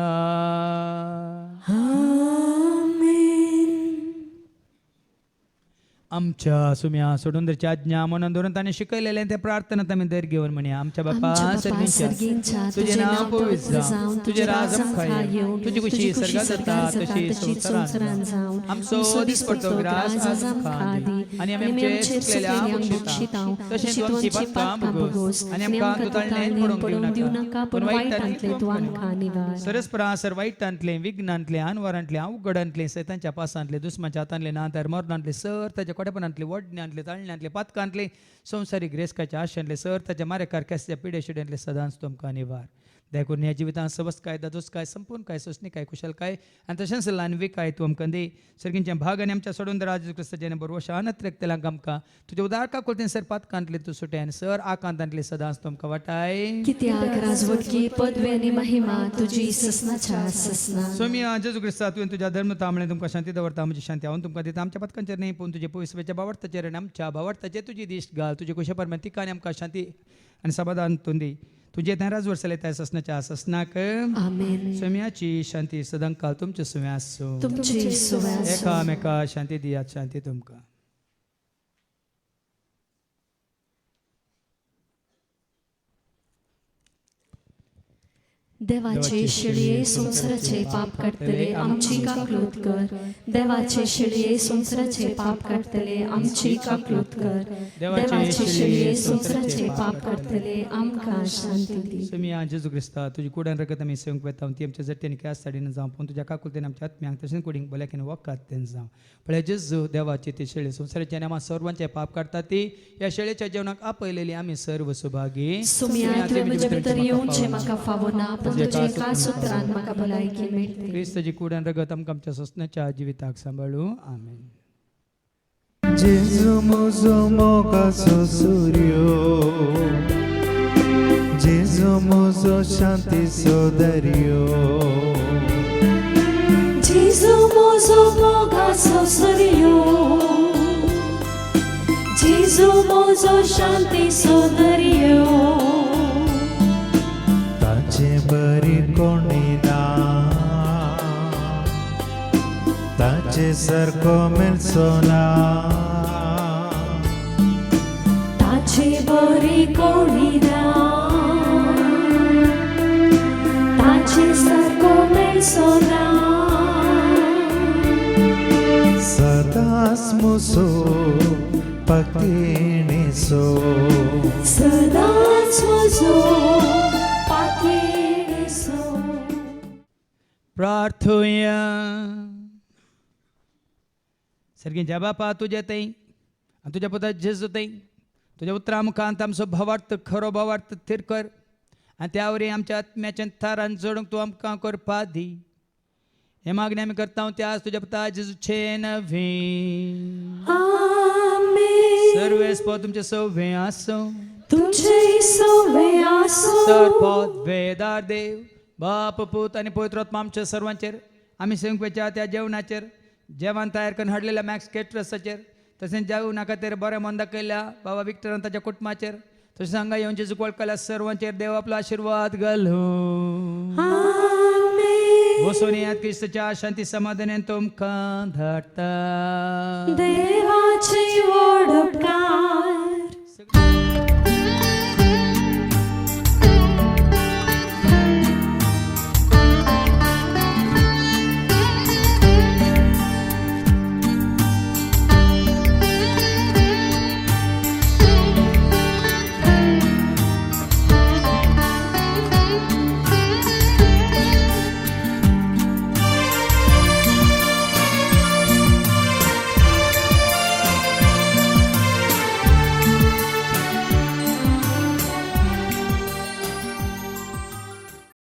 आमच्या सुम्या सोडून दरच्या आज्ञा म्हणून धरून ताणें शिकयलेलें तें प्रार्थनात आमी दर घेवन म्हणया. आमच्या बापा सर्गींच्या तुजें नांव पवित्र जावं तुजें राज आमकां येवं तुजी कुशी सर्गांत जाता तशी संवसारांत जावं. आमचो दिसपडटो ग्रास आज आमकां दी आनी आमी आमचे चुकलेल्या बक्षितांव तशेंच तूं आमची पापां भोगोस आनी आमकां तुताळणेंत पडूंक दिवं नाका पूण वायटांतलें तूं आमकां निवार. सरस्परा सर वायटांतलें विघ्नांतलें आनवारांतलें अवघडांतलें सैतांच्या पासांतलें दुस्माच्या हातांतलें नातर मरणांतलें सर ताच्या कोडेपणांतले वडण्यांतले ताळण्यांतले पातकांतले संवसारीक रेस्काच्या आशांतले सर ताच्या मारेकार केसच्या पिडे शिड्यांतले सदांच तुमकां निवार. दया करून ह्या जिवितांत सबस काय दादोस काय संपूर्ण काय सोसणी काय कुशल काय आनी तशेंच ल्हानवी काय तूं आमकां दी. सर्गींचे भाग आनी आमच्या सोडून राज क्रिस्ताचें बरोबर शानत रेखतल्यांक आमकां तुज्या उदारका कोलतेन सर पातकांतले तूं सुटे आनी सर आकांतांतले सदांच तुमकां वाटाय. कित्याक राजवटकी पदवी आनी महिमा तुजी ससनाच्या ससना. सोम्या जेजू क्रिस्ता तुवें तुज्या धर्मता म्हळें तुमकां शांती दवरता म्हजी शांती हांव तुमकां दिता. आमच्या पदकांचेर न्ही पूण तुजे पवित्रच्या बावडताचेर आनी आमच्या बावडताचेर तुजी दिश्ट घाल तुजे कुशे परमेन तिका आनी आमकां शांती आनी समाधान तूं दी. तुजे त्या राज वर्सले त्या ससनाच्या ससनाक आमेन. सोम्याची शांती सदांकाळ तुमचे सुम्या आसूं. तुमची सुवास एकामेका शांती दियात शांती तुमकां. देवाचे शिळये संसाराचे पाप काडतले आमची काकलूत कर. देवाचे शिळये संसाराचे पाप काडतले आमची काकलूत कर. देवाचे शिळये संसाराचे पाप काडतले आमकां शांती दी. सोम्या जेजू क्रिस्ता तुजी कुड्यान रगत आमी सेवंक वेता ती आमच्या जट्टेनी क्या साडीन जावं पूण तुज्या काकुलतेन आमच्या आत्म्यांक तशेंच कुडींक बल्याकेन वकात तें जावं. पळय जेजू देवाचे ते शेळे संसाराचे आनी आमी सर्वांचे पाप काडटा ती ह्या शेळेच्या जेवणाक आपयलेली आमी सर्व सुभागी. सुम्या तुवें म्हजे भितर येवचें म्हाका फावो ना पूण तुजे कास उतरान म्हाका भलायकी मेळटली. क्रिस्ताची कुड्यान रगत आमकां आमच्या सोसण्याच्या जिविताक सांबाळूं. आमेन. जेजू म्हजो मोगाचो सूर्यो जेजू म्हजो शांती सोदर्यो जेजू मोजो मोगा सोसरियो जेजू मोजो शांती सोदरियो ताचे बरी कोणी ना ताचे सारको मेळचो ना ताची बरी कोणी ना ताची सारको मेळचो ना सदांच म्हजो पकिणेचो सदांच म्हजो पाखीणेचो. प्रार्थुया सारकी ज्या बापा तुझ्या थंय आनी तुज्या पुता जेजू थंय तुज्या उतरा मुखांत आमचो भावार्थ खरो भावार्थ थीर कर आनी त्या वरी आमच्या आत्म्याच्या थारान जोडूंक तूं आमकां करपा दी. हे मागणी आमी करता त्या तुज्या पुता जेजूचे नवी आमेन. सर्वेस्पो तुमचे सव्वे आसूं तुझे सवे आसो सरपद वेदार देव बाप पूत आनी पवित्र आत्मा आमच्या सर्वांचेर आमी संकपेच्या त्या जेवणाचेर जेवण तयार करून हाडलेल्या मॅक्स केटरसाचेर तशेंच जेवणा खातीर बरें मन दाखयल्या बाबा विक्टरान ताच्या कुटुंबाचेर तशेंच हांगा येवन जेजू वळखल्या सर्वांचेर देव आपलो आशिर्वाद घालूं. आमेन. वचून येयात क्रिस्ताच्या शांती समाधानान तुमकां धाडटा. देवाची ओडकार